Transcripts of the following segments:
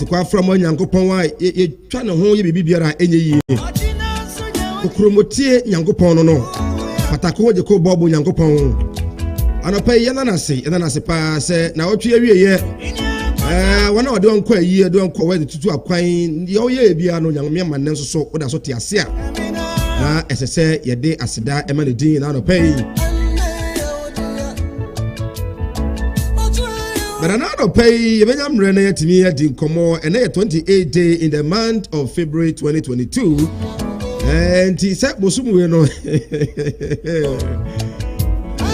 enti kwa from Nyankopɔn wa ye twa ne ho ye bibiara enye yi okromotie Nyankopɔn no patako je ko bobo Nyankopɔn anopa ye na nase pa se na otwe awie ye wana ode onko ayi ode onko we tutu akwan ye oye bia no Nyame ma ne nso so oda so te ase a na esese ye de aseda ema ne din na anopa yi but another pay Benyam Rene Yatimi at Incomo and 28th day in the month of February 2022. And he said, Bosumu,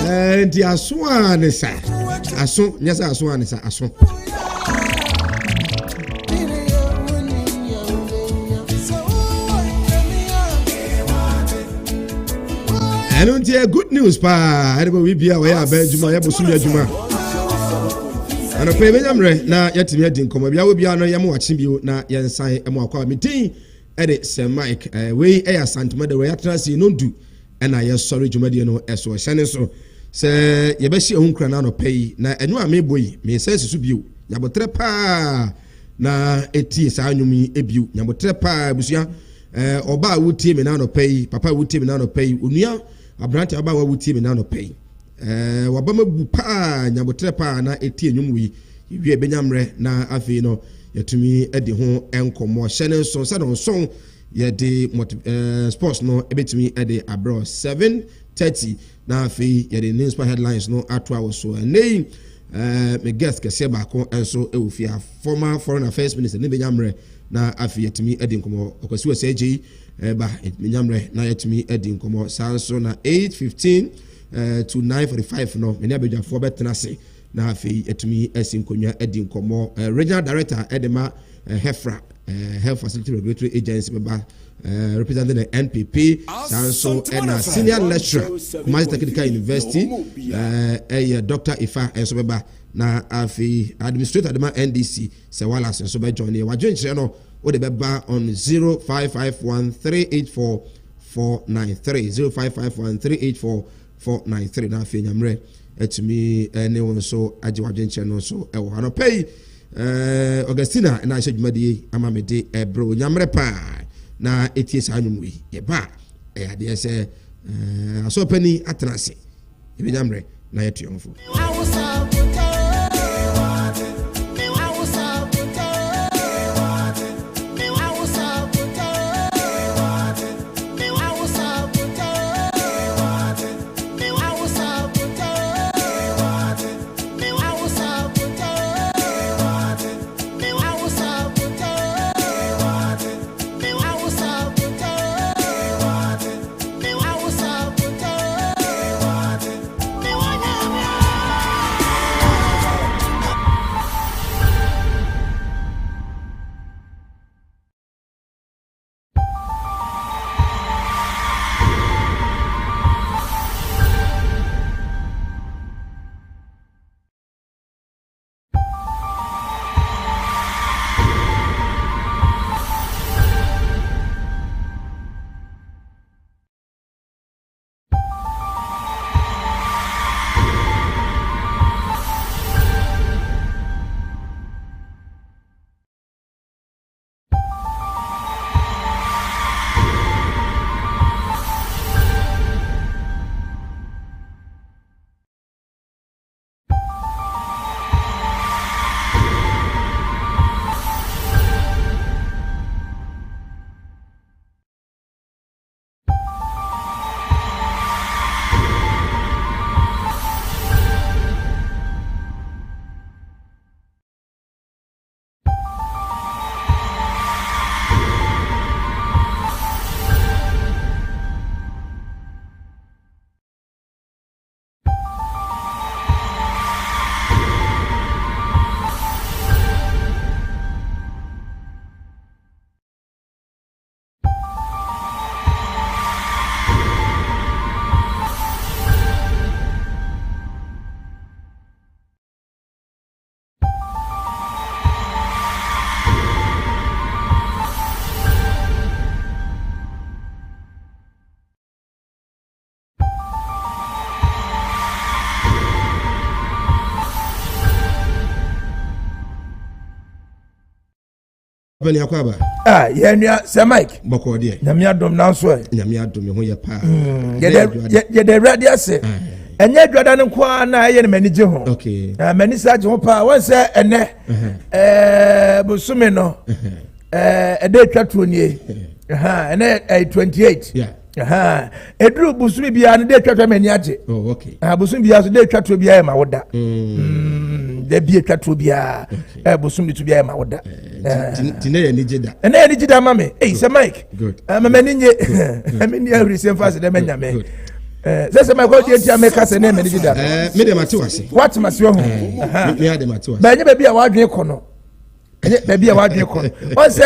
and the Aswan is Asun, yes, Aswan is Asun. And on the good news, pa, I will be away. I bet you my Bosumu Juma. And okay, Benyamre na yatimi adi nkomo bia obi ano yemo wachi bio na yensan emo akwa metin ede Sir Mike we Asanteman de we atrasi no du na ye sorry dwumade no eso hyane so se ye be hye hunkra na no pay na enyo a meboyi me se susu bio nyabotre pa na eti sa anwumi ebio nyabotre pa busua oba wutie me na no pay papa wutie me na no pay onua abrante oba wutie me na no pay wabama bu pa nyabotre pa na eti enyum wi wie Benyamre na afi no yatumi edi ho enkomo hyene so sa no so ye de sports no ebetumi edi abro 7:30 na afi ye de newspaper headlines no atwa wo so nei me guest kese ba ko enso ewufia former foreign affairs minister ne Benyamre na afi yatumi edi nkomo okwasi wo seji ba Benyamre na yatumi edi nkomo sanso na 8:15 to 9:45 no many abedwafo betenase na afi etumi asinkonya edi nkomo regional director edema Hefra Health Facility Regulatory Agency beba representing the NPP sanso and senior lecturer Kumasi Technical University Dr. Ifa enso beba na afi administrator edema NDC Sewala enso be join wa join no o de beba on 0551384493 0551384493 na afi Nyamre etumi ene won so age wadwenche no so e wo hano pay Augustina na ahye dwumade amamede ebro Nyamre pa na etie sa anwumwi ye ba ade se asopani atrase e Nyamre na yetuomfo Bani akwaba. Yenua se Mike. Boko de. Nyame adom na so e. Nyame adom ho ye pa. Ye de ready ase. Enye adwada ne kwa na ye ne mani je ho. Okay. Mani sa je ho pa won se ene bosume no. Ede twatro nie. Ene 28. Yeah. Edru busumi bia ne de twatwa mani age. Oh, okay. Busumi bia so de twatro bia e ma woda. De bia twatro bia busumi tu bia e ma woda. Tine ye ni jida. Ene ye ni jida mame. Se Mike. Good. Mani nye. Mani ya receive fast de menya me. Se Mike ko die tia me ka se ne mani jida. Me de mate wase. What must you ho? Me ade mate wase. Ba nye ba bia wa adwen ko no. Enye ba bia wa adwen ko. On se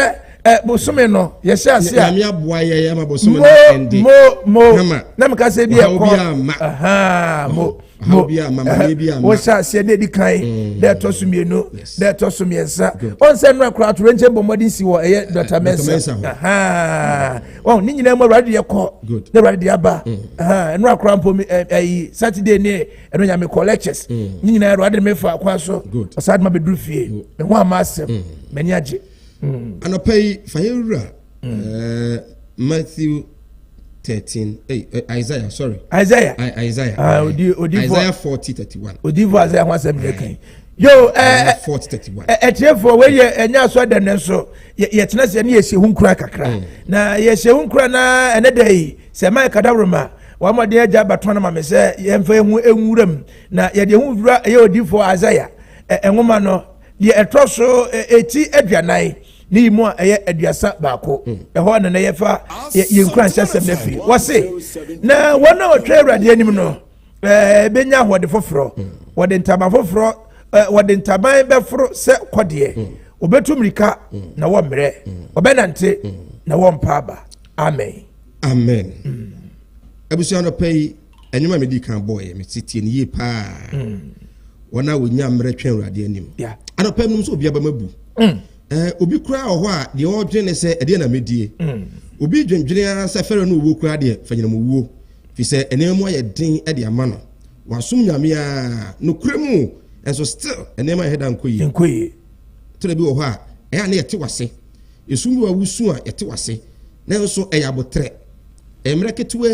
bosume no ye sha ase a me aboa ye ma bosume no endi mo na me ka se bia ko mo bia mama bia ma wo sha ase de di kan de to sumienu de to sumiensa on se no akura to renche bomodi si wo eye Dr. Mensa on ni nyina mo radio ye ko de radio aba no akura mpo Saturday ni eno nya me collectors ni nyina radio me fa kwa so osad ma beduru fie me ho amasem mani age Anopay Fayura Matthew 13 Isaiah sorry Isaiah Isaiah 40:31 Odivo Isaiah wasem lekan yo 40:31 etiefo we ye enya so de ne so ye tena se ne ye hunkura kakra na ye hunkura na ene dai se mai kadawroma wa mo de agya baton na me se ye mfa ehu enwuram na ye de hu wura ye Odivo Isaiah enwoma no ye etroso eti aduanan ni mu a eye aduasa baako ho na ye fa ye nkran hyesem na fi wo se na wona otwa awrade anim no benya hode foforo wode ntaba foforo wode ntaban beforo se kode obetumrika na wo mre obenante na wo mpaba amen abusia no pay enwuma medi kan boy me titie ni ye pa wona wonya mre twa awrade anim anopam num so obi aba mabu obi kura ho a de odwene se ede na medie obi dwendwene ara se fere no wo kura de fanyina mo wo fi se enemu aye den ede ama no wasum nyame a no kura mu enso still enemu aye dan koyi to bi wo ho a na yete wase esum wa wusu a yete wase na enso eyabotre emre ketwa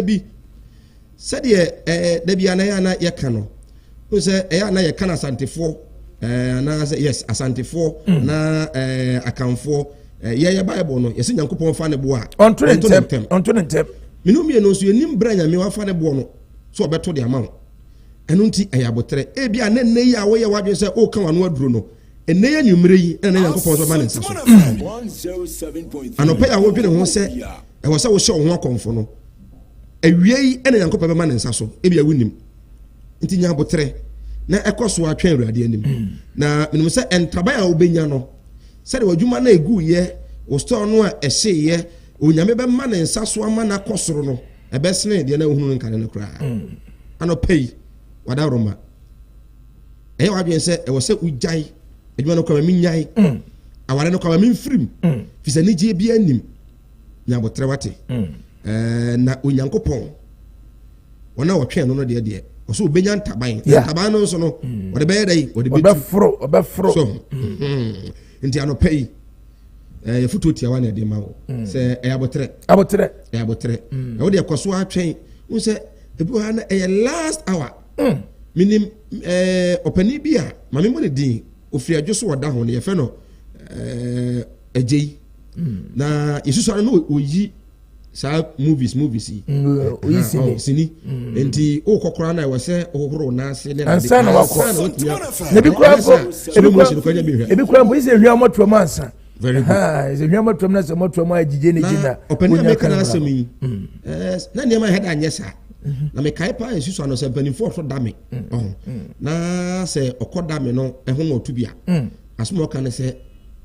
bi se de bia na ya na ye ka no o se na ye ka na santefo na yes asantefo na akamfo ye Bible no yesi Nyankopon fa ne bo a onto ntem minumie no so yenim bra nyame wa fa ne bo no so obeto de ama enu nti eyabotre bia na nne yi a wo ye wadwe se o kan wano aduro no enne ye nyumre yi na Nyankopon so ba ne nsa so anopa ya wo dwene ho se wo se wo hye wo ho akomfo no awie yi na Nyankopon ba ne nsa so bia wunim nti nyabotre na ekoso atwa awrade anim na menum se entaba ya obenya no se de wadwuma na egu ye o store no a ehye ye onyame be ma ne nsaso ama na kosoro no ebesene de na ohunu nkane no kra anopei wadaroma wadwen se e wo se ujai adwuma no kwa minyai aware no kwa mimfrim fi se ne je bia anim nyabotre wate na onyankopon wona wotwe no de so obenya ntaban ntaban no so no wode be yedai wode be obefro so nti anopei futu tia wana de mawo se abotre wode yakoso atwen wo se ebi ha na last hour minim opani bia mame mo ne din ofri adwoso woda ho ne ye fe no ejei na yesusu no oyi sa movies sini enti o kokora na we se ohoro na se ne na bi kura bo ise hwia moto ma ansa very good ise hwia moto na se moto ma agije ne gina opani make na asemi na ne ma head anyesa na me kai pa yesusu ano se panifo so dame na se okoda me no eho no otubia asmo ka ne se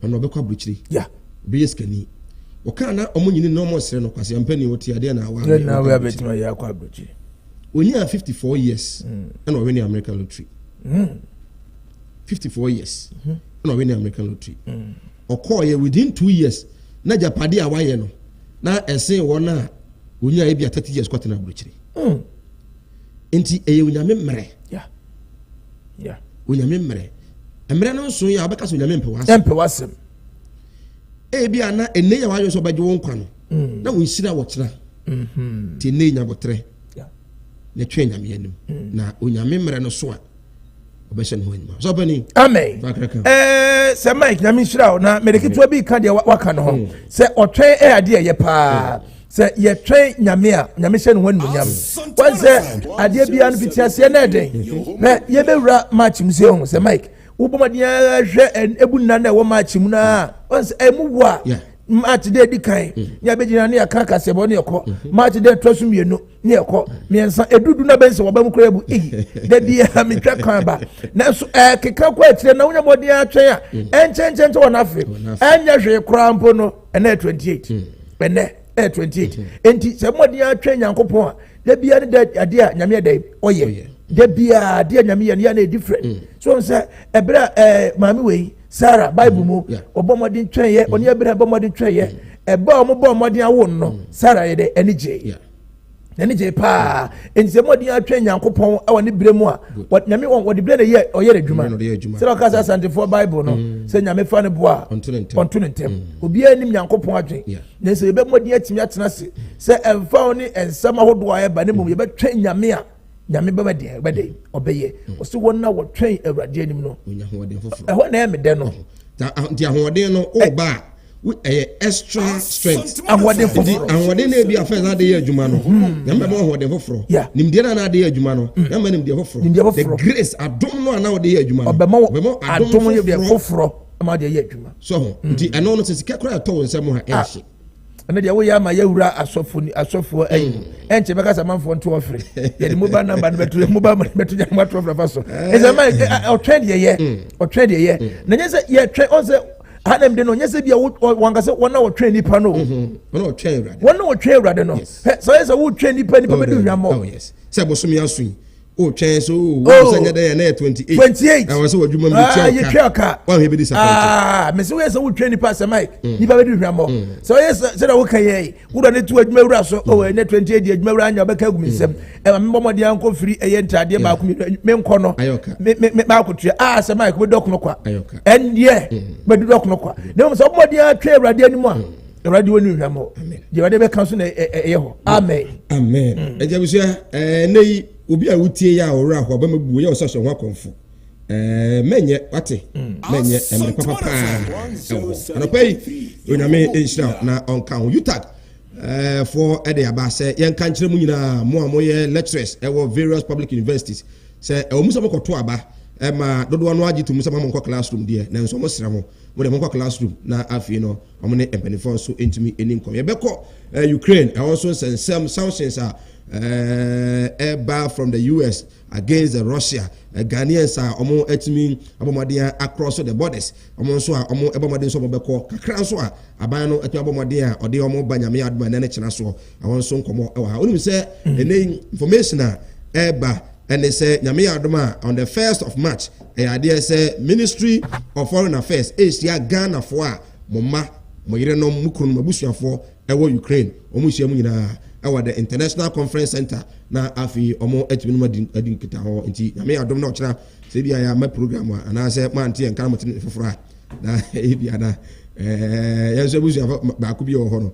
ono be kwa bruchiri be yeskani okana omunyini no mo sere no kwase ampani oti ade na wa na we abetima ya kwa bruchiri oni 54 years and we win the American lottery 54 years and we win the American lottery okoye within 2 years na japade a waye no na esen wona onya e bia 30 years kwate na bruchiri enti eye onyame mmere onyame mmere no so ya obeka so onyame mpe wasem ebi ana ene ya wayo so baje won kwa no na won sira wotra ti ne nya botre ne twa nyame anim na onyame mmere no so a obehye no anyima so bani amen se Mike nyame sira na medekitwa bi ka de waka no ho se otwe ade ye pa se ye twen nyame a nyame hye no ho nyam wan se ade bia no fitiase na eden na ye bewura match museum se Mike ubomadia hwe ebu nna na wo match mu na wan se emu wa match de di kan nya begina na aka kase bo na yeko match de tosu mienu na yeko miensa edudu na bense wo bam kura bu de bia mi twa kan ba na so keka kwa tire na wonya modi atwen a enchenchen to na afi enya hwe kura mpo no na 28 ene 28 enti se modi atwen yankopon a de bia de ade a nyame de oye de bia de nyame ye na different so say ebra mami we Sarah Bible mu obomodin tweye oni abira obomodin tweye eba omobomodin awo no Sarah ye de enije pa enje modin atwen yankopon awo ne bremu a nyame won de bre na ye oye adwuma Sarah ka sa Asante for Bible no se nyame fa ne boa onto ntem obi anim yankopon adwen na se ebe modin atimi atena se emfa oni ensama hodo aye ba ne mum ye betwen nyame a nyame bede obeye osi wonna wo twen awrade anim no onya hoden foforo eho na eme de no nti ahoden no o ba extra strength ahoden foforo ahoden na bi afenza de ye adwuma no nyame ba ahoden foforo nimde na de ye adwuma no nyame nimde foforo the grace adom no na de ye adwuma no obemo adom ye de foforo ma de ye adwuma so nti eno no sesika kra to nsem ha ehye ana dia wo ya ma yawura asofo ayi enche beka samanfo nto ofre ye di mobile number no betu nya ma to ofre faso eze ma o trend ye na nyese ye trend on se hanem de no nyese bia wangase wona wo trend nipa no wona wo trend urade no so yese wo trend nipa bedu hwamo oh yes se bosomi asun o twen so sanya dey na 28 I was so adwuma mi twa ka wa he be disappointed me so yese wo twen nipa se Mike nipa bedu hwamo so yese se da wo kan ye wo do ne tu adwuma wura so o na 28 di adwuma wura anya obeka gumsem e ma mbomodi anko firi eye ntade ba ku me nko no me ba ko tua se Mike we dok no kwa endie bedu dok no kwa na mo so mbomodi atwa awrade animu a awrade woni hwamo je wade be kan so na eye ho amen ejabusia nei obi a wutie ya ora ho ba mabu ye ososho ho akonfo menye wate menye emre papa anopai onyame enhira na onka ho utag for ede aba se yen kan kire mu nyina mo amoye lecturers ewo various public universities se omuso mokoto aba ma dodo no agi to musa mo nko classroom de na nso mo sira mo de mo nko classroom na afi no omo ne empenifo so entimi enim kom ye beko Ukraine also some sanctions are airbar from the US against Russia. Ghanaians are omo etimi abomadia across the borders. Omo so omo abomadia so beko kakra so aban no etimi abomadia ode omo banyame aduma na ne kyena so awon so nkomo e wa ha. Oni say ene information a airbar and they say nyame aduma on the 1st of March they say Ministry of Foreign Affairs Asia Ghana for moma moyire no mukunu mabusuafo ewo Ukraine omo hia mu nyina ewa the International Conference Center na afi omo etimi no adin kita ho nti nyame adom na okira se bia ya ma program ana se manti en kan motin foforo na bia na yenso busuafo ba ku bi ho no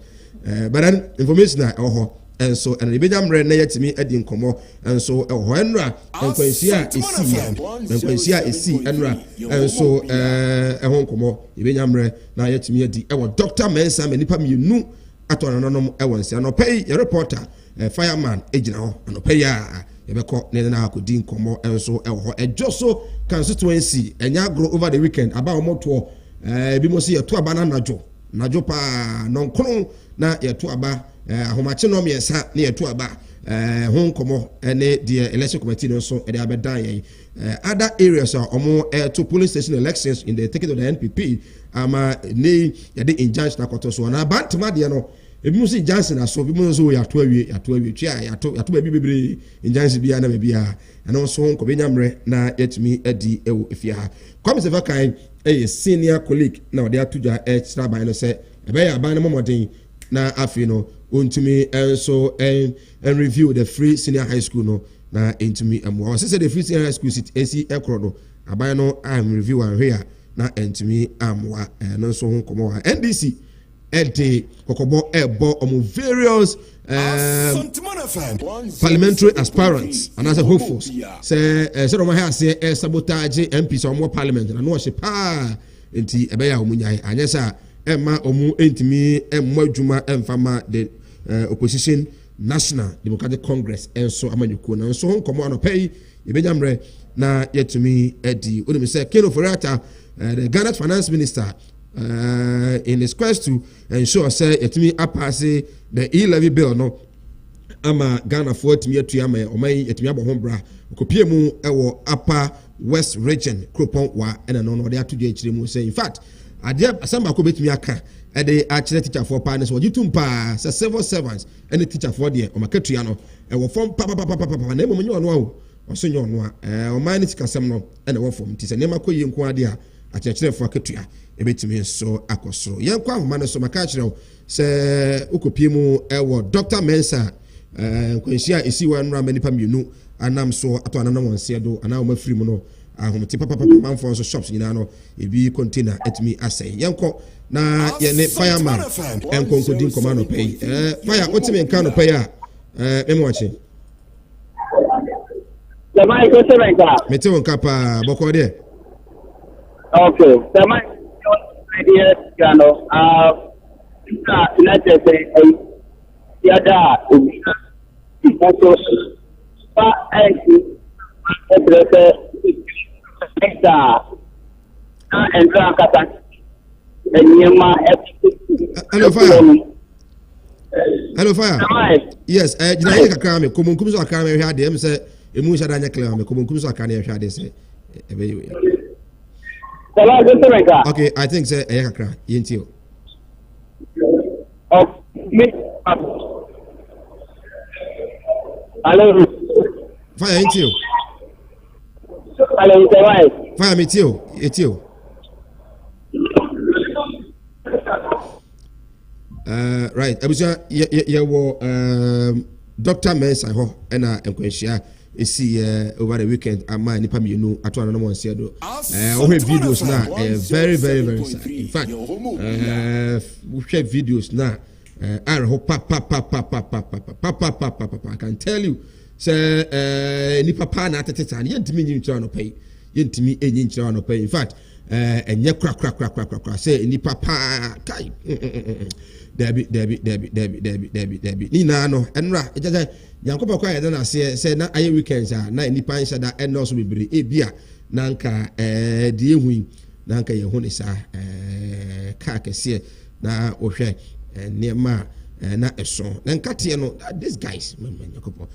but information na ho and so and the Benjamin Red na yetimi adin komo and so ho enra nkwansia esi enra and so ehon komo Benjamin na yetimi adi ewo Dr. Mensa manipa mienu atɔnonom ɛwɔ nsia no pay your reporter fireman ejina ho no pay ya yebekɔ ne na akodi nkomo enso ɛwɔ hɔ ɛdwo constituency enya grow over the weekend aba omoto bi mo se yeto aba na najo pa nonkron na yeto aba ahomache no miensa na yeto aba ho nkomo ene the election committee no so e abedan yen other areas are omo to police station elections in the ticket of the NPP ama ne yade injunction akoto so na bantama de no ebi mo se Johnson aso bi mo so yato awie twa yato ba bi bebre injunction bia na ba bia ana so nko benyamre na yetimi adi ewo efia ha kwamse vakan senior colleague na ode atuja extra ban no se ebe ya ban no momoden na afi no ontumi enso and review the free senior high school no na entumi amwa o se the free senior high school sit esi ekro no aban no am review and here na entimi amwa no nso ho komo ha NDC ede kokobo ebo omo various parliamentary aspirants and as a hopefuls say do ma ha say sabotage MPs omo parliament na no hye pa enti ebe ya omo nyai anyesa emma omo entimi emmo adwuma emfama the opposition National Democratic Congress enso amanyuko na nso ho komo anopai yebenyamre na yetumi edi onimi say Keno Forata the Ghana finance minister in his quest to ensure say yetumi apase the e-levy bill no ama Ghana for yetumi atu ama omai yetumi abɔ bra kopie mu ewo upper west region kropon wa ena no de atu de akire mu say in fact ade asamba ko betumi aka ede akire teacher for partners wo yitum pa say civil servants any teacher for there o makatua no ewo form pa na emo nyo no awo osonyo no a o man tikasem no ena wo form ti say nema ko yi nko ade a akire for akatua ebetumi so akosoro yenko ahoma no so maka kire say ukopie mu ewo Dr. Mensa kwensia esi wa nra manipa mienu anam so ato anam wonse do ana o mafiri mu no ahomte papa manfo so shops nyina no ebi container etimi asay yenko na ye ne fireman enkonko din komano pay fire otimi nka no pay a memo ache Samai ko sebenka metewo nka pa boko de okay samai idea gano na tete yada ubina ipoto pa aiki edrese esta na entra kata enyema hello fire yes jina ye kakra me komunkum so akra me hwe ade em se emu hya da nya clear me komunkum so akra me hwe ade se ebe you okay I think say ye kakra yentio me hello fire yentio hello Samai fire me tio etio right abusia ye wo Dr. Mensa ho na enkwahia esi over the weekend ama nipa mienu ato anano monse do o he videos na very sad in fact we share videos na are ho pa I can tell you say nipa pa na atete na yentimi nyinchira no pay yentimi enyinchira no pay in fact enye kra say nipa pa kai Debbie ni na no enra ejaja yankopa kwa yeda na se na aye weekends a na nipa nsha da eno so bibiri ebia na nka de ehu na nka ye hu ne sa ka kese na ohwe nema na eso na nka te no these guys yankopa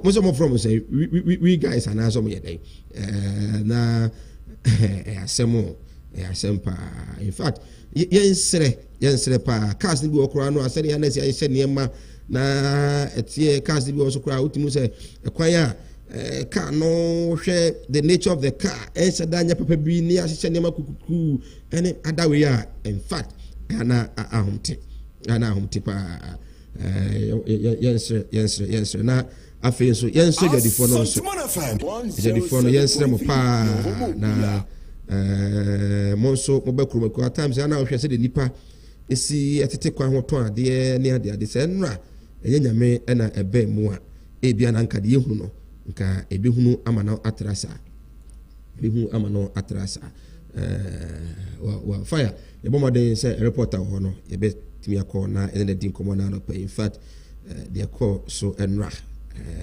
most of from say we guys are na so ye dey na asemo asempa in fact yensere pa cars ni bi okura no asere ya na se ye niema na etie cars bi also kura utimu se ekwan ya car no hwe the nature of the car ense danya papa bi ni ahye niema kukuku ene adawe ya in fact ana ahomte pa yensere na afi so yensere gadifo no so gadifo no yensere mo pa na monso mobekuru mako at times ana ohwe se de nipa esi etete kwa ho ton ade ne ade se nra enye nyame na ebe mu a ebia na nka de ehunu no nka ebehunu amana atrasa wa fire e bomade se reporter ho no ye betimi akọ na ene de nkomo na no pa in fact de call so enra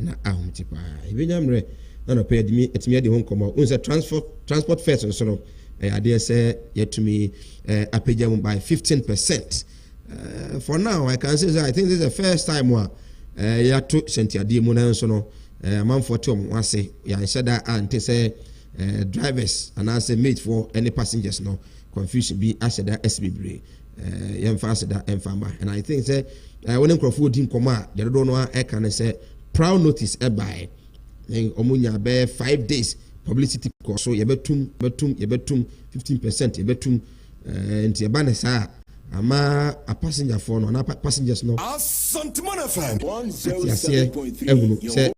na ahomtipa ebenyamre na no pa etimi de ho nkomo unse transport fares so no ade say yetumi apagya by 15%. For now I can say that I think this is the first time wa ya to sentiade mu na so no man for tom wase ya nshada ante say drivers and as a mate for any passengers no confusion be ashada SBB yemfa ashada emfama and I think say when nkrofo di nkoma de do no e kan say proud notice e by omunya be 5 days publicity cost so yebetum 15% yebetum nti eba na sa ama a passenger for no na passengers no Asanteman FM 107.3 say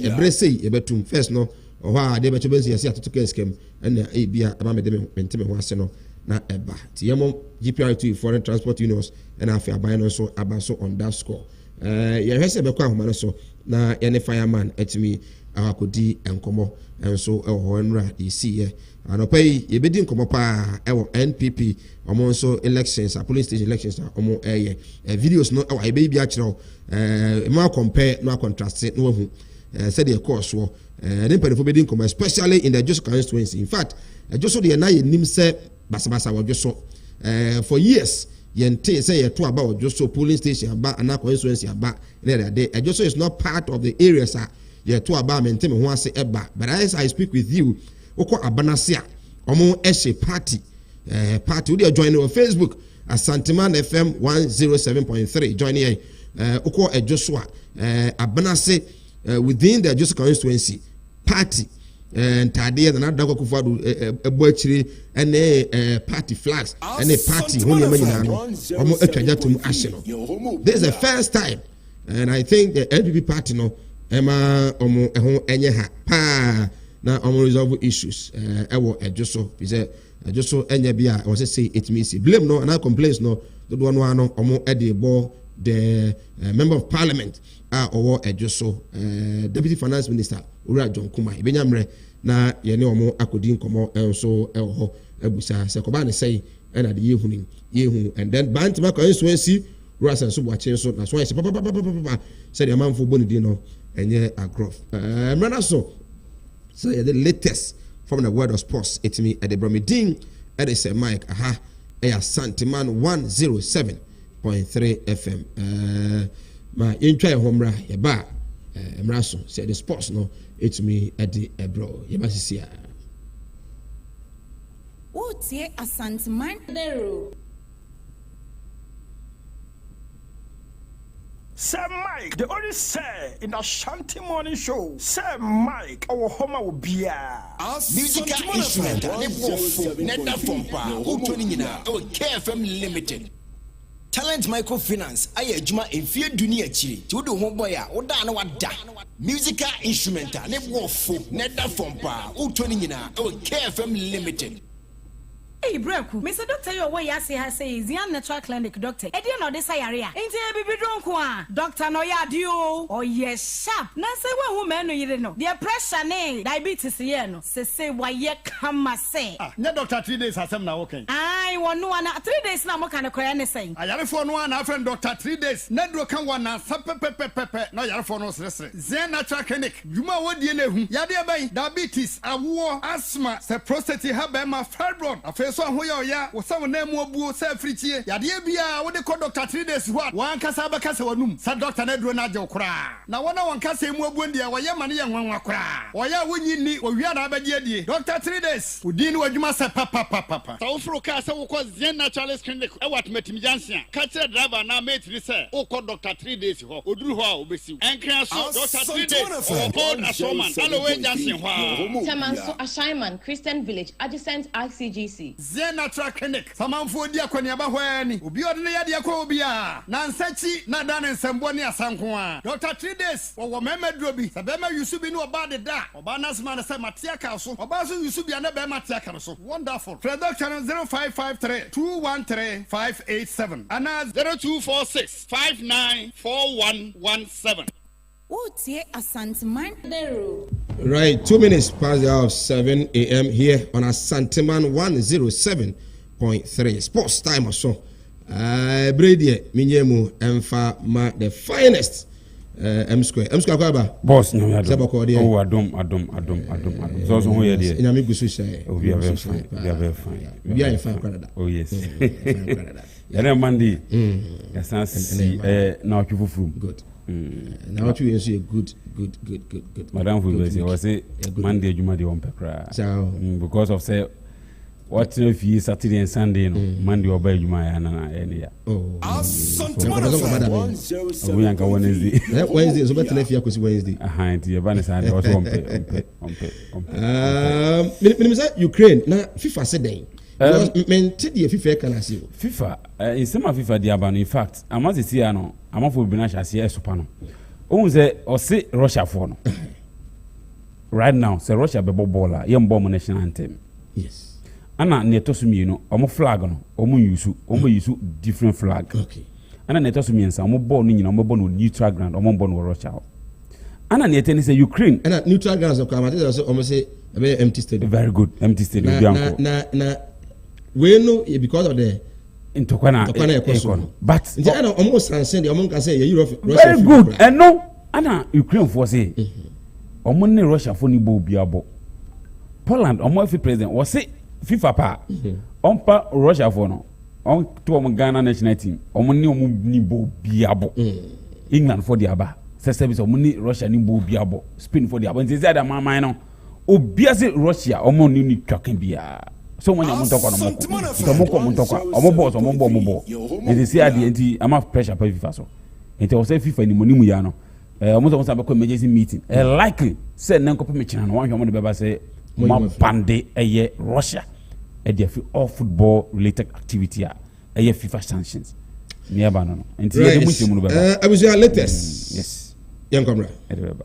ebrese yebetum first no oha de be chebe sia atoto case kem na e bia ama me de me ho ase no na eba ti yemo GPR2 foreign transport unions na afi aban no so aba so on that score ye hwese be kwa ahoma no so na ye ne fireman etimi akodi enkomo enso eho nra de see ye anopai ye bedi enkomo pa ewo NPP omo so elections polling station elections omo videos no ewa be bia kire ma compare no contrast no hu said the course so ne mpanyefo bedi enkomo especially in the Joso constituency. In fact Joso de na ye nim se basabasa wo Joso for years yente say ye to about Joso polling station aba and constituency aba na dey Joso is not part of the areas ye to about maintain ho ase eba. But as I speak with you oko abanasia omo eshe party we join on Facebook Asanteman FM 107.3 join here oko Joshua abanase within the Joso constituency party and tade na da kokufado ebo akire ene party flags ene party hono manyina no omo atwaja tum ahye no. This is the first time and I think the NPP party no ema omo eho enye ha pa na omo resolve issues ewo Joso is Joso enye bia o say it means blame no and complaints no do one omo e dey ball the member of parliament owo Joso deputy finance minister Ura John Kuma Benyamre na ye ne omo akodi nkomo enso eho abusa se koba ne say na de yehu and then bantima constituency Ruas and Subwache so na so say papa say the man for bonidi no enye agrof mrana so the latest from the world of sports it me at the Bromidin at the say Mike Asanteman 107.3 FM ma intwa homra ye ba mraso say the sports no it's me at the bro ye ba sisia o tie Asanteman Dawuro Sir Mike, the only say in the Shanty morning show. Sir Mike, our home will be musical instrument, Netta Fompa, Utonina, our KFM Limited. Talent Microfinance, I Juma in Fear Dunia Chili, to the Homeboya, Odana Wada. Musical instrument, Netta Fompa, Utonina, our KFM Limited. Hey, Breku, Mr. Doctor, your way, I say, is the natural clinic doctor. I didn't know this area. Ain't a baby drunk Doctor Noya Dio. Oh, yes, sharp. Nancy, one woman, you didn't know. The pressure, diabetes, say, why ye come, say. No, Doctor, 3 days has some now, okay. I want no one 3 days now, kind of cry saying. I have for one, our friend Doctor, 3 days. Nedro can one, pepper, no, you're for no Zen natural clinic. You know what you know. Yadia bay, diabetes, a war, asthma, the prostate, habema, fibron, so who ya was some name more boo self free ya dear bia what they call Doctor 3 days what one casaba casawanum said Dr. Nedro Najo cra now one cassa more bundia why ya money and one cra why ya win you need or we are abadi Doctor 3 days who didn't what you must say papa so for casa was Zen naturalist clinic what met him Jansen catch a driver now made this oh called Doctor 3 days who do how obesi and can Doctor 3 days called Asanteman Alloway Jansen Tamanso Asanteman Christian Village adjacent RCGC Zen natural clinic. Saman for dia kwanyaba hwani. Obi odne ya dia kwa obia. Na nsachi na dan nsembɔ ne asanko. Doctor 3 days. Wo memedro bi. Sabema yusubi no oba de da. Oba nasma na se matia ka so. Oba so yusubi na be matia ka so. Wonderful. Production 0553 213 587. And 0246 594117. O tie Asanteman Dawuro. Right, 2 minutes past the hour of 7 a.m. here on Asanteman 107.3 sports time or so. Brady, Minyemu, Emfa, ma the finest. M Square kwa ba. Boss, no, I don't. Oh, I don't. So, who are there? In a migu say. Oh, we are very fine. We are very fine. We are in fine Canada. Oh, yes. Yeah, Monday. Yes, I see. Now, you from good. Now what you say good. Madam Fulbesi was say Monday Juma de on pekra. So because of say what if you Saturday and Sunday no Monday or by Juma na any. Oh. We anka Wednesday. Wednesday so better if you akosi Wednesday. Nti e ba ne Sunday also on say Ukraine na FIFA said then. Mente the FIFA can see. FIFA in some FIFA di aba no in fact amase see ano amafo bi na hyase esopa no. O say o say Russia for no. right now say Russia be baller yem bomb national anthem yes ana ne to so mienu omo flag no omo use different flag okay ana ne to so miensa omo ball no nyina omo ball no neutral ground omo ball no Russia ana ne tell say Ukraine ana neutral ground so come say omo say a empty stadium very good empty stadium na we know because of the intokwana but ana omo sanction the omo can say Europe very good and no ana Ukraine for say omo ne Russia for ni bo biabo Poland omo fi president was say FIFA pa ompa Russia for no on to omo Ghana national team omo ne omo ni bo biabo England for the aba say service omo ni Russia ni bo biabo Spain for the aba nti say that man no obiase Russia omo ni twaken bia so when omo tokwa no mo tokwa omo boss omo bo nti say ade nti am have pressure pa FIFA so nti o say FIFA ni monimu ya no omo say be emergency meeting likely say nanko pe me china no wan hwe omo de beba say ma bande eye Russia e dey all football related activity eye FIFA sanctions nearby no nti ye de mu no beba abusia latest yes yan kamera e de beba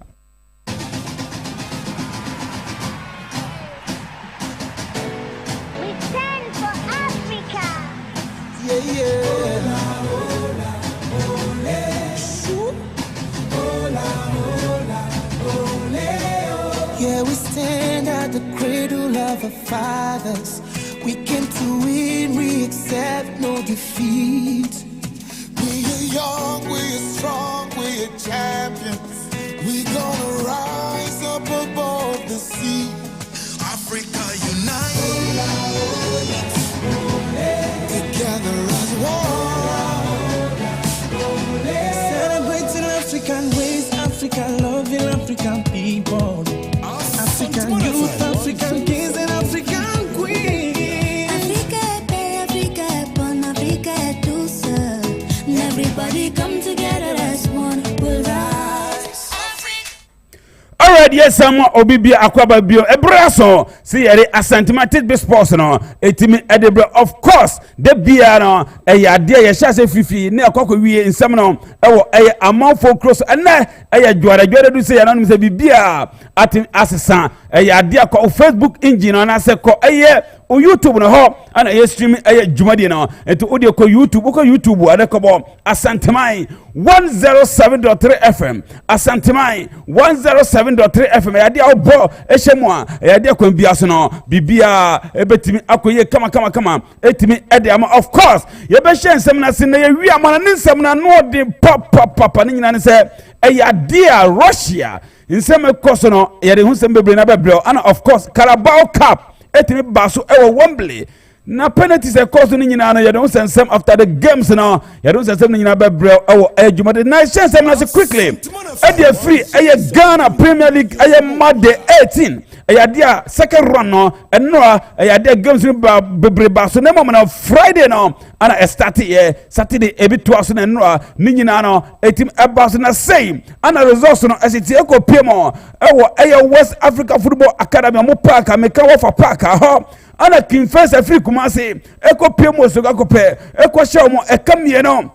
Fathers, we came to win, we accept no defeat. We are young, we are strong, we are champions. We gonna rise up above the sea. Africa unite, together as one. Celebrating African ways, African loving African people. African youth, African kings and African queens. Africa, born Africa, to serve. And everybody come together as one, we'll rise. Alright, yes, I'm Obibia Aquaba Bio, a brasso. See, Asanteman take the sports no. Etimi Edebra, of course, the Biano, a yadia, a chasse fifi, near Cocowie in Seminole, a amount for cross, and a Juara do say anonymous Bibia at him assassin, a yadia called Facebook engine on us a call a year. O YouTube no ho ana ye streaming jumadi no eto audio ko YouTube adekobo Asanteman 107.3 FM Asanteman 107.3 FM ya dia obo ehemu a ya dia kwan bia so no bibia ebetimi akoye kama etimi ede ama of course ye be hye nsem na sin na ye wi ama na nsem na no de papa ne nyina ne se ya dia Russia nsem ekoso no ye de hu nsem bebre na bebre ana of course Carabao Cup etimi baso ewo Wembley na penalties e cause ni nyina na ye don sensem after the games na ye don sensem ni nyina bebre ewo ejumade na sensem na quickly e dey free e Ghana Premier League e Monday 18 e dia second run no enora e dia games ni bebre baso na mom na Friday no ana start Saturday e bi to aso na enora ni nyina no etim e baso na same ana results no esiti e ko pemo ewo West Africa Football Academy mo park ameka wo fa park ho ana Kinfesa free Kumasi eko pemo so gakope eko hye mo ekamie no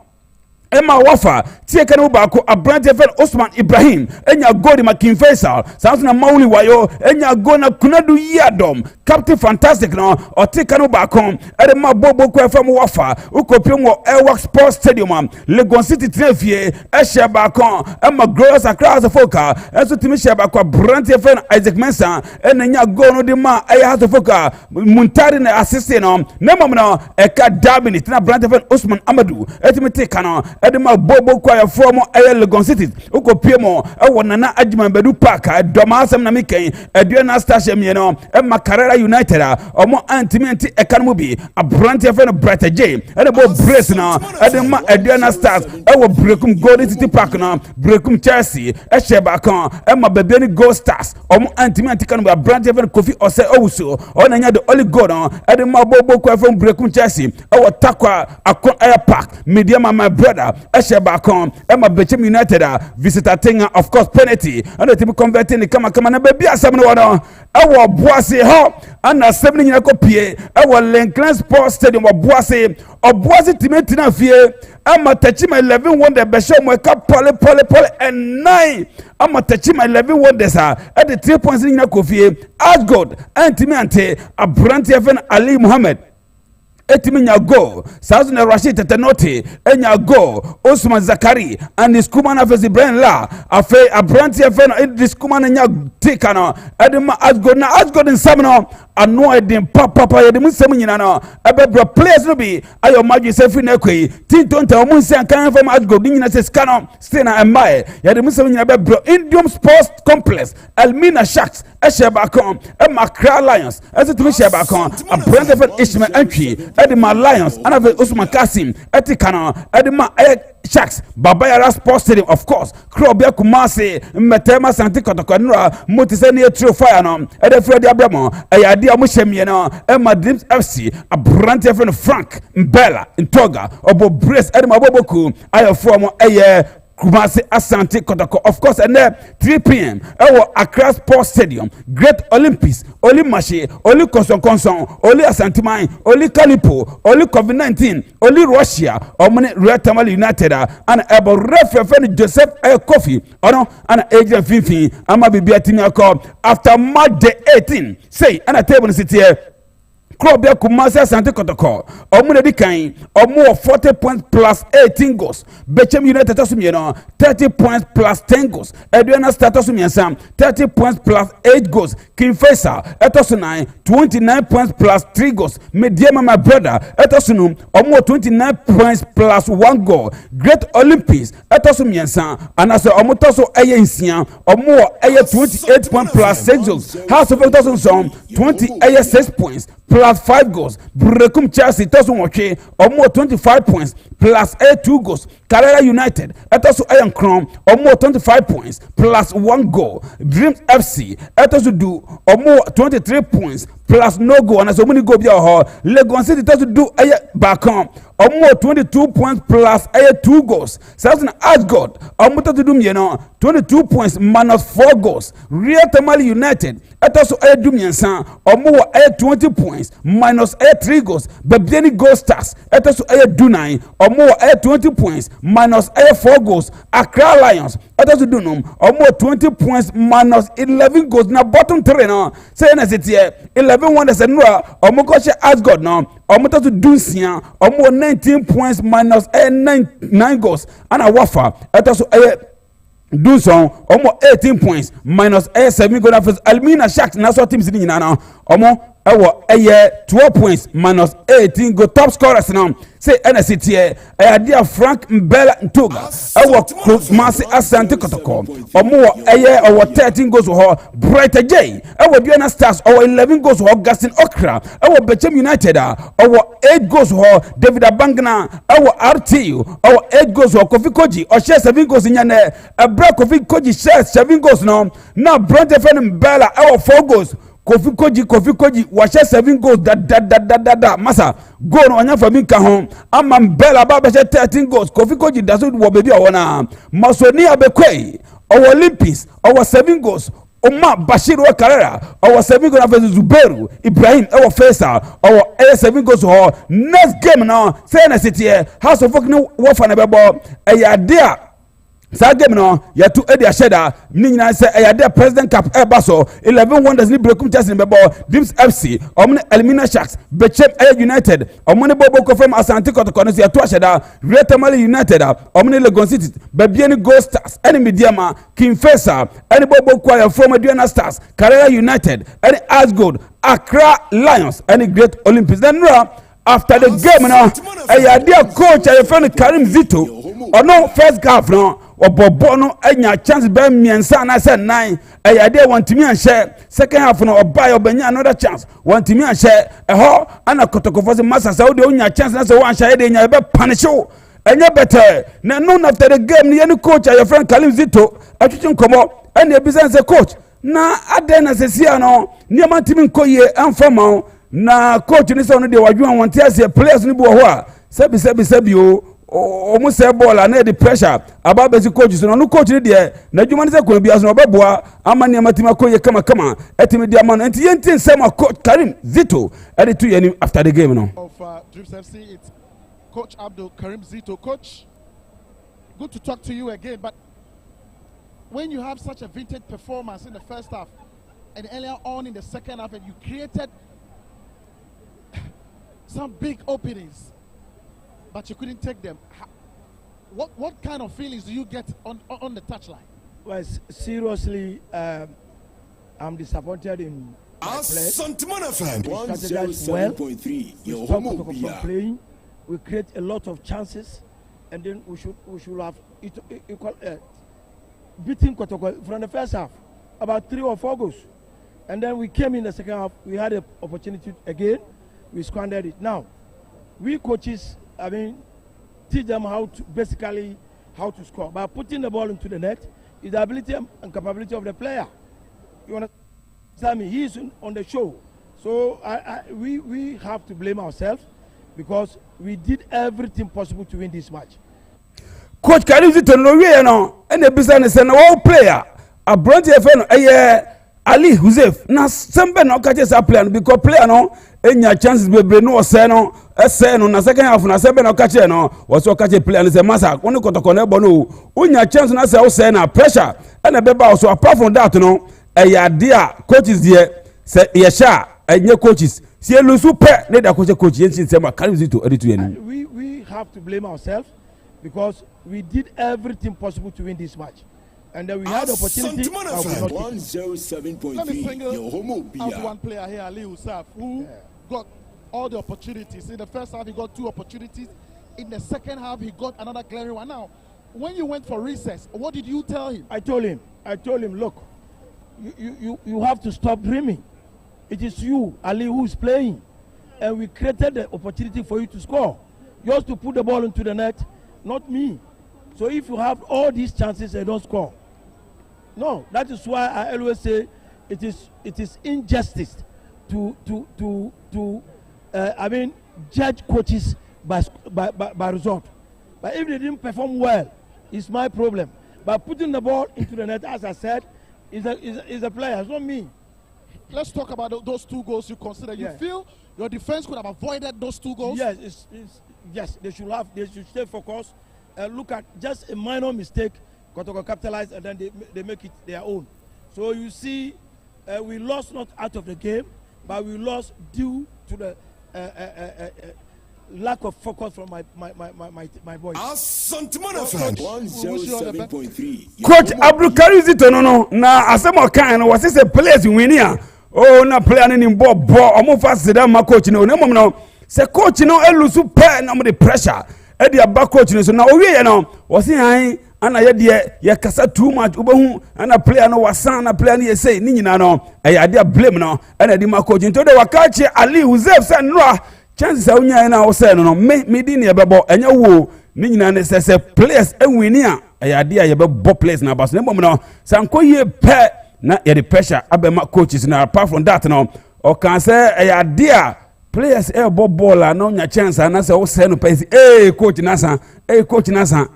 Emma Wafa tie kan ba ko abrante fel Osman Ibrahim enya goal ma Kinfesa sanso na Mauli wayo enya goal na Kunadu Yadom Captain Fantastic no o tie kan ba ko ede ma bobo ko fam Wafa ukopem wo Airwork Sports Stadium Lagos City Trafie ehye ba ko Emma Glorious Accra Foka enso timi hye ba ko abrante fel Isaac Mensah enya goal no de ma House Foka Muntari na assist no na mom no eka Dabini na abrante fel Osman Amadou etimi tie kan Edema bobo kwa from Lagos City uko piemo nana Adjiman Bedu Park doma asem na miken eduana station ye no Makarera United omo antimenti ekanmu bi abrante fe no Bright J bo brace na edema eduana stars Brekum Golden City Park na Brekum Chelsea sheba kan Bebeni Gold Stars omo antimenti kanu abrante fe Kofi Ose Owusu onanya the only goal no edema bobo kwa from Brekum Chelsea Takwa Akon Park Media my brother Eshebakon Emma Bechem United visitor Tinga of course penalty and the team converting the kama na baby asem no wono ewo boase ho ana asɛm no nyina kɔpie ɛwɔ Lincoln Sports Stadium ɔboase timeti na fie ama Tachima 11 wonder bɛhyɛ mo ɛka pɔle and 9 ama Tachima 11 wonders at the 3 points nyina kɔ fie Asgod antimi ante abrante fɛn Ali Muhammad etimi nya go Sazu na Rashid Tetenote enya go Osman Zakari and this kumana fesi Brian La afe abrante fɛn this kumana nya tika no edema Asgod in samno ano edin papa yedimu sɛm nyina no ebebro players no bi ayo magi sefi na kwei tintonta omu nsia kan fam Asgod nyina se skano stina embae yedimu sɛm nyina bebro Indium Sports Complex Elmina Sharks Eshebakon Accra Lions esetumi Shebakon abrante fɛn Ishmael Antwi edima Lions anafe Usman Kasim etikano edima Sharks Babayara Sports Stadium of course Krobia Kumasi Metema Santi Kotokonura Mutiseni True Fire no Edefredi Abramo Ayadi Amushemie no Emma Dreams FC abrante fɛn Frank Mbella Ntoga Obo Brace edima Boboku ayofo eye Kumasi Asante Kotoko of course and there 3 p.m. Accra Sports Stadium Great Olympics Oli Mashi Oli Konson Oli Asanteman Oli Kalipo Oli COVID-19 Oli Russia Omani Retamal United and Ebo Referee Joseph Kofi Ono and Agent Finfin Ama Bibia Timia after March the 18 say and a table city Krobia Kumasi Asante Kotoko Omune Dikan Omo 40 points plus 18 goals Bechem United Tosumino 30 points plus 10 goals Edwina Statosumian 30 points plus 8 goals King Faisal Etosunai 29 points plus 3 goals Mediama my brother Etosunum Omo 29 points plus 1 goal Great Olympics Etosumian and as Omo Toso Ayensian Omo 28 points plus 6 goals House of Etosun 6 points plus 5 goals. Brekum Chelsea tosu moche omo 25 points plus 2 goals. Carrera United etosu Iron Crown omo 25 points plus 1 goal. Dreams FC etosu do omo 23 points plus no goal and so many go bia ho. Legon City etosu do Bakon omo 22 points plus 2 goals. Southern Asgod omo etosu do mieno 22 points minus 4 goals. Real Tamale United etosu Dumiensan omo 20 points minus 3 goals. Babiani Gold Stars etosu Dunai omo 20 points minus 4 goals. Accra Lions etosu Dunum omo 20 points minus 11 goals. Na bottom 3 no say na setie 11 wonders enura omo ko she Asgod no omo etosu Dunsia omo 19 points minus 9 goals. Ana Wafa etosu Dunson omo 18 points minus 7 goals. Elmina Sharks na so teams ni nyina no omo ewo 12 points minus 18 go top scorers now say NCT dia Frank Mbella Ntoga ewo Kumasi Asante Kotoko omo 13 goals ho Brighter J ewo Biana Stars 11 goals ho Gaston Okra ewo Bechem United 8 goals ho David Abangna ewo RTU 8 goals ho Kofi Koji share 7 goals nyane Ebra Kofi Koji share 7 goals no na Brentford Mbella 4 goals Kofi Koji washe 7 goals da masa goal no anya fami ka ho ama Mbella ba 13 goals Kofi Koji daso wo baby awona Masoni Abekwei Olympics 7 goals Oma Bashir wa Carrera 7 goals after Zubairu Ibrahim Faisal 7 goals ho next game now say na city House of Folk no wo fa na bebo dia Sa game no ya tu edi asheda ni nyina se eyade President Cup baso 11 wonders ni brekum Chelsea bebo Dreams FC omne Elmina Sharks Bechem United omne bobo ko from Asante Kotoko no ya tu asheda Great Tamale United omne Legon City Babiani Gold Stars eni Mediama King Faisal eni bobo ko ya from Aduana Stars Carrera United eni Asgod Accra Lions eni Great Olympics then after the game no eyade coach your friend Karim Zito no first half no obobo no anya chance be miensa na say 9 eyade wantimi anhye second half no obai obanya another chance wantimi anhye eho ana Kotoko se massa saudi onya chance na say wan anhye de nya be punish enye better na no after the game ni any coach your friend Kalim Zito atwitwi nkomo ene business coach na aden na sesia no ni amantimi nkoye amfama na coach ni say no de wadwan wanti ase players ni bo ho a sebi o almost say ball and the pressure about basic coaches no coach there na dwuma ne say ko bia so no beboa amani amatima ko ye kama etimi dia man enti yentin say my coach Karim Zito at the 2 after the game no of Drips FC. It's Coach Abdul Karim Zito. Coach, good to talk to you again, but when you have such a vintage performance in the first half and earlier on in the second half and you created some big openings but you couldn't take them, what kind of feelings do you get on the touchline? Well, seriously, I'm disappointed in Asanteman FM 107.3. Your home playing. We create a lot of chances, and then we should have equal beating Kotoko from the first half, about 3 or 4 goals, and then we came in the second half. We had an opportunity again, we squandered it. Now, we coaches, teach them how to score by putting the ball into the net. Is the ability and capability of the player. You understand me? He is on the show, so we have to blame ourselves. Because we did everything possible to win this match. Coach Karim Zito no we no and the business and all player a bronze FN Ali Huzef na sembe no catch us player because player no enya chances bebre no say no na second half na sembe no catch no was so catch player say massa won kotoko na no unya chance na say na pressure and beba so apart from that no dia coaches there say yesha enye coaches we have to blame ourselves because we did everything possible to win this match, and then we had the opportunity. 107.3. Let me single out one player here, Ali Usaf, who got all the opportunities. In the first half, he got 2 opportunities. In the second half, he got another glaring one. Now, when you went for recess, what did you tell him? I told him, look, you have to stop dreaming. It is you, Ali, who is playing. And we created the opportunity for you to score. Yours to put the ball into the net, not me. So if you have all these chances and don't score. No, that is why I always say it is injustice to judge coaches by result. But if they didn't perform well, it's my problem. But putting the ball into the net, as I said, is a player, it's not me. Let's talk about those 2 goals you consider. You feel your defense could have avoided those 2 goals? Yes, yes, they should stay focused. Look at just a minor mistake, Kotoko capitalize, and then they make it their own. So you see, we lost not out of the game, but we lost due to the lack of focus from my boys. Asanteman FM 107.3. Coach Abdul Karim Zito no na asemo kan no was say players winning. Oh, na player ni ball omo fast da ma coach no na mom no say coach no elusu pe na mo the pressure e dia back coach no so na owie no was han ana ye de ye kasa too much obehu ana player no wasan na player ni say ni nyina no e ya de blame no ana di ma coach nto de wakache Ali Huzef say no chances a unya na wo say no me di ne bebo enya wo ni nyina ne say players e wini a ya de ye bebo players na bas na mom no sankoye pe na ye the pressure abema coaches na apart from that no o can say ya dia players bo ball na nya chance na say wo say no pace coach nasa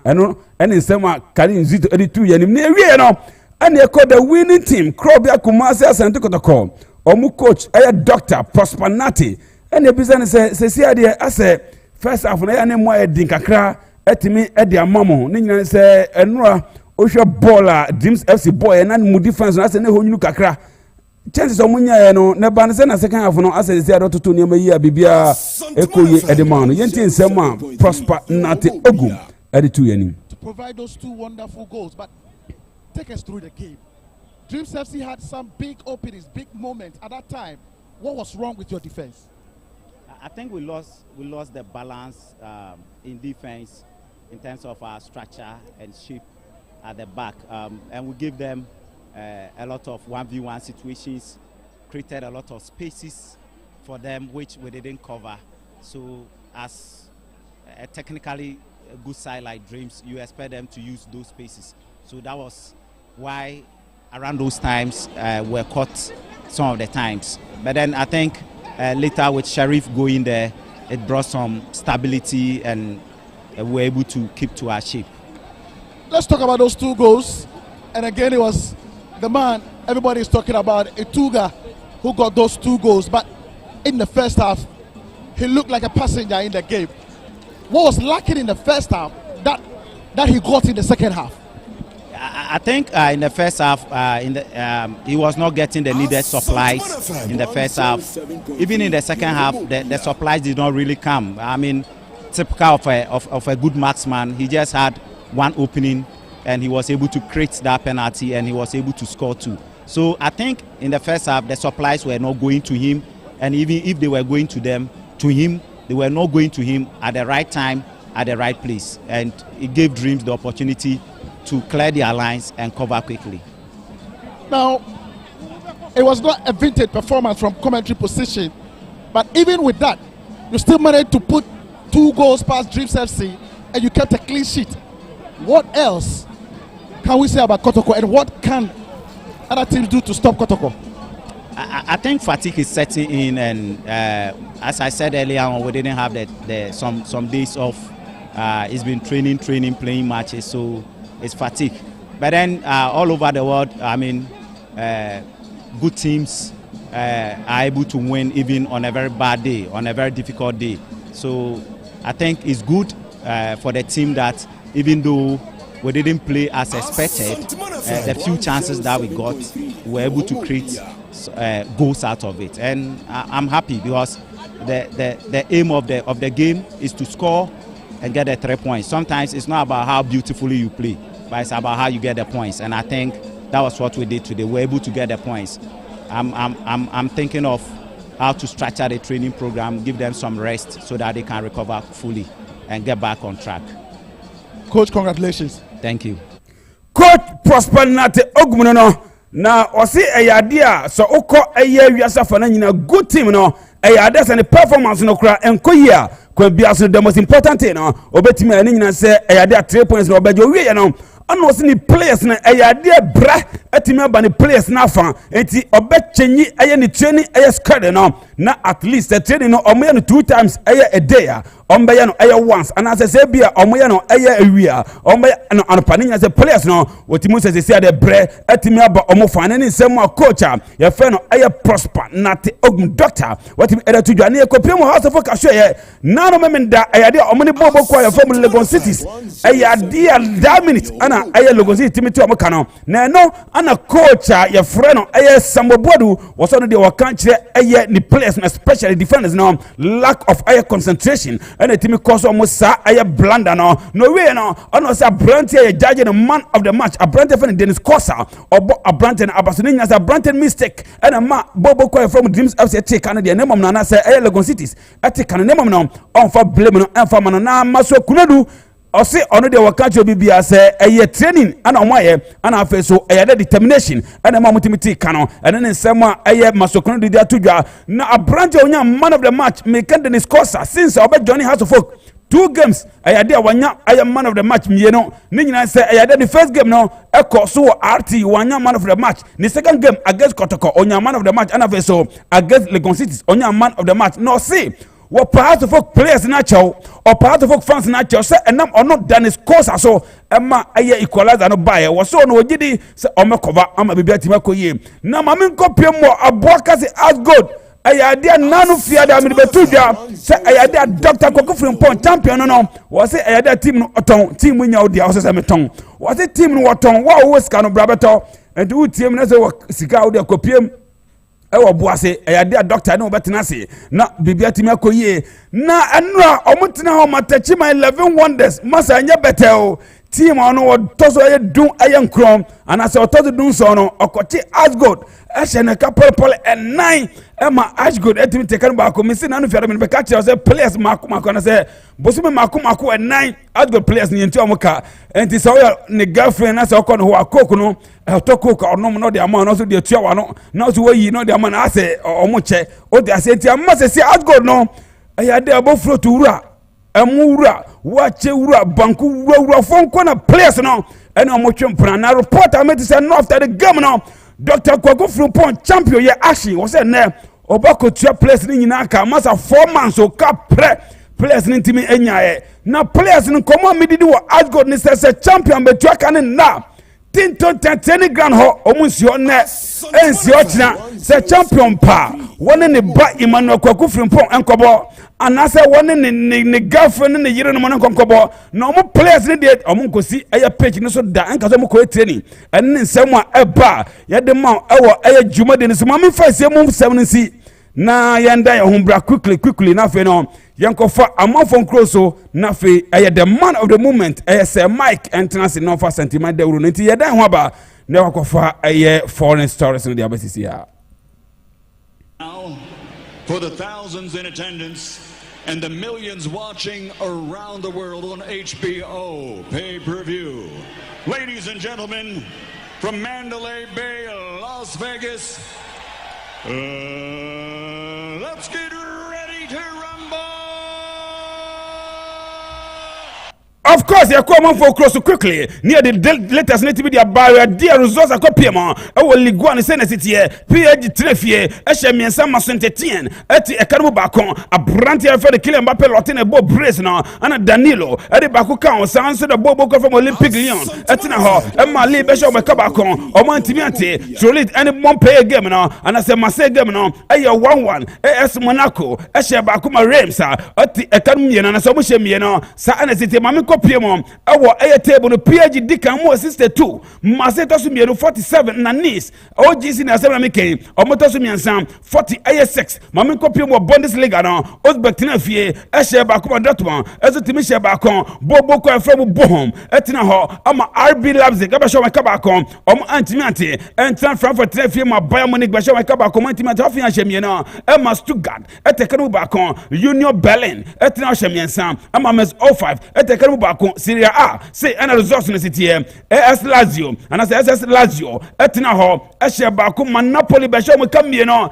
eno ene nsema Karim Zito edi 2 yanim na ewie no ene e call the winning team Krobia Kumasi Asante Kotoko omu coach Dr. Prosperity ene business say see ade ase first half na ya ne mo edin kakra etimi edi amamo ni nyina say enura ohwe ball Dreams FC boy na mu defense na say ne honyunu kakra chances omunya no ne ba say na second half no ase see ade toto ne ma yi abibia ekoye edemano yenti nsema Prosperity ogum edi 2 yanim to provide those 2 wonderful goals. But take us through the game. Dreams FC had some big openings, big moments at that time. What was wrong with your defense? I think we lost the balance in defense in terms of our structure and shape at the back, and we gave them a lot of 1v1 situations, created a lot of spaces for them which we didn't cover. So as a technically good side like Dreams, you expect them to use those spaces. So that was why around those times we're caught some of the times. But then I think later with Sheriff going there, it brought some stability and we were able to keep to our shape. Let's talk about those 2 goals. And again, it was the man everybody is talking about, Etuga, who got those 2 goals. But in the first half, he looked like a passenger in the game. What was lacking in the first half that he got in the second half? I think in the first half, he was not getting the needed supplies in the first half. Even in the second half, the supplies did not really come. I mean, typical of a good marksman, he just had one opening and he was able to create that penalty and he was able to score 2. So I think in the first half, the supplies were not going to him, and even if they were going to him, they were not going to him at the right time, at the right place. And it gave Dreams the opportunity to clear their lines and cover quickly. Now, it was not a vintage performance from commentary position, but even with that, you still managed to put 2 goals past Dreams FC and you kept a clean sheet. What else can we say about Kotoko, and what can other teams do to stop Kotoko? I think fatigue is setting in, and as I said earlier on, we didn't have some days off. It's been training, playing matches, so it's fatigue. But then all over the world, I mean, good teams are able to win even on a very bad day, on a very difficult day. So I think it's good for the team that even though we didn't play as expected, the few chances that we got, we were able to create goals out of it. And I'm happy because the aim of the game is to score and get the 3 points. Sometimes it's not about how beautifully you play, but it's about how you get the points. And I think that was what we did today. We were able to get the points. I'm thinking of how to structure the training program, give them some rest so that they can recover fully and get back on track. Coach, congratulations. Thank you. Coach Prosper Nate Ogmuno na osi eyadia so oko eye wiasa fa na nyina good team no eyada se ne performance no kra enkoyia kwa biaso the most important thing no obetimi ani nyina se eyada 3 points no obejo wie no ono se ni players na eyada bra atimi aba ni players na fa enti obechenyi eye ni training eye squad no na at least the training no omoya no 2 times eye a day ombeya no eye once and as say bia omoya no eye awia ombeya no anopani nya say players no otimu say say the bre atimi aba omo fa na ni nsem a coach ya fe no eye Prosper Nate Ogum doctor watimi era tudwane ekopiem house of kasho ye na no memenda eyade omoni bobo kwa ya from Lagos cities eyade that minute ana eye Lagos city timi to omoka no na no ana coach ya frɛ no eye Sambobodu was no de wakan kire eye ni players especially defenders no lack of eye concentration and a team cause almost sa eye blunder no way no ono say Branty eye judge the man of the match a Branty fan Dennis Kosa or a Branty Abasuni as a Branty mistake and a ma Bobo Koy from Dreams FC take Canada name am na say eye Lagos cities take Canada name am no on for blame no and for man na maso kunadu or say ono de wakacho bibia say eye training and on why and afa so eye determination and ma mutimiti kano and then nsema eye masokunu de atudwa na a Branty onya man of the match make Dennis Kosa since obe Johnny House of Folk 2 games ayade wanya aya man of the match mieno ni nyina say ayade the first game no eko so RT wanya man of the match the second game against Kotoko onya man of the match and afa so against Lagos City onya man of the match no see what part of folk players na chow or part of folk fans na chow say enam ono Dennis Kosa so emma aye equalizer no buy was so no gidi say omekova ama bibia timakoye na mame nkopiem mo aboaka say as good ayade nanu fiada me betudwa say ayade Dr. Kokofrim Pon champion no was say ayade team no oton team nya odia was say meton was say team no oton wa wo sika no brabeto and wo team na say sika odia kopiem ewo boase eyade doctor na obetena se na bibia timi akoyie na enra omutena ho matachi my 11 wonders masa anya betel team ono otoso ye dun ayen krom and as otoso dun so no okochi Asgod ehene ka purple and 9 ema Asgod etimi tekan ba ko misi na no fiare me be ka che say players mako na say bosume mako and 9 Asgod players ni enti omoka enti so ne girlfriend na say okọ no ho akoko no otoko ka onom no de ama no so de tua wa no na so wayi no de ama na ase omoche o de ase enti ama se Asgod no ayade abofro to wura emura wache wura banku wura fonko na players no ene omotwe mpana na reporter made say no after the game no Dr. Kokofrim Pon champion ye action was say ne obako tua players ni nyina ka masa 4 months o ka pre players no ntimi enyae na players no komo medidi wo Asgard ni say champion betu aka ne na tinto tanteni grand ho omunsi ne ensi ochina say champion pa woni ne ba Emmanuel Kwaku Frimpong enkobo anase woni ne girlfriend ne yire no mo nkonkobo na omo players ne de omo nkosi eye page no so da enka so mo ko training enne nsem a eba ye de ma ewo eye djuma de ne so ma fa se mo 7 na yanda ya humbra quickly na fe no yankofa amafon kroso na fe the man of the moment say Mike entrance no for Asanteman Dawuro nti ye dan ho aba na wakofa foreign stories no dia basisi ya. Now for the thousands in attendance and the millions watching around the world on HBO pay-per-view, ladies and gentlemen, from Mandalay Bay, Las Vegas, let's get ready to rumble. Of course, you come on for close quickly. Near the latest need to be the barrier, dear resource a copy ma. I will Liguan Senate here, PhD Trefie, Eshemi and Sama Saint-Etienne, Eti Ekanu Bakon, a brandy for the killing Mbappe Lotin and Bob Bresna, and a Danilo, Eddie Bakukan, Sans the Bobo from Olympic Lyon, Etina Ho, and Mali Bishop Kabakon, or Montimiante, Trolit, and Montpellier game now, and I say Marseille game now, Aya 1-1, AS Monaco, Eshe Bakuma Ramsa, Eti Ekanu and Samushemiano, Sa City Mamiko. Piemon awo table no PhD kan mo assistant 2 Maseto so mienu 47 na Nice OGC na asem na meken omoto so miensan 40 AS6 mame kopie mo Bundesliga no Uzbek na fie ehye ba ko Dortmund ezo timi hye ba kon bobo ko from Bochum etina ho ama RB Leipzig aba show ka ba kon antimi ante entan Frankfurt na fie ma Bayern Munich ba show ka ba kon antimi ante ofia hye mienu ma Stuttgart etekanu ba kon Union Berlin etina hye miensan ama Mes 05 etekanu Syria say ana results in city AS Lazio and as SS Lazio etina ho ehye ba ko Napoli be show mo kamie no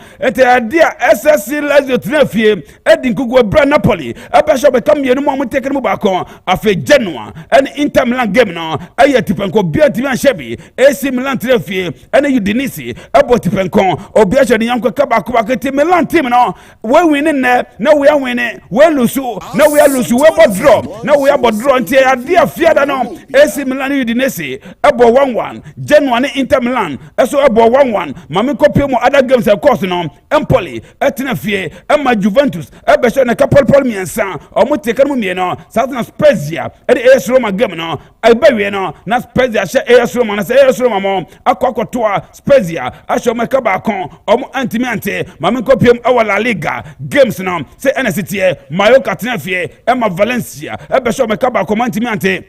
dia SSC Lazio trafie edin kugu bra Napoli ebe show be kamie no mo take no ba ko afi Genoa and Inter Milan game no tipenko bia timi anshebi AC Milan trafie and Udinese ebo tipenko obi ahye de yanko ka ba ko akete Milan team no we winning na we are winning we lose na we are lose we draw na we are draw dia fiada no AC Milan Udinese ebo 1-1 Genoa ne Inter Milan eso ebo 1-1 mame kopie mo other games of course no Empoli etina fie ema Juventus ebe so na Paul miensa omo teka mo mie no Southern Spezia e AS Roma game no ebe wie no na Spezia she AS Roma na se AS Roma mo akokotoa Spezia asho me ka ba kon omo antimiante mame kopie mo e La Liga games no se NCT Mallorca tina fie ema Valencia ebe so me ka ba Antimiante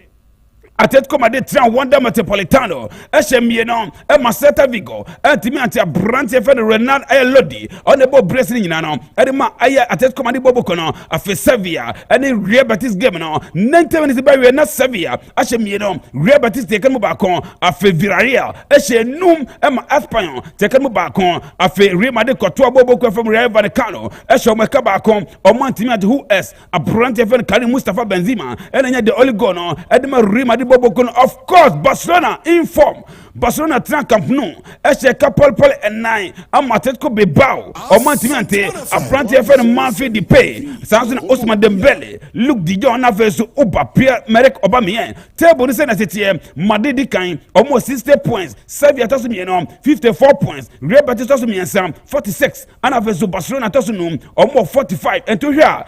Atletico Madrid tran Wanda Metropolitano Eshemieno Celta Vigo Antimiante Brante Fen Renal Lodi on the Bob Bracing Yinano Edema Aya Atletico Madrid Bobocono Afe Sevilla any Real Betis game no 90 minutes by not Sevilla Eshemieno Real Betis taken Mubacon Afe Villarreal Eshe Num Espanyol taken Mubacon Afe Real Madrid Cotoa Boboco from Real Vallecano Esho Mekabacon or Antimiante who else a Brante Fen Karim Mustafa Benzema and the Oligono Edema Real Madrid of course Barcelona inform Barcelona tran Camp Nou Eshe Paul and 9 Atletico Bilbao or Mantimante a Franti FN Manfi di Pay Samson Ousmane Dembele Luke Dijon na verso Uba Pierre-Emerick Aubameyang table ni na city Madrid kan almost 60 points Sevilla tosu mieno 54 points Real Betis tosu miensa 46 ana verso Barcelona tosu num almost 45 and to here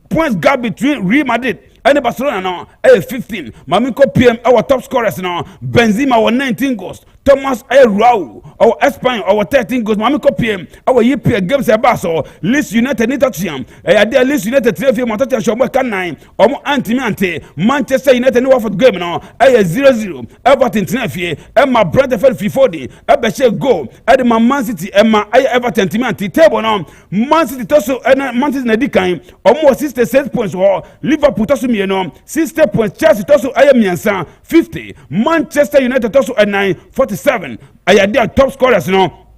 points gap between Real Madrid and Barcelona now 15 Mamiko PM our top scorers now Benzema our 19 goals Thomas Raul our Spain our 13 goals Mamiko PM our EPL games abaso Leeds United ni tatiam there Leeds United 3 matata show kan 9 omo antimiante Manchester United ni Watford game now 0-0 Everton tinafie Emma Brentford 50 ebeshe goal at Man City Emma Everton antimiante table now Man City toso Man City na dikan omo 66 points or Liverpool toso 60 points Chelsea toso miensa 50 Manchester United toso 9 47 their top scorers no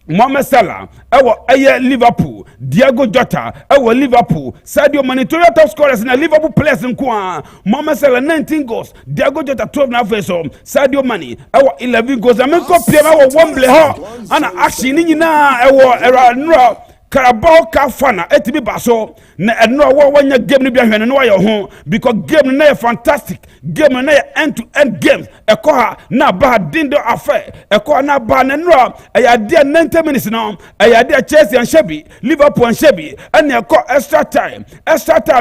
Mohamed Salah Liverpool Diego Jota Liverpool Sadio Mane top scorers na Liverpool players nko Mohamed Salah 19 goals Diego Jota 12 na feso Sadio Mane 11 goals Amenko pia Wembley ho ana action ni nyina era Carabao Cup final etimi baso na eno wo wanya game no bia hwene no wa ho because game no fantastic game no end to end games eko ha na ba dindo affair eko na ba na no ya dia 90 minutes no ya dia Chelsea and Shebi Liverpool and Shebi and eko extra time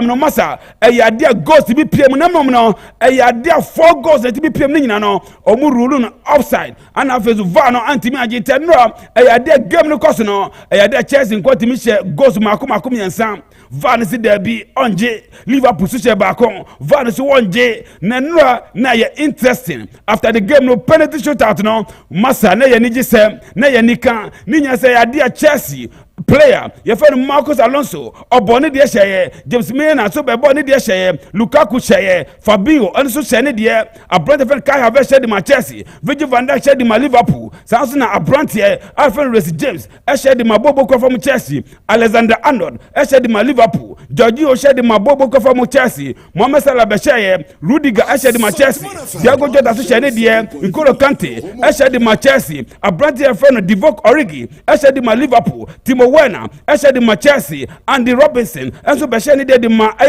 no masa ya dia goals to be PM na mom no ya dia 4 goals to be PM ni nyina no omu rule no offside and afezu VAR no antimi agite no ya dia game no course no ya dia Chelsea timi she goes makum yansan van si derby onje Liverpool she baako van si wonje na nura na ye interesting after the game no penalty shootout no masa na ye niji se na ye nika ninya se ya dia Chelsea player ye fe Marcus Alonso obone de hye James Milner so be bone de hye Lukaku hye Fabinho anso hye ne de Abrante fe Kai Havertz hye de Chelsea Virgil van Dijk hye de Liverpool sanso na Abrante Alfred Reece James hye de Bobo from Chelsea Alexander Arnold hye de Liverpool Jorginho hye de Bobo from Chelsea Mohamed Salah be hye Rudiger hye de Chelsea Thiago Jota so hye ne de N'Golo Kante hye de Chelsea Abrante fe Divock Origi hye de Liverpool Timo Werner hye de Chelsea Andy Robertson enso be hye ne de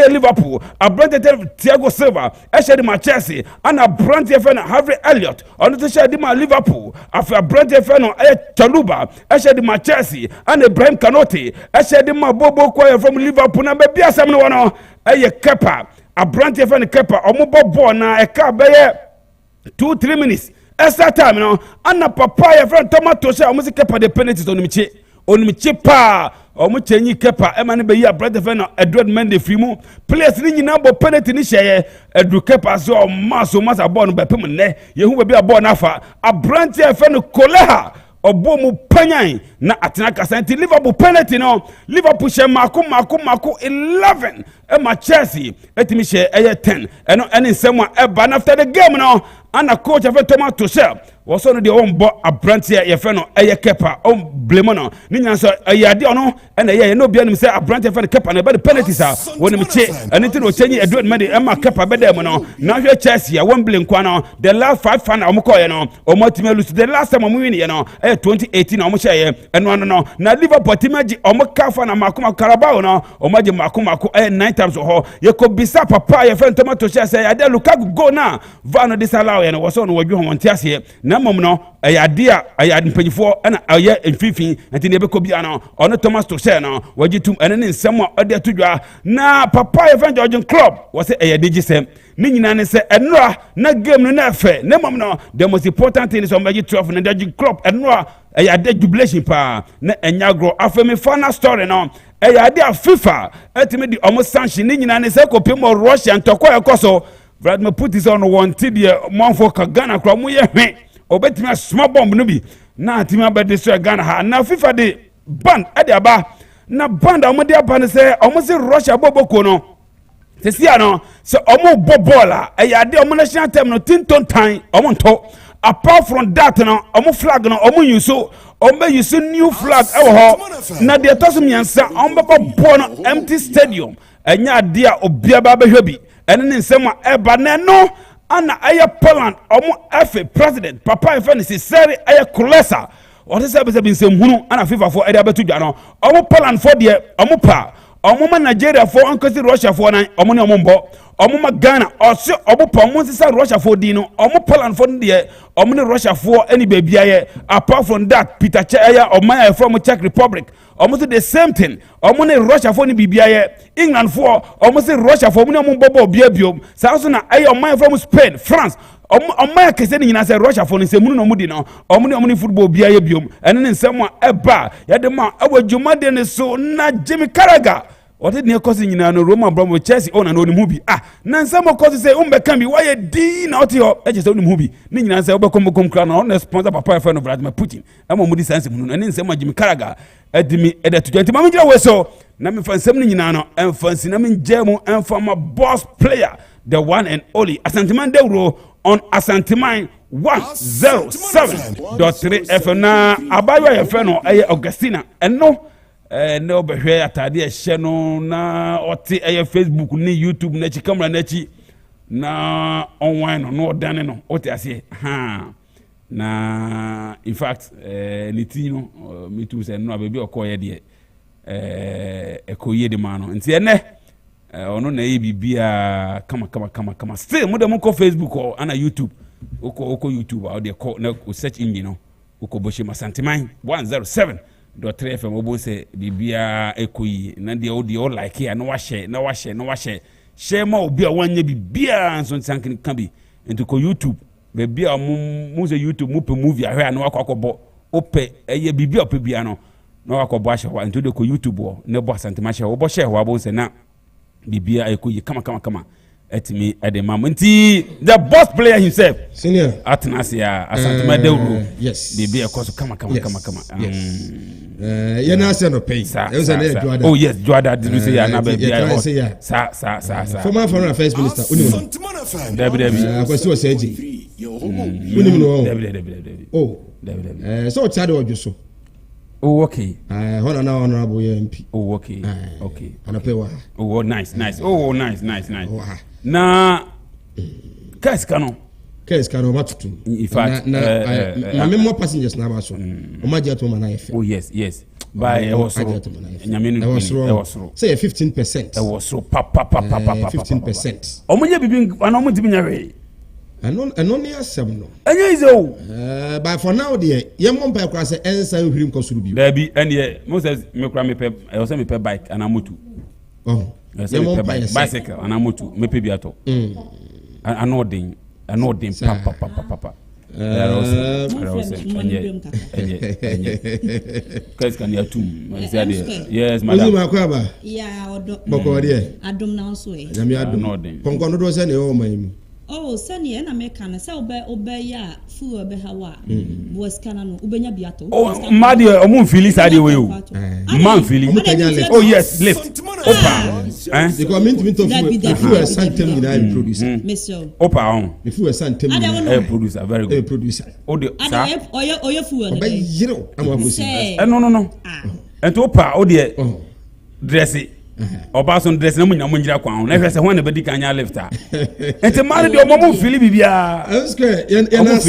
Liverpool Abrante Thiago Silva hye de Chelsea and Abrante fe Harvey Elliott ono to hye de Liverpool afi Abrante fe Chaluba hye de Chelsea and Ibrahim Kanote hye de Bobo Koye from Liverpool na be bia sam no wono Kepa Abrante fe Kepa omo bobo na eka be 2-3 minutes extra time no and papa ye friend tomato say omo se Kepa de penalties onimiche pa omo chenyi Kepa e ma ne be yi Abrante fe Edward Mendy free mu players ni nyina bo penalty ni hye Edu Kepa so maso ball no be pem ne ye hu be ball na fa Abrante fe Koleha obo mu panyan na atena kasanti Liverpool penalty no Liverpool she mako 11 e ma Chelsea etimi she 10 eno ene nsem a eba after the game no ana coach of Thomas Tuchel was on the own bo Abrante ye fe no Kepa on blame no ni nya so ayade ono ena ye no bia nim say Abrante fe Kepa na be the penalties a woni mi che ene ti no chenyi Edward Mendy e ma Kepa be dem no na hwe Chelsea a won blame kwa no the last 5 fan omo ko ye no omo timi lose the last time omo win ye no 2018 omo che ye eno no na Liverpool timaji omo kafa na makoma Carabao no omo je makoma 9 times ho ye ko bisa papa ye fe Thomas Tuchel say ade Lukaku go na vano disallow ye no was on wadwe ho ntiase na mom no ayade mpanyifo na aye mfifin enti ne be ko bia no ono Thomas Tuchel no wajitum ene ne nsem a ode atodwa na papa ye fe Georgian club was say ayade gisem ni nyina ne se enra na game no na efe na mom no the most important thing is on magic 12 na Georgian club enra ayade jubilation pa na enyagro afemi final story no ayade FIFA etime di omo sanction ni nyina ne se ko pemo Russia ntoko ekoso Vladimir Putin on wanted the monfo ka Ghana kra mu ye hwe obetimi small bomb no bi na atimi abedesho Ghana ha na FIFA de ban ade aba na band amode aba ne se omo se Russia boboko no sesia no se omo bobola ayade omo national team no tinton time omo nto apart from that no omo flag no omo yuso omo use new flag ewo ho na de tosum yansa omo bobo no empty stadium enya ade a obiaba behwe bi ene ne nsem a eba na no ana aye Poland omo efe president papa efe ne seri aye Kulesa what is be nsem hunu ana FIFA for ede abetu dwa no omo Poland for de omo pa omo ma Nigeria for ankosi Russia for na omo ne omo mbo omo ma Ghana oso omo pa omo sisa Russia for di no omo Poland for de omo ne Russia for any baby aye apart from that Peter Chaya omo from Czech Republic almost the same thing omo ne Russia for ni bibia ye England for almost Russia for mo ne bobo biabiom so na aye omo from Spain France omo kese ni nyina se Russia for ni se munu no mudi no omo ne football bia ye biom ene ne nsem a eba ye de ma awajuma de ne so na Jimmy Carragher what did ne cause nyina no Roma Bromwich Chelsea ona no ni mu bi na nsem cause say umbeka bi why di na oti ho e je se oni mu bi ni nyina se obekom kra na on sponsor papa friend of Vladimir Putin ema mu di sense mu no ene nsem Jimmy Carragher edimi edetu enti ma mgira weso na me fansem ni nyina no emfansi na me njemu emfama boss player the one and only Asanteman Dawuro on Asanteman 107.3 FM na abayo ye fe no eye Augustina eno ne obehwe atade ehye no na oti eye Facebook ni YouTube na chi camera na chi na online no odane no oti ase na in fact nitino me too say no baby okoye de ekoye de ma no nti ene ono na bibia kama still mo dem ko Facebook or ana YouTube oko YouTube or dey call na search engine no oko boshi Asanteman 107.3 FM obo se bibia ekoyi na dey o like here na wa share share ma obi a wanye bibia nso sankin kan bi into ko YouTube bibia mo se YouTube mo pe movie ahwe na wakọ ope eye bibia ope bia no na wakọ ahwe wa into de ko YouTube o na bo Asanteman share obo share wa bo se na bibia ekoyi kama etimi edemam nti the boss player himself senior atnasia Asanteman Dawuro yes bibia koso kama na say no pay oh yes Juada did you say ya na bibia sa former foreign affairs minister unimu David akwasi o say ji unimu no David so tiade ojuso oh okay honorable MP oh okay anapewa oh nice oh nice na case kano matutu in fact na memo passengers na ba so o ma je to ma na efe oh yes by e was say 15% e was so papa 15% o mo ye bibi ana mo timi nyawe ano ne asem no enye izo but for now there ye mo mpa kra say ensa hwirim kosuru bi da bi ene Moses me kra me pe e o say me pe bike ana motu ye mo mpa bicycle ana motu me pe bi ato anodin papa Guys can you too? Yes, madam. Yeah, odo. Boko there. Adom na so e. Nyame adom. Konkono do se ne o man. Oh, sani na meka na se obe ya fu obe hawa. Boss kana no ubenya biato. Oh, madi omo feel side way o. Man feel. Oh yes, lift. Opa. Because mint of fu Asanteman na producer. Monsieur. Opa on. The fu Asanteman producer, very good. Producer. Oh the sir. Oyo fu no. Ba yiro amakosi. No. Ento opa o de dress Obason dress na munya munjira kwa na hwese ho na bedi kanya lifter ente mari de omo fili bibia eske yana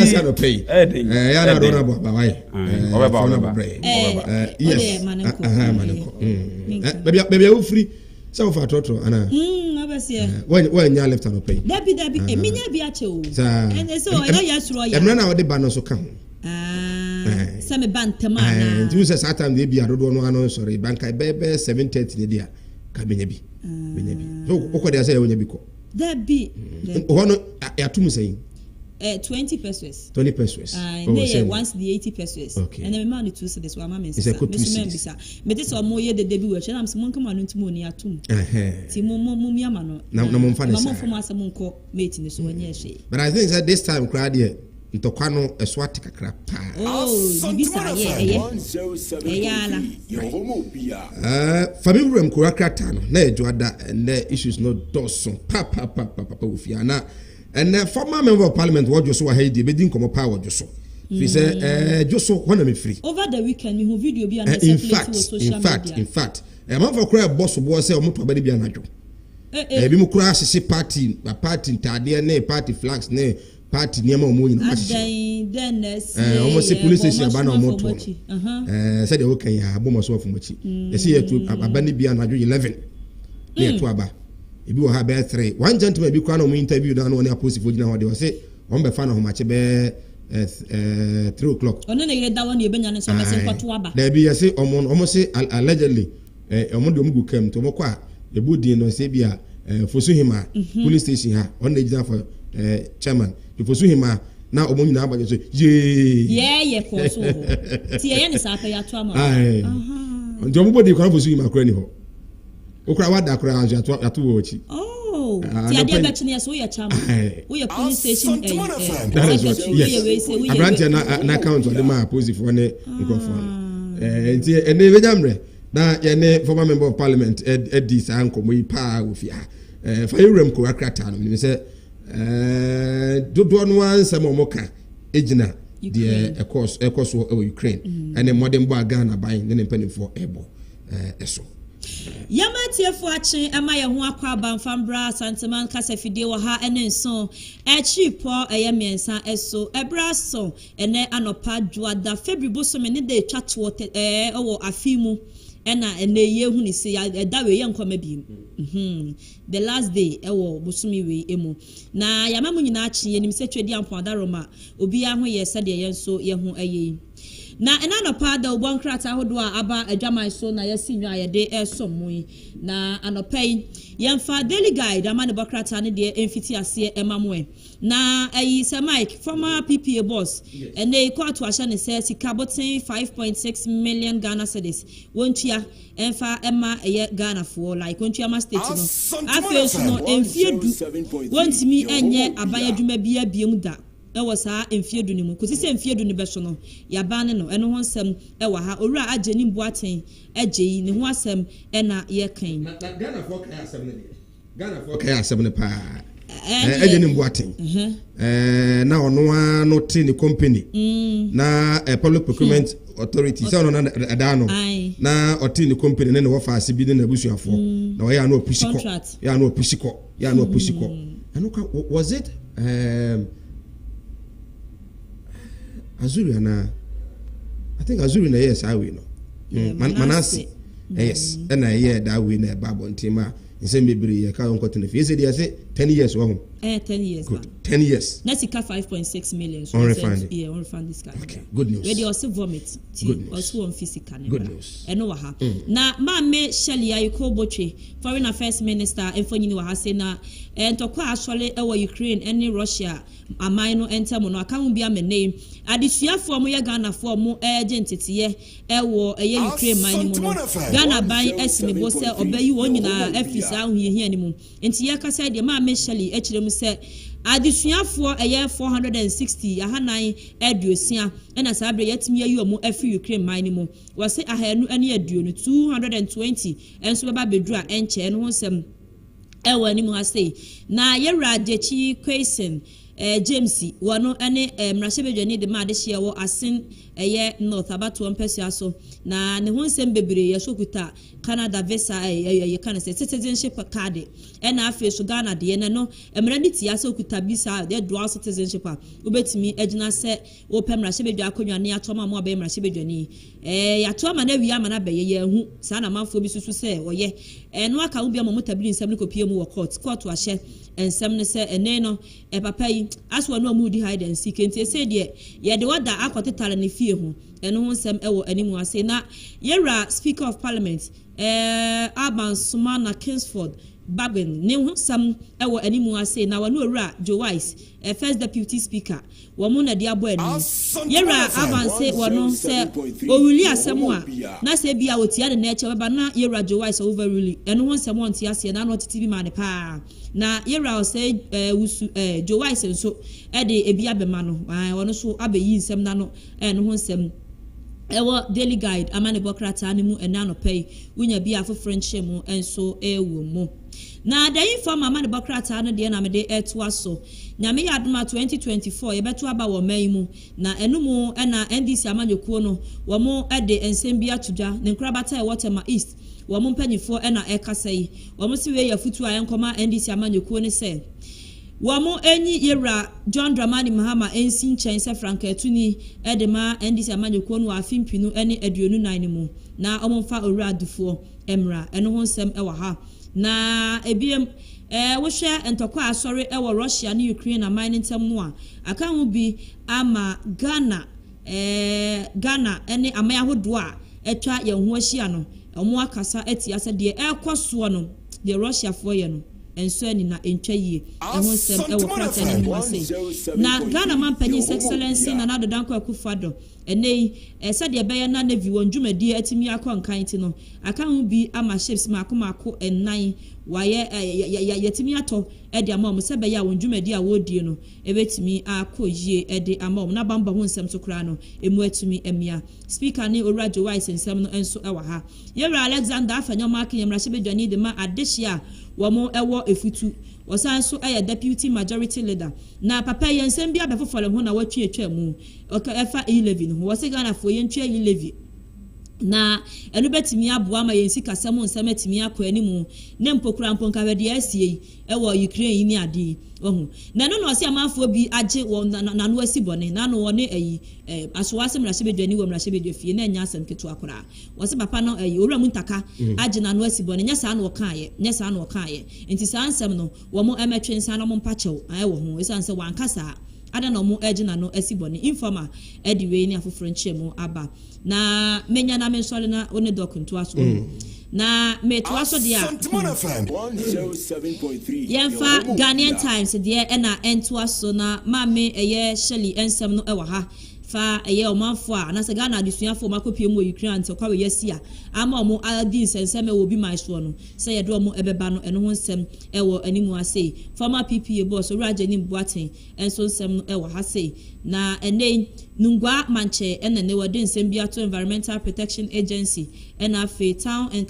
sa no pay yana do na ba why obeba yes maneko bebia wo free so for trotro ana abasia when nya lifter no pay dabi eminya bi ache o and so ya suro ya emra na wo de ba no so ka ho Some bantamana. And you say Saturday they be a road no sorry bank I bebe 7:30 ne dia ka benya bi. So okwa dey say wonya bi ko. That be. Ono atum say 20 pesos. 20 pesos. Once the 80 pesos. Okay. And the man to say this one man say but this one more ye the debut we am some come anu ntimo ni atum. Ti mo mi ama no. Na mo mfa ne sa. Mo fo asem nko mate ni so anya hwe. But I think that this time crowd here ntokwa eswati kakra pa. Bibisa ye. Eyala. Family room kurakata no na ejuada and issues no doso papa ofia na and former member of parliament what Joshua Haidi bedin komo power Joshua. He say Joshua wanna me free. Over the weekend we have video be in fact a man for cry boss say omo to be bia najo. Bi mu kura sisi party ntade na party flags na party niema omo yin ma hye almost say police station aba na omo to say the okay ya abomo so of mochi e say to aba ni bia na 11 na to aba e bi wo ha be 3 one gentleman bi kwa na omo interview na na post for gina ho de say on be fa na ho ma che be 3 o'clock ono na ire da won e benya ne so be say kwato aba na bi say omo say allegedly omo de omo go kam to omo kwa e bodi no say bia Fosuhima police station ha on the gina for chairman Fosuhima na omo nyina abaje so ye ko so ti ye ne sa pa ya to ama nti omo bodi kwa Fosuhima kra ni ho okra wada kra anjo ya to wo chi ti ade ba chine so ye chairman wo ye police station Abrante na account de ma positive for ne microphone nti ene vejamre na yene former member of parliament edi sa nkomo yi pa ofia fa yurem ko akrata no me say dodo no ansa momoka ejina de ekoso Ukraine ene modern bo Ghana ban ne mpanifo ebo eso Yamatiefo achi ama ye ho akwa abanfambra Asanteman kasafidie wo ha ene nso echipo eyemiensa eso ebraso ene anopa Juada February bosome ne de twato owo afimu ena ene ye hu ni se da we ye nkoma bi the last day ewo bosumi we emu na yama mu nyina achi ye nim se twedi ampo adaroma obi a ho ye se de ye nso ye ho aye na ena no pa da obon krata hodo a aba adwaman so na yesi nwa ye de esomu na anopai yemfa daily guide ama ne bokrata ne de emfiti ase emamwe na ayi se Mike former PPA boss and they quote to asha ne say sika botin 5.6 million Ghana cedis wontua emfa ema eye Ghana for like wontua ma state no afesu no emfiedu wontimi enye aban adwuma bia biem da ewo saa emfiedu ni mu kosi se emfiedu ni beso no yaba ne no eno ho nsem ewa ha owura ageni mboaten ageyi ne ho asem ena ye kan Ghana for kai asem ne Ghana for kai asem ne pa ageni mboaten na ono no te ni company na public procurement authority say ono na adano na oti ni company ne wo fa ase bi ne abusuafo na we ya no pusiko ya no pusiko eno was it Azuri na I think Azuri na yes I will no Manasi yes and I hear that we na babo ntima nsem bebre ye ka onko tene fi say 10 years wo 10 years good 10 years na sika 5.6 million so unrefunded this guy okay good news we dey also vomit also on physical good news eno wa ha na ma me Shelley ayiko botwe foreign affairs minister enfonyini wa ha say na entokwa asole ewo Ukraine ene Russia aman no enter no aka hu bia mene adisuafo mo ye Ghana fo mo agentetiye ewo eye Ukraine man mu no Ghana ban esimebo se obayi wonyina afisa hu ye ni mu enti ye kasa de ma me Shelley echirem se adisuafo eye 460 ahanan eduosia ena sabre yetimi ayi omo afi Ukraine man mu wose ahanu ene aduonu 220 enso baba bedura enche no nsem ewa ni mu ase na yewra dechi question James wano ane mrashebedwani de ma de hye wo asen eye north abato mpesa so na ne ho nsem bebre ye sokuta Canada visa ye kan say citizenship card ena afi so Ghana de ne no emradi ti ase okuta bisa de dual citizenship a obetimi agina se wo pem mrashebedwa akonwa ne atoma mo abe mrashebedwani ya toma na wi ama na be ye hu sa na manfo bi susu se oye no aka wo bia mo tabili nsem ne kopie mu wo court ahye ensem ne se ene no papa yi aswa no mu di hide and seek enti se de ye de wada akotetale ne fie hu eno ho nsem ewo animu ase na yera speaker of parliament Aban Sumana Kingsford Babin ne ho sam ewo animu ase na wano owura Joe Wise first deputy speaker wo mu na de abo ani yera Aban say wano se owuli asem a na se bia wotia de na eche baba na yera Joe Wise over really eno ho nsem wonti ase na no titi bi ma ne pa na yera say wusu Joe Wise nso de ebia bema no wono so abeyi nsem na no eno ho nsem ewo daily guide amane bokrata animu enano pay unya bia for friendship mu enso ewo mu na the inform amane bokrata no de na me de etwa so nyame yaduma 2024 yebeto aba wo man mu na enumu ena NDC amanyekuo no wo mo de ensem bia tudwa ne nkrabata e Waterma East wo mo mpanyifo ena ekasai wo mo siwe ya futu ayenkoma NDC amanyekuo ne se Wamo enyi yera John Dramani Mahama ensi nchen se Frank Etuni edema NDC amanyekuo no afimpinu ene aduonu nan mu na omomfa owura adufo emra eno ho nsem ewa ha na ebiem wohwe entokwa asori ewo Russia ne Ukraine na mining ntem no a aka ho bi ama Ghana ene amaya hodo a etwa ye ho ahia no omo akasa atia se de ekoso no de Russia fo ye no enso ani na entwa yie ehon sem ewo kwata ni mu ase na Ghana man Penis Excellency na nado danko akufado enei sade ebeye na navy wonjumadi atimi akonkan ti no aka hu bi ama ships mako enan waye yetimi ato ede amom se be ya wonjumadi a wodie no ebetimi akoyie ede amom na bamba hu nsem so kra no emu atumi emia speaker ni Orajo Wise nsem no enso ewa ha yewra Alexander afanyoma akiyemra shebedwani de ma adehia wamo ewo efutu osanso deputy majority leader na papa yensem bia befofole ho na watwe atwa mu oka efa 11 ho wose Ghana fo yentwa 11 na enu betimi aboa ma yensi kasam nsem atimi akọ animu ne mpokura mponka de asie ewo Ukraine ni ade ohu na no no se amanfo bi age wo na no asibone na no woni ayi asowase mrahebedwani wo mrahebedwafie na nya asem keto akora wo se papa no ayi owura muntaka age na no asibone nya sa na wo kaaye nya sa na wo kaaye enti sa ansem no wo mo emetwe nsa na mo mpachew ayi wo ho esanse wankasa ada na mo age na no asibone informa ediwe ni afoforo nchemu aba na menya na mensole na one dokunto aso na meto aso dia Asanteman FM 107.3 Yenfa Ghanaian Times dia na ento aso na mame eye Shelly ensem no ewa ha fa eye omanfo a na se Ghana adusuafo makopie mu Ukraine to kwa we yasia ama omo adi nsensem e wo bi mai so no se ye do omo ebeba no eno ho nsem ewo animu ase former PPA boss Raja ni Boaten enso nsem no ewa ha se na ene nungwa manche ene ne wode nsem bia to Environmental Protection Agency ena fe town and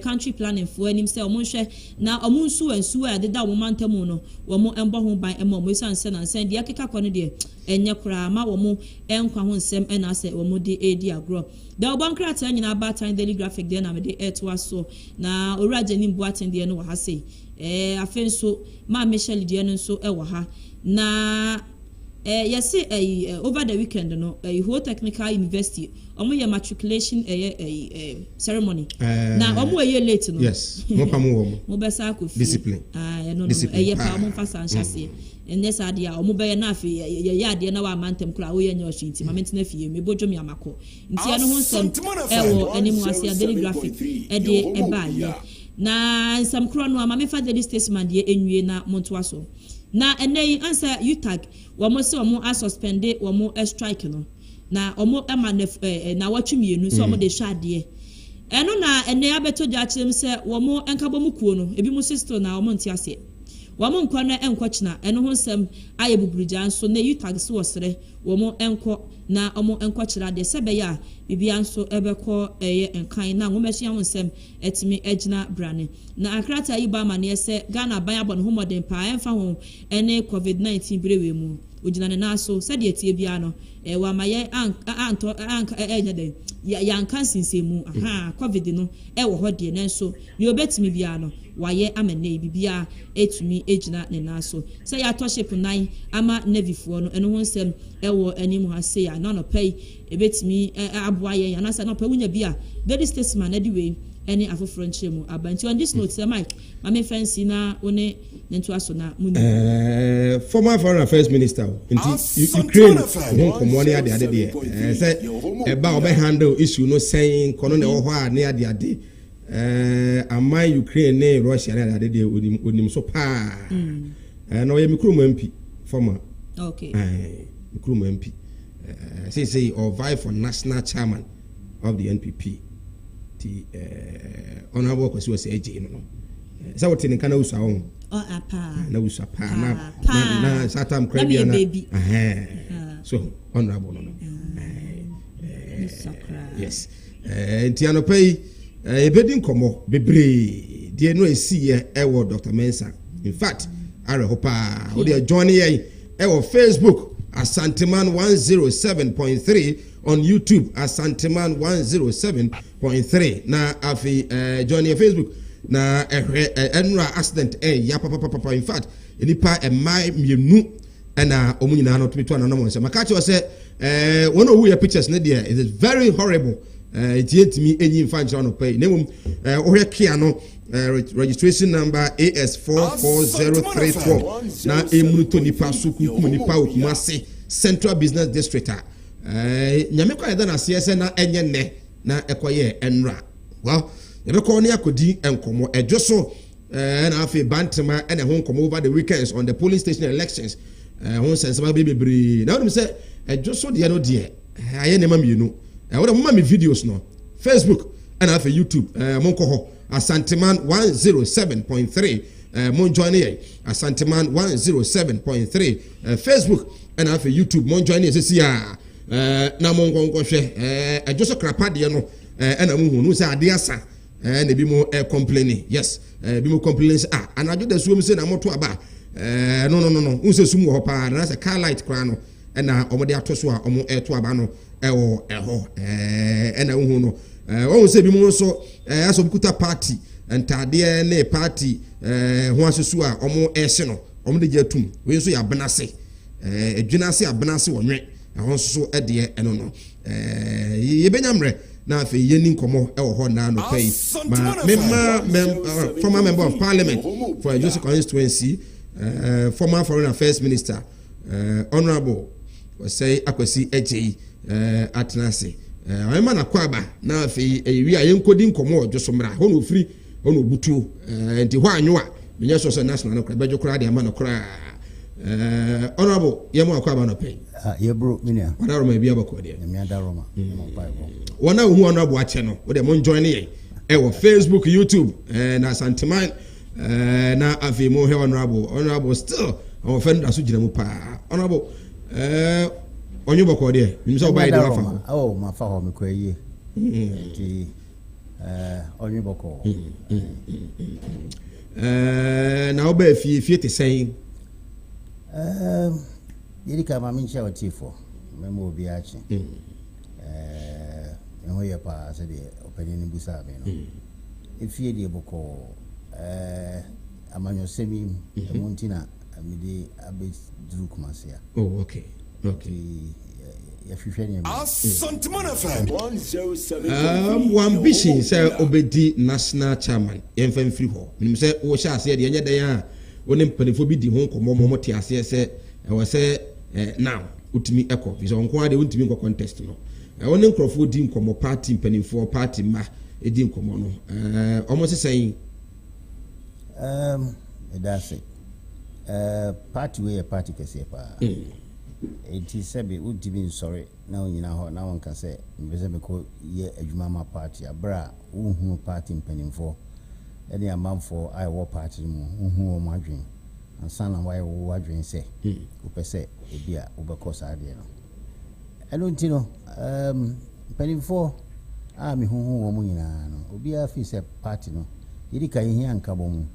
country planning for enim se omo hwe na omo nsu a deda omo mantamu no omo embo ho ban ema omo sanse na nsen dia keka kɔ no de enye kura ma omo enkwa ho nsem ena se omo de edi agro da obankrata nyina ba time daily graphic de na me de eto aso na Raja ni Boaten de no wa ha se afenso ma Michelle de no nso e wa ha na yes over the weekend no whole technical university omo ye matriculation ceremony na omo ye late no yes mo pa mo wo mo be sa ko discipline no pa mo fa san hyase enne sa dia omo be ye na afi ye ade na wa mantem kura wo ye nya ohwinti ma mentina fie me bodwo mi amako nti eno ho nsem ewo animu ase daily graphic de eba ye na nsam kuro no ama me fa daily statesman de enwie na monto aso na enei ansa utag womo se womo a suspende womo strike no na womo ema na watwemienu so womo de hwade eno na enei abeto gya kyerem se womo enkabom kuo no ebi mu sister na womo ntiase womo nkwa na enkwachina eno ho nsem aye buburuja nso na utag se wosere womo enko na womo enkwachira de sebeya bibia nso ebekọ enkan na nwomehia ho nsem etimi agina brane na akrata yi ba mane se Ghana ban abon ho modern pa emfa ho ene COVID-19 brewe mu ojina ne naso se de etie bia no wa maye anto enyede ya nkan sinsemu aha COVID no wo ho de nenso ne obetimi bia no waye amene bibia etumi agina ne naso se ya toship nan ama nevifuo no eno ho nsem wo animu ha se ya na no pay ebetimi aboaye ya na se no pa wunya bia daily statesman ediwe any afoforo nchemu abanti on this note say Mike mame fancy na one nento aso na muni former foreign affairs minister into Ukraine won komone ade de say eba obe handle issue no saying kono ne wo ho a ne ade amai Ukraine ne Russia ne ade de onim so pa na o ye mikro MP former okay mikro MP say or vie for national chairman of the NPP honorable kwasi was eje no so what in kana usa won na usa pa na satam krabia na so honorable no yes entiano pay ebedin komo bebre de no esi ye ewo Dr. Mensa in fact are hopa o de join here ewo Facebook Asanteman 107.3 on YouTube Asanteman 107.3 na afi join your Facebook na enra accident ya papa in fact enipa mai mienu na omunyina no to na no so maka che say one of your pictures na there it is very horrible it yet me enyi mfa no pay nemum ohwe kia no registration number AS44034 na emuto nipa suku nipa okumase Central Business District nyame kwa yeda na CSN na enye ne na ekoye enra well yebeko ne akodi enkomo edwoso na afi bantama ene ho nkomo over the weekends on the polling station elections ho sense ma bebre na wonu say edwoso de no de aye ne ma mienu wo mo ma me videos no Facebook and afi YouTube monko ho Asanteman 107.3 mon join here Asanteman 107.3 Facebook and afi YouTube mon join here say na monko hwe edwoso krapa de no na mu hu say ade asa na bi mo complaining yes bi mo complaining anajo da suom say na moto aba no unse sum ho pa na say car light kra no na omode atoso a omo eto aba no ewo eho na hu no wɔn sɛ bi mu nso aso kuta party ntadeɛ ne party ho asusu a ɔmo ɛhye no ɔmo de gye atum wei nso yɛ abenase adwinase abenase wɔnwe ɛho nso ɛdeɛ ɛno no yɛbɛnyamrɛ na afei yɛni nkɔmmɔ ɛwɔ hɔ naa no pɛyi former member of parliament for Joseph constituency former foreign affairs minister honorable Osei Akwesi Ejei atenase ɔyɛma na kwaba na afei ewi a yɛnkodi nkɔmmɔ ɔdwo so mmra hɔ no ofiri hɔ no obutuo nti hɔ anyo a menyɛ so sɛ national no kora bɛdwo kora de ama no kora honorable yɛmo akwaba no pɛyi yɛbro minia wadaroma bi abakɔ deɛ miadaroma wɔna wo hu honorable akyɛ no wo de mo join yɛ ɛwɔ Facebook YouTube na Asanteman na afei mo hɛ honorable still ɔwɔ fɛn da so gyina mu paa honorable onye bɔkɔ deɛ nim sɛ ɔbaa yɛ de wafa hɔ ma fa hɔ mekɔ yie nti onye bɔkɔ na ɔbaa fie te sɛn yɛdi ka ma menkyɛ ɔtiefo mɛma obi akye ɛho yɛ paa sɛdeɛ ɔpani no busaa me no ɛfie deɛ bɔkɔ amanyɔsɛm yi ɛmo nti na mede abɛduru kumase a okay yɛhwehwɛ ne Asanteman FM 107. ambition sɛ obedi national chairman yɛmfa mfiri hɔ menim sɛ wohyɛ aseɛ deɛ ɛnyɛ dɛn a wo ne mpanimfoɔ bi di ho nkɔmmɔ mɔmɔ te aseɛ sɛ ɛwɔ sɛ now wotumi ɛkɔ fi sɛ ɔnko a deɛ wontumi nkɔ contest no ɛwɔ ne nkurɔfoɔ di nkɔmmɔ party mpanimfoɔ party ma ɛdi nkɔmmɔ no ɔmo sesɛn ɛdaase party wei yɛ party kɛseɛ paa enti sɛbe wotumi nsɔre na wonyina hɔ na wonka sɛ mpɛ sɛ mekɔ yɛ adwuma ma party aberɛ a wohunu party mpanimfoɔ ɛne amanfoɔ a ɛwɔ party no mu wohunu wɔ m adwen ansa na woayɛ wo adwen sɛ wopɛ sɛ ebi a wobɛkɔ saa deɛ no ɛno nti no mpanimfoɔ a mehuhu wɔ mu nyinaa no obiara firi sɛ party no yɛdi ka yɛhia nkabɔ mu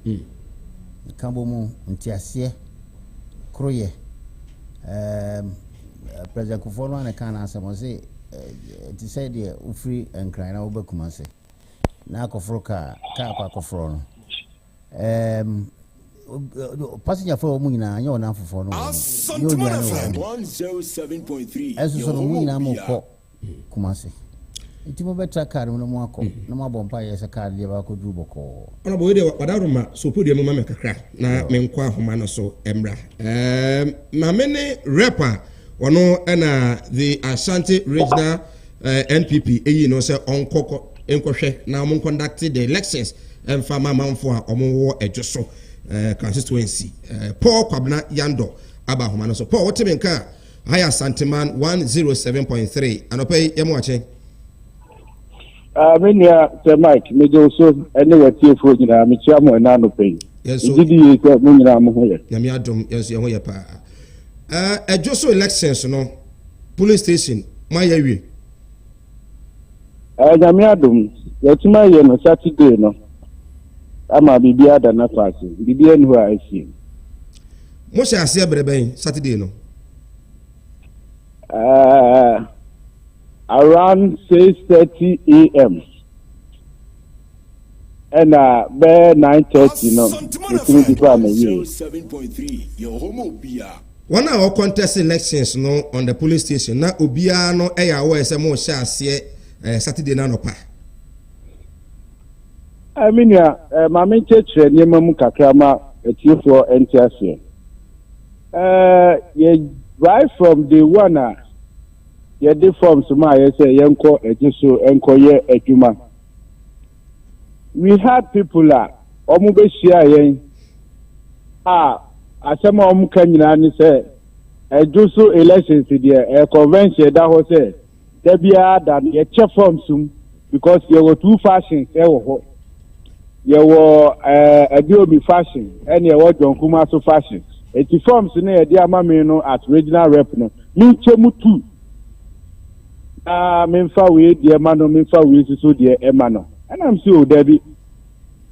nkabɔ mu ntiaseɛ koroyɛ President Kufuor no ana kan asɛm ɔse ti sɛ deɛ wofiri nkran na wobɛkuma sɛ na akɔforo ka akɔforo no passenger for mu nyinaa nyɛ ɔna foforɔ no ɛso so no mu nyinaa mo kɔ kumase nti mo bɛtra card no mo akɔ na mo abɔ mpa yɛ sɛ card deɛ ba akɔduru bɔkɔɔ ɔna bɔ de wadaroma so podium mo mama kakra na menkɔ ahoma no so emra ma me ne rapper ɔno ɛna the Ashanti regional NPP eyi no sɛ ɔnkɔkɔ nkɔhwɛ na mo conduct the elections ɛmfa mamanfo a ɔmo wɔ adwo so constituency Paul Kwabena Yando aba ahoma no so Paul wote me nka haya Asanteman 107.3 anɔpɛ yɛmo akyɛ Menia sɛ Mike mejo so ɛne watiefo nyinaa mekyia mo na no pɛn. Gidi yi sɛ mo nyinaa mo ho yɛ. Nyame adom yɛso yɛ ho yɛ paa. Adwo so elections no police station ma yɛ wie. Nyame adom yɛtuma yɛ no Saturday no. Ama bibia da na faase. Bibia no a asie. Mo hyɛ ase abrɛbɛn Saturday no. Around 6:30 a.m. and by 9:30 no. It's before me. 7.3 your homo bia. One hour contest elections no on the police station na obia no eya wo ese mo hyɛ ase Saturday na no pa. I mean ma me chechre niema mu kakra ma etiefo entiase. Right from the one ye dey forms ma ye say yenko ejiso enko ye adwuma. We had people omu be share yen asema omu ka nyina ni say ejuso elections there convention that ho say there bia that ye check forms because there were two fashions e wo ho. There were Adiomi fashion and there were John Kumaso fashion. It forms in a diamamino at regional rep. No, Minchemutu. Minfa we, dear Mano, Minfa we, so dear Emano. And I'm sure, Debbie.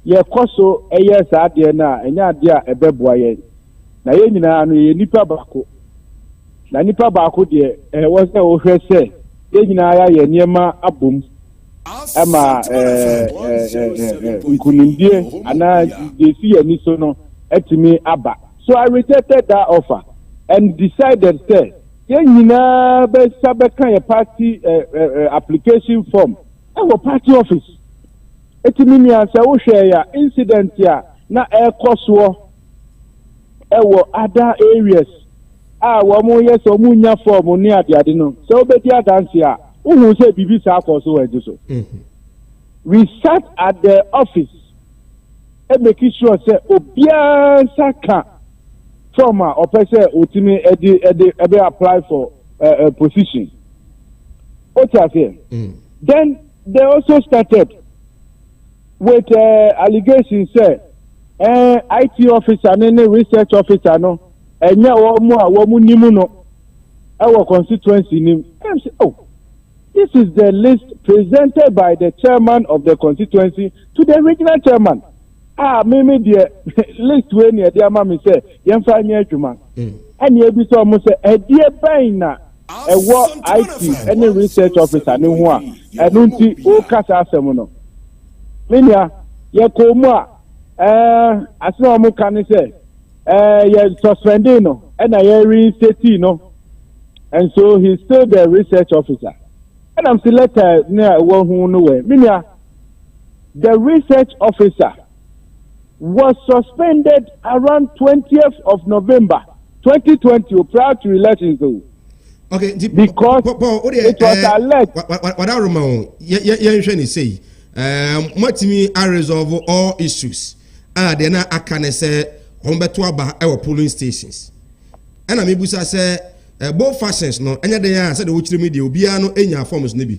Ye koso a yes, I dear na, and ya dear a beboye. Na yenina, nipa bako. Na nipa bako dear, was the old say, Yenina, ye niema abum. ɛma nkunimdie ana desi ani so no etimi aba. So I rejected that offer and decided say yɛn nyinaa bɛsa bɛka yɛ party application form ɛwɔ party office. Etimi nia sɛ wohwɛ ya incident ya na ɛkɔ soɔ ɛwɔ other areas wɔn yɛ sɛ wɔn nya form ne adeade no sɛ wobɛdi adansi a wohu sɛ biribi saa akɔ so wɔ ɛdi so. We sat at the office and making sure say obiara saka from a opese otimi edi apply for a position. Then they also started with allegations say IT officer and research officer no enya wo nimu no our constituency nim. Oh, this is the list presented by the chairman of the constituency to the regional chairman. Maybe the list when you dear mammy say, Yanfa Nyajuma. And you be so much a dear paina, a what IT, any research officer, no one, and unti o casa semono. Minia, Yakoma, as no more can say, suspendino, and I reinstate, and so he's still the research officer. And I'm selected near one who know Minia, the research officer was suspended around 20th of November 2020 prior to elections though. Okay, because it was alleged. What I remember, you say, what I resolve all issues. Then I can say, Humberto Aba, our polling stations. And I maybe say, both fashions, no, and they answer the which media, Biano, any forms, maybe.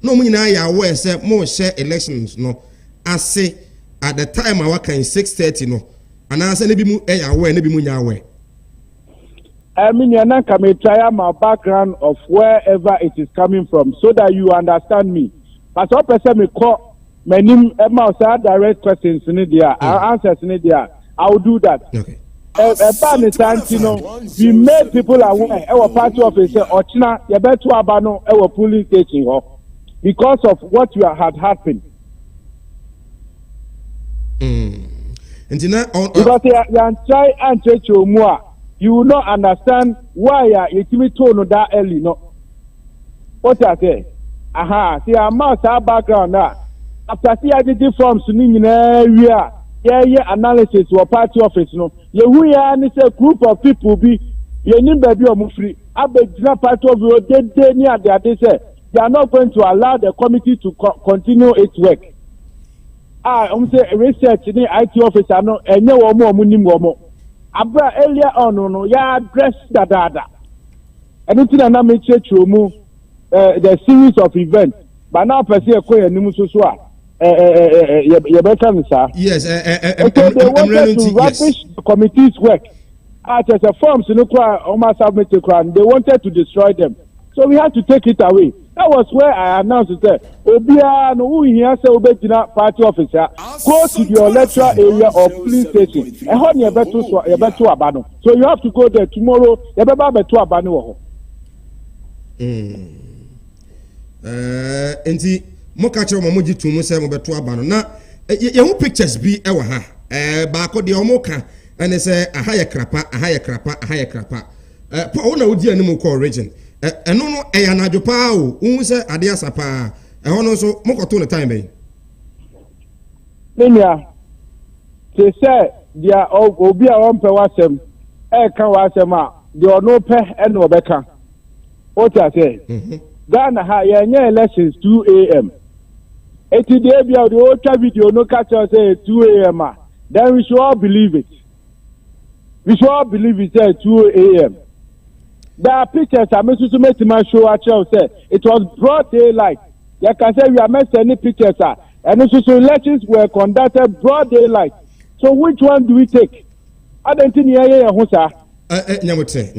No, me now, ya aware, say, more share elections, no, I say, at the time I work in 6:30 no and I say nebi mu aware nebi mu nya aware. I mean you can try my background of wherever it is coming from so that you understand me. But some person me call my name direct questions in there, answers in there. I will do that. Okay. We made people aware our party office say Ochina you better abano our police station because of what had happened. Because try and check your more, you will not understand why you told that early. No, what I say? See, I'm out our background now. After see, I did the forms in area, analysis or party office. No, you are a group of people be you need baby or free. I beg part of your dead day near there. They say they are not going to allow the committee to continue its work. Say research in the IT officer no enye wo mo munim wo mo abra earlier on no ya address dada anything na me church mu the series of events but now person ekoye nim so ye better nsa yes they wanted to rubbish the committee's work as a forms no kwa almost submit they wanted to destroy them, so we had to take it away. That was where I announced that Obia no who here say Obedina party officer go to your electoral area or police station. So you have to go there tomorrow. Enti mo ka kire mo moji tumu say mo beto aba no na ye hu pictures bi e wa ha ba ko de omo ka ene say aha ye krapa pa wona odi anim ko origin eno no e ya na dwopa o hu say ade asapa hono so mo ko to no time be Menya they say dia obi a won pe wasem e kan wasem a de ono pe e no beka what I say Ghana ha yenye elections 2 a.m. Eti dey bia the ultra video no catch us say 2 a.m. Then we should all believe it. We should all believe it say 2 a.m. There are pictures I mean to make my show actually say it was broad daylight. You can say we are missing any pictures and also elections were conducted broad daylight. So which one do we take? I don't think here Husa. Nyamote,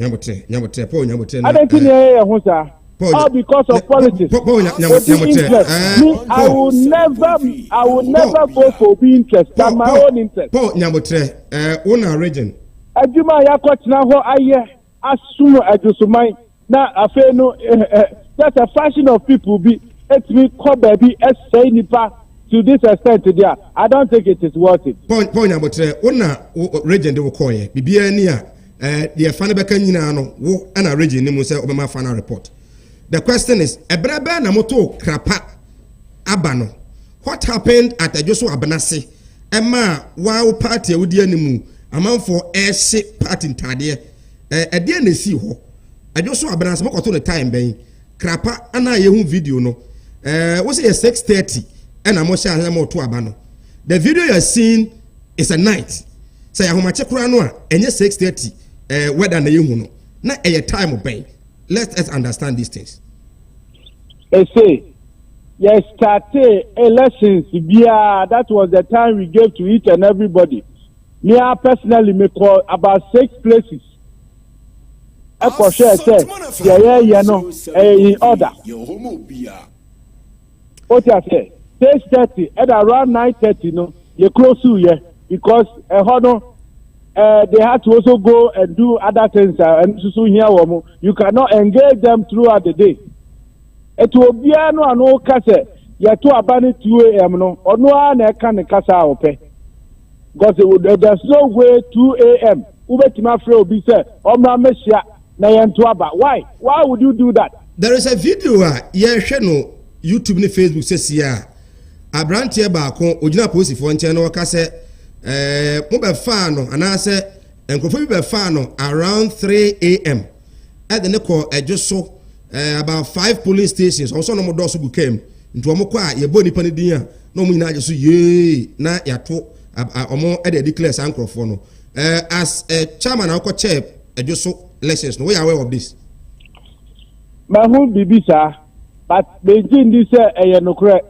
Paul Nyamote. I don't think here Husa. All because of politics. I will never go for being interest. That's my own interest. Paul Nyamote, one region. Ajuma yakotina ho aye asumo adusumai na afeno that's a fashion of people be etimi kɔ baabi ɛsɛe nipa to this extent there. I don't think it is worth it. Point abotre wona region de wo koye bibia ni a the fan beka nyina no wo ana region ni mu say obema final report. The question is ebrebe na moto krapa abano. What happened at Ajoso Abanase? Emma wow party wudi animu amanfo ehye party ntade e na si ho. Ajoso Abanase mokoto no time ben krapa ana yehu video no wo say 6:30 and I'm also to abano. The video you're seeing is a night. Say how much and 6:30 whether na you na a time of pay. Let us understand these things. They say yes, started elections. That was the time we gave to each and everybody. Me personally me call about 6 places. I for sure say in order. What you say? 6:30 at around 9:30, no, you close to here because they had to also go and do other things and so here you cannot engage them throughout the day. It will be no kase ya to abani 2 a.m. no or no na can kasa ope because there's no way 2 a.m. Ubetima free obi say omra mehia na yento aba. Why would you do that? There is a video ye hwe no YouTube ni Facebook says here Abrantie baako ogina posifo nche no ka se mo be fa no ana se enkofo bi be fa no around 3 a.m. at the neko Ajoso about 5 police stations also no mo do so bu came nti omo kwa ye bo nipa ni din a no mo nyina Ajoso ye na yato omo e dey declare sankrofo no as a chairman na chair Ajoso elections no we are aware of this. Mahu bibisa but Beijing this no correct.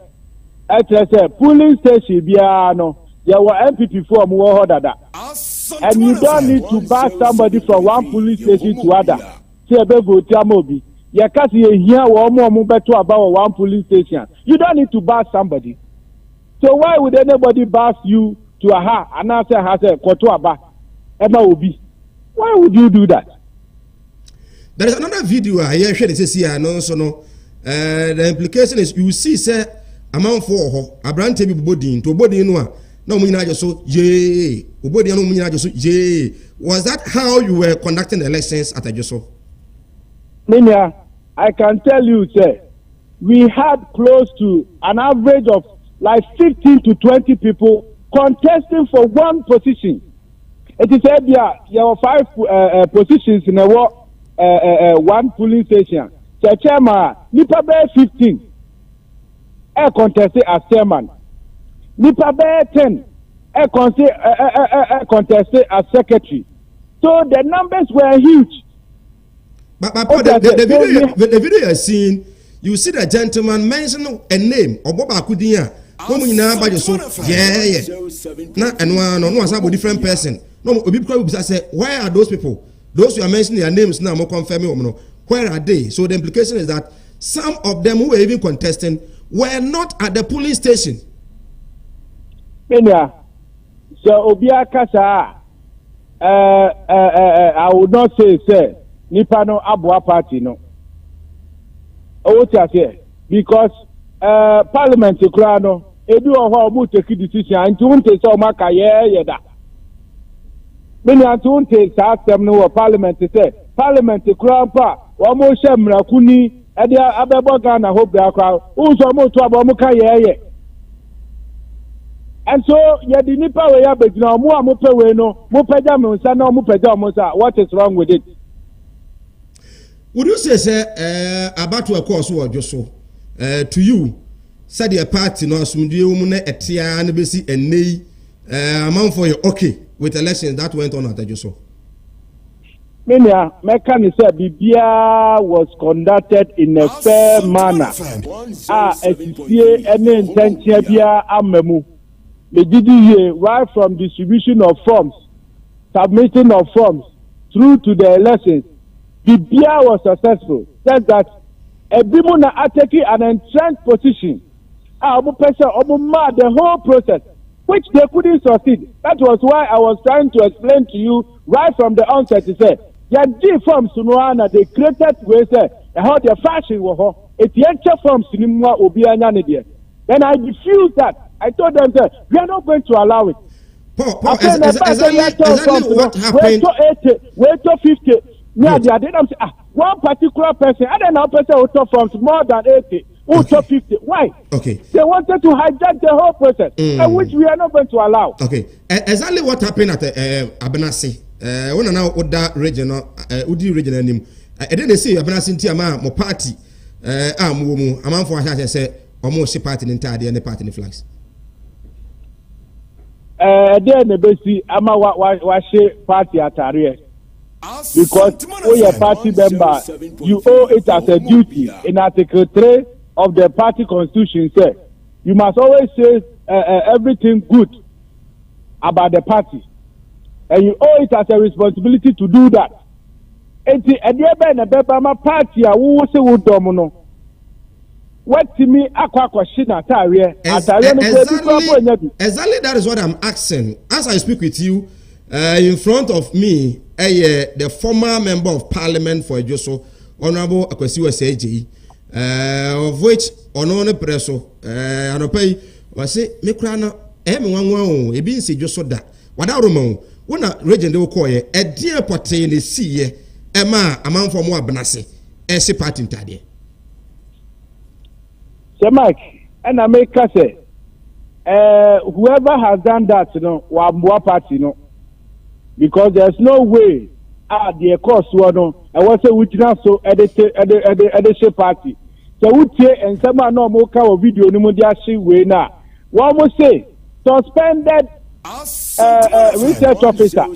I say polling station biano there were MPP form wo dada and you don't need to back somebody from one police station to other say be vote amobi you can see here wo mo beto about one police station you don't need to back somebody so why would anybody back you to and now say ha say koto aba ema obi why would you do that? There is another video I hear they say here no so no the implication is you see say amount for ho abrante bi bodin to bodin no a na mo nyina Ajoso ye obodin no mo nyina Ajoso ye. Was that how you were conducting the elections at Ajoso? Minya, I can tell you sir we had close to an average of like 15 to 20 people contesting for one position. It is said there were 5 positions in a one polling station. Chairman nipa be 15 contested as chairman. Nipa be 10 contested as secretary. So the numbers were huge. But the video you're seeing, you see the gentleman mention a name of Boba Kudia. No nyina ba Ajoso yeah na no asabo different person no obi kwa say where are those people? Those you are mentioning their names now more confirming no where are they? So the implication is that some of them who were even contesting were not at the polling station. Kenya, so Obia Kasa, I would not say Nipano Abua party no. Because Parliament Ukrano, Edu or who take decision and to take so much yeda. Many are to take them no Parliament say Parliament Ukrampa, or more Shemra Kuni. Edia abeboga na hope da kwa uzo mo to abomuka yeye and so ye di nipa we ya begina omo amope we no mo pega me nsa na omo pega omo sa what is wrong with it? Would you say about to course wo Ajoso to you said the party no asumdue mu na etia na besi enei amount for you okay with elections that went on at Ajoso? Minya, mechanism Bibia was conducted in a fair manner. Any intention bia amemu. The DDA right from distribution of forms, submission of forms through to the elections. Bibia was successful. Said that Ebimuna are taking an entrenched position. The whole process, which they couldn't succeed. That was why I was trying to explain to you right from the onset. He said, yeah, G forms Sunuana, they created ways how their fashion were. It's the forms in Obianya. Then I refused that. I told them that we are not going to allow it. Exactly what happened. Wait to 50. Yeah, they didn't say one particular person, and then person who took from more than 80, who took 50. Why? Okay. They wanted to hijack the whole process, and which we are not going to allow. Okay. Exactly what happened at Abenasi. When now Oda regional, Udi regional name. I didn't say Abenasi Tiama, mo party. A man for a say almost party in entire and the party in flags. Then the basic ama wa party atare because we are party member, you owe it as a duty in Article 3 of the party constitution. Say you must always say everything good about the party, and you owe it as a responsibility to do that. Enti ediebe na beba ma party a wo se wo dom no. What to me exactly that is what I'm asking. As I speak with you, in front of me, the former member of parliament for Ejoso, Honorable Akwesiwa Seji, of which Honorable Preso, Anopai, was say, Mekrana, M1 Ebin Sejoso da, Wadarumo, when a region de Okoye, a dear portray in the sea, Emma, a man from Wabanasi, a party in Tadia. So Mike, and I make us say, whoever has done that, you know, wa party, you know, because there's no way the course one, I was say which now so at the party. So we say and someone no more cover video no more just way now. One must say suspended research officer.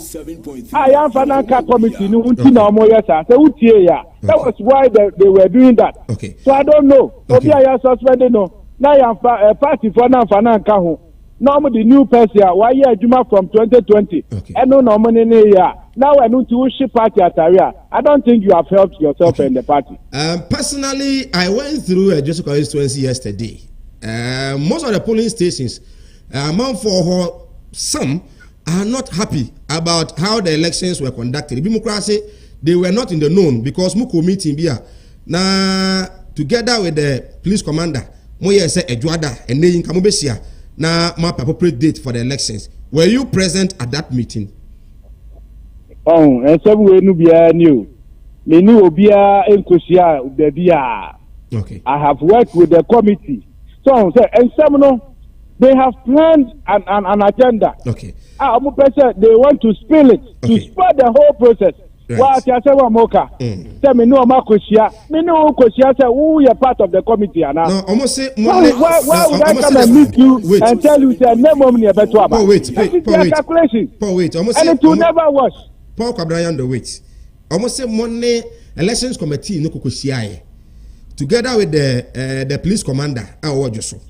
I am financial committee no until more yes sir. So that was why they were doing that. Okay. So I don't know. Okay. I am suspended no. Now I am party for now financial. Normally the new person why year Juma from 2020. Okay. And no money here. Now I need to ship party at area. I don't think you have helped yourself and the party. Personally, I went through a Joseph constituency yesterday. Most of the polling stations, among for some are not happy about how the elections were conducted. Democracy, they were not in the known because Muko meeting here. Now, together with the police commander, Moye said Edwada and Nayin Kamubesia, now map appropriate date for the elections. Were you present at that meeting? Oh, and some way no be new. Me knew Obia and Kusia Bebia. Okay. I have worked with the committee. So, and some no. They have planned an agenda. Okay. They want to spill it, to spoil the whole process. What I say, Moka. Tell me no Makosia. Me no Kosia say who you part of the committee now. No, almost say why would I come and meet you and tell you say no more near better? Paul, wait. Paul, wait. Almost and it will never wash. Paul Kabrayan the wait. Almost say Monday elections committee no Kokosia. Together with the police commander, Awojoso.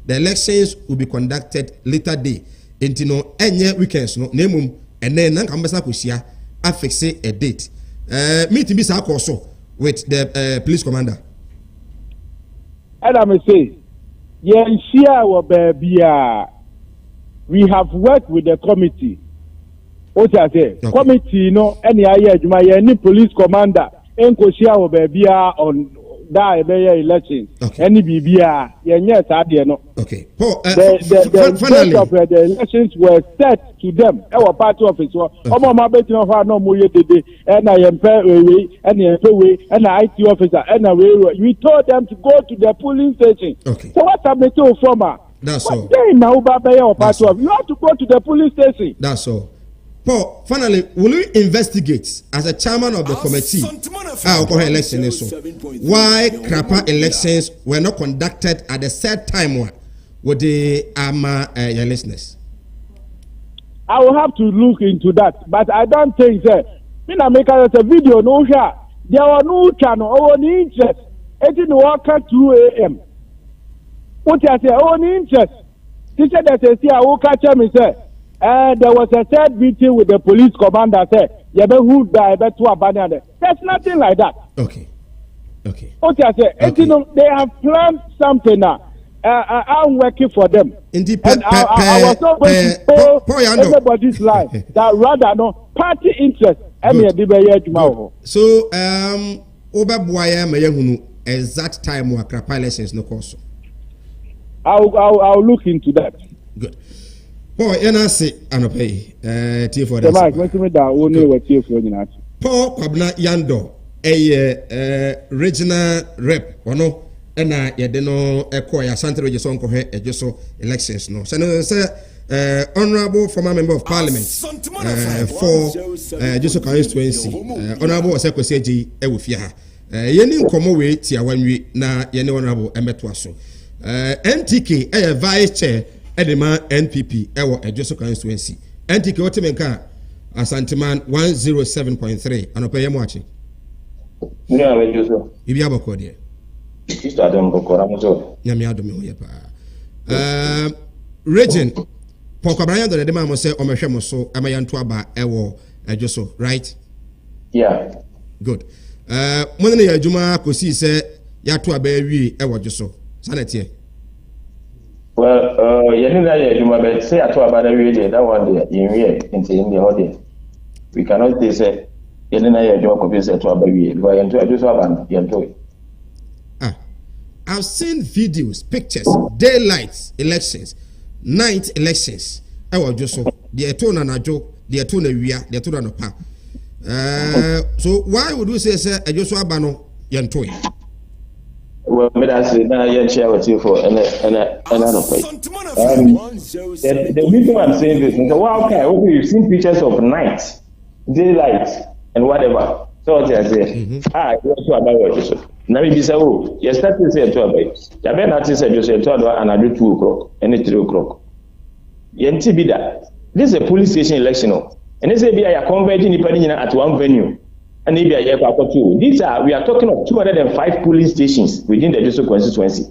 The elections will be conducted later day. Intino any weekends no name and then Nankambasa Kusia affix a date. Meeting this also with the police commander. And I may say, we have worked with the committee. What I say, committee no any police commander and Kusia will be on. That election. Any BBA, yes, I did not. Okay. Paul, the of the elections were set to them. Our party office. My betting of our no more today, and I am and IT officer, and we told them to go to the polling station. Okay. So what have they told former? That's all. Now, you have to go to the police station. That's all. Paul, finally, will you investigate as a chairman of the committee why Krapa elections were not conducted at the set time with the your listeners? I will have to look into that, but I don't think that. I make a video no share. There were no channel or any interest. It didn't work at 2 a.m. What I say, only interest. She said that I will catch him and say. There was a third meeting with the police commander. Said, there's nothing like that. Okay. Okay, I said, they have planned something now. I'm working for them. Indeed, and I was not going to spoil everybody's life. That rather, no party interest. So, Obabuaya Mayahunu exact time or Krapa elections no course. I'll look into that. Good. Paul, say Anope, tea for the mic, went to me that only what tea for you. Paul Kwabna Yando, a regional rep, or no, and I didn't acquire Santa Regisson Cohe, elections. No, Senator, honorable former member of parliament for Joso constituency, honorable Sekweseji Ewufia. Yeni nkomo we tia wanwi na yeni honorable Emetwaso. NTK vice chair edema NPP ewo Joso constituency. NTK otemenka Asanteman 107.3 anope yemo achi. Nya we Joso. Ibi abako de. Isto adam bokora muzo. Nyame adome ho ye pa. Region Poko Brian do edema mo se omehwe mo so amayanto aba ewo Joso, right? Yeah. Good. Mo ne ya adwuma kosi se ya to aba wi ewo Joso. Sanetie. Well, yeni na ya adwuma be say ya to aba na wi dey that one dey in here in the holiday. We cannot say yeni na ya adwuma ko be say to aba wi because yento Joso aba yento. I've seen videos, pictures, daylight elections, night elections. Ewo Joso. The etona na jo, the etona wia, the etona no pa. So why would you say Joso aba no yento? Well, me that say na yen share with you for and no pay. The reason I'm saying this is okay, you've seen pictures of night, daylight, and whatever. So what I say, you also about what you say. Now maybe say, oh, you start to say 12 days. You better not say you say 12 and I do 2 o'clock and 3 o'clock. Yenti be that. This is a police station election, and they say be a converting at one venue. And maybe a year after 2. We are talking of 205 polling stations within the Joso constituency.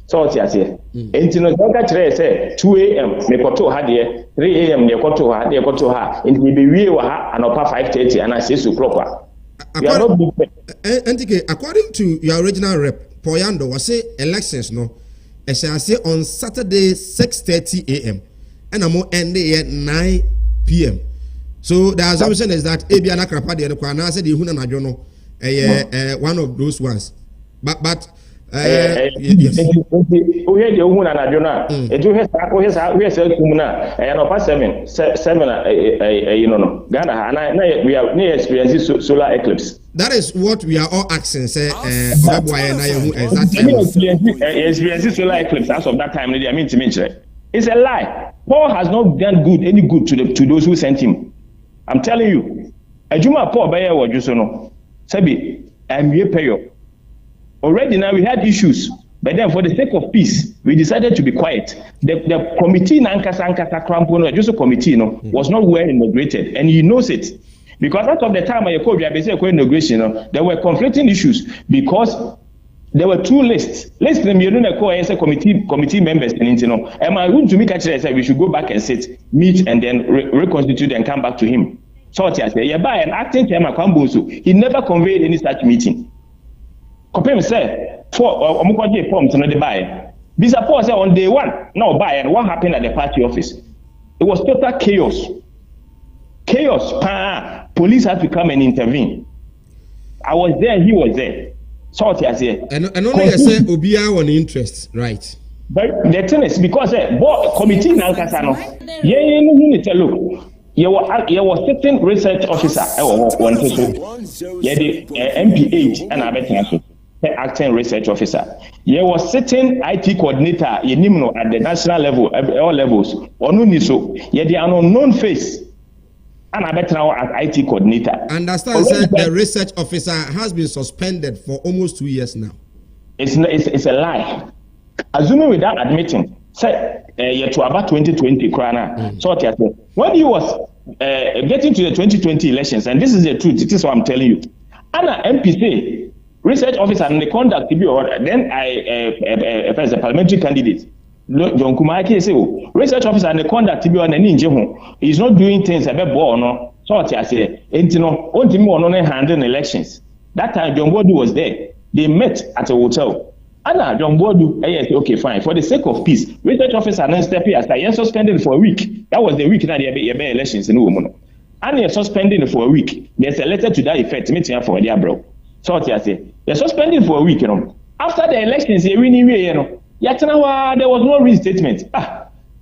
So what you say? And you know, don't say 2 a.m. Me koto ha there, 3 a.m. me koto ha there koto ha. And we be we ha and up 5:30 and 6 o'clock. According to your original rep, Poyando was say elections no. I shall say on Saturday 6:30 a.m. and I'm end at 9 p.m. So the assumption is that Abia Nakrapa de Kwana said the Huna Najono one of those ones. But yes. We had your Huna Najona. It do has we are selling and of 7 you know Ghana and we are near experiencing solar eclipse. That is what we are all asking, say experiencing solar eclipse as of that time. I mean to mention it's a lie. Paul has not done any good to those who sent him. I'm telling you, Ajuma Paul Bayer was just no. Sabi, I'm here payo. Already now we had issues, but then for the sake of peace, we decided to be quiet. The committee Nankasa Krampono, just a committee, was not well inaugurated, and he knows it. Because out of the time I called inauguration, there were conflicting issues because there were 2 lists. List them you know call as a committee members and you know. Am I going to make a choice that we should go back and sit, meet and then reconstitute and come back to him? So I say, yeah, by an acting chairman Kwamboso, he never conveyed any such meeting. Compare say for Omukwaje forms no the buy. Bisa Paul say on day 1, now buy and what happened at the party office? It was total chaos. Chaos. Police had to come and intervene. I was there, he was there. So I say, and only I say Obia on interest, right? But the thing is because committee Nankasa no, look. You was certain research officer. One the MP8 and I bet acting research officer. You was certain IT coordinator. At the national level, all levels. So the unknown face. And I bet now as IT coordinator. Understand, sir, the research officer has been suspended for almost 2 years now. It's a lie. Assuming without admitting, say to about 2020 krana. So when he was getting to the 2020 elections, and this is the truth, this is what I'm telling you. Anna MPC research officer and the conduct then as a parliamentary candidate. John Kumaki say research officer and the conduct on any he's not doing things about no. So I say, handling elections. That time John Bodu was there. They met at a hotel. Anna John Bodu, okay, fine. For the sake of peace, research officer and step here as I suspended for a week. That was the week that they had elections in Woman. And you're suspending for a week. There's a letter to that effect, meeting for their bro. So what you say? They suspended for a week, you know. After the elections, you know. There was no reinstatement.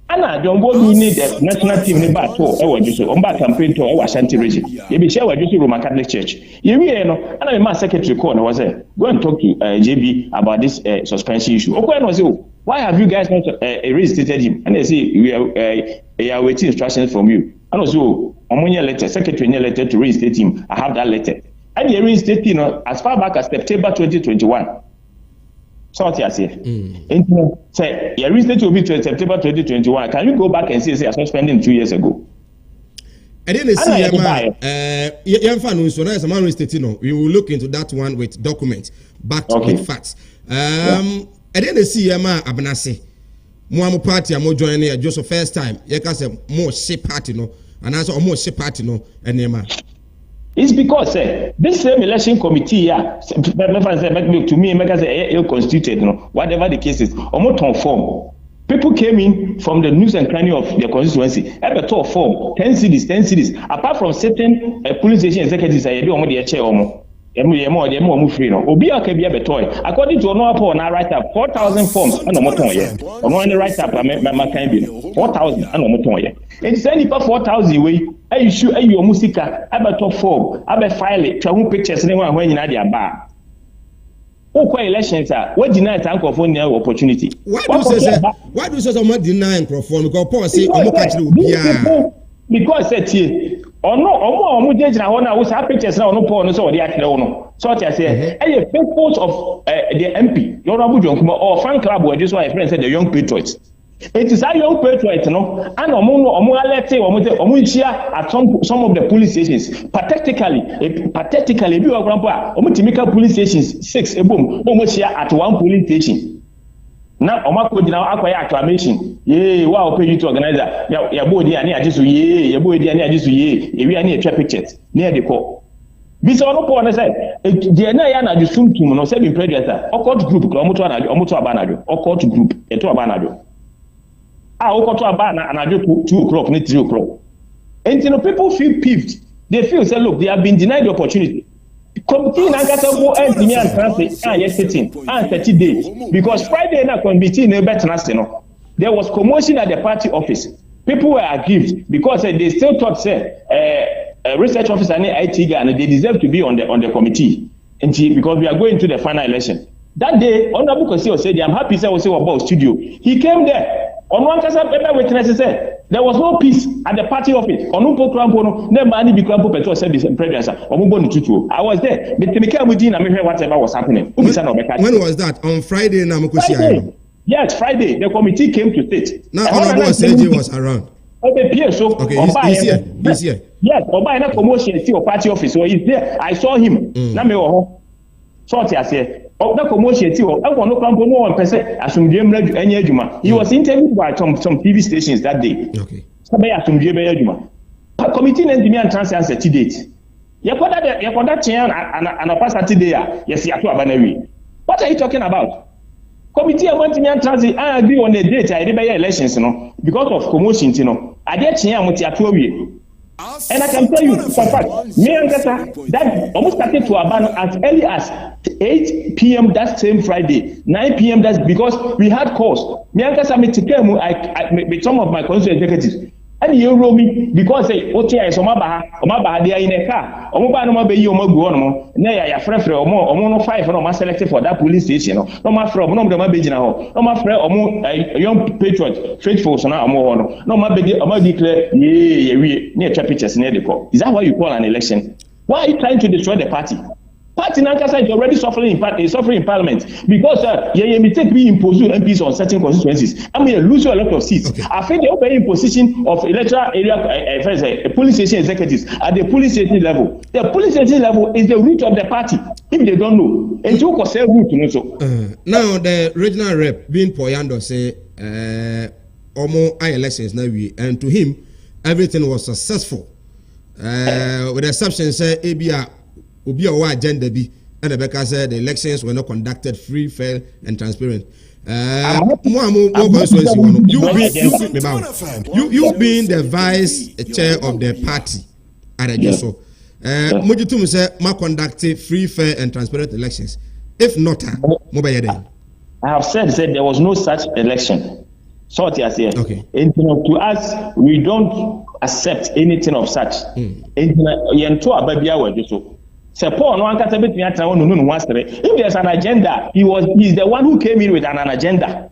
Anna, don't go to the national team in back tour. I was just on back campaign tour. I was Ashanti region. You be sure I just Roman Catholic Church. You know, and my secretary called. I was go and talk to JB about this suspension issue. Okay, I was why have you guys not reinstated him? And they say we are waiting instructions from you. And also, I'm on your letter, secretary your letter to reinstate him. I have that letter. And they reinstated him as far back as September 2021. So what you say? And say, your reinstatement will be to September 2021. Can you go back and say I suspended him 2 years ago? I didn't see we will look into that one with documents, backed with facts. I didn't see Abanase. Mo party am joining just the first time. You can say more shape party no, and also more shape party no, and it's because this same election committee to me make us ill-constituted, whatever the case is, almost on form. People came in from the news and cranny of the constituency. Every tour form 10 cities. Apart from certain police station executives, I do the chair according to Ono write up 4,000 forms and Ono write up 4,000 and and send it 4,000 way. I issue your musica, I top form, I file it, to pictures anyone when you are bar. Elections are what deny Francophone opportunity. Why do someone deny Francophone? Because Paul say because pictures now no Paul so the so I say a purpose of the MP or fan club where this one friend said the young patriots. It is a young patriot, and at some of the police stations, pathetically, you are grandpa, police stations 6 almost here at one police station. Now, Omako now acquire acclamation. Yea, wow, pay you to organize that. Your body and just your body and just we are near pictures near the court. This on no point said, the Nayana just soon to no 7 predator, or court group, or motor banado, or court group, a to a banado. I will to a banner and I do 2 o'clock, not 3 o'clock. And you know, people feel peeved. They feel, say, look, they have been denied the opportunity. Committee Nankasa go and me and Translate, yes, sitting, and 30 days. Because Friday na committee no better there was commotion at the party office. People were aggrieved because they still thought, say, a research officer and IT guy, and they deserve to be on the committee. And because we are going to the final election. That day, Honorable Kosio said, I'm happy to say about studio. He came there. On one case, paper witnesses said there was no peace at the party office. On Umpo Krampo, no money became Petrol service and previous. I was there. But whatever was happening. When was that? On Friday, Friday. Yes, Friday. The committee came to state. Now, Honorable Seji was around. Okay, he's here. Yes, Oba in a commotion to party office. So he's there. I saw him. The commotion too. I want to come for more person as some any juma. He was interviewed by some TV stations that day. Okay. Somebody as some juma. Committee and demand transfer and set date. You put that chair and a pass today. Yes, you are to Abaneri. What are you talking about? Committee and demand transfer. I agree on the date. I did by elections, because of commotion, I did chair with your and I can tell you for fact, me and Kata, that almost started to abandon as early as 8 p.m. that same Friday, 9 p.m. that's because we had calls. Me and Kata met with some of my constituent executives. And you wrote me because say, okay, so my they are in a car. No be you go na ya frefre no 5 no selected for that police station. No ma from no ma be jina ho. No ma frɛ young patriot faithful so na no ma be declare we near pictures near the court. Is that why you call an election? Why are you trying to destroy the party? Party Nankasa is already suffering in parliament because you mistake be impose MPs on certain constituencies. I mean, lose a lot of seats. Okay. I think they open in position of electoral area police station executives at the police station level. The police station level is the root of the party. If they don't know, and you can say root to know so. Now the regional rep being Poyando say almost elections now and to him everything was successful. With the exception say ABR. Obi our agenda be and Rebecca said the elections were not conducted free, fair, and transparent. You being the vice chair of the party at a so Mujitum say ma conduct free, fair and transparent elections. If not, I have said there was no such election. So okay. And to us, we don't accept anything of such. If there's an agenda, he's the one who came in with an agenda.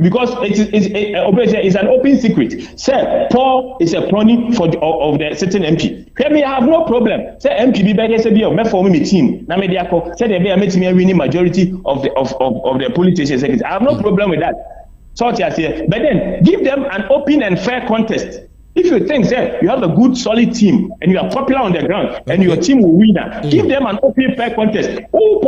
Because it's an open secret. Say Paul is a crony of the certain MP. We have no problem. Say MP be better say be me form me team. Na me dey say they be make me winning majority of the politicians. I have no problem with that. So but then give them an open and fair contest. If you think say you have a good solid team and you are popular on the ground and your team will win, give them an open fair contest. You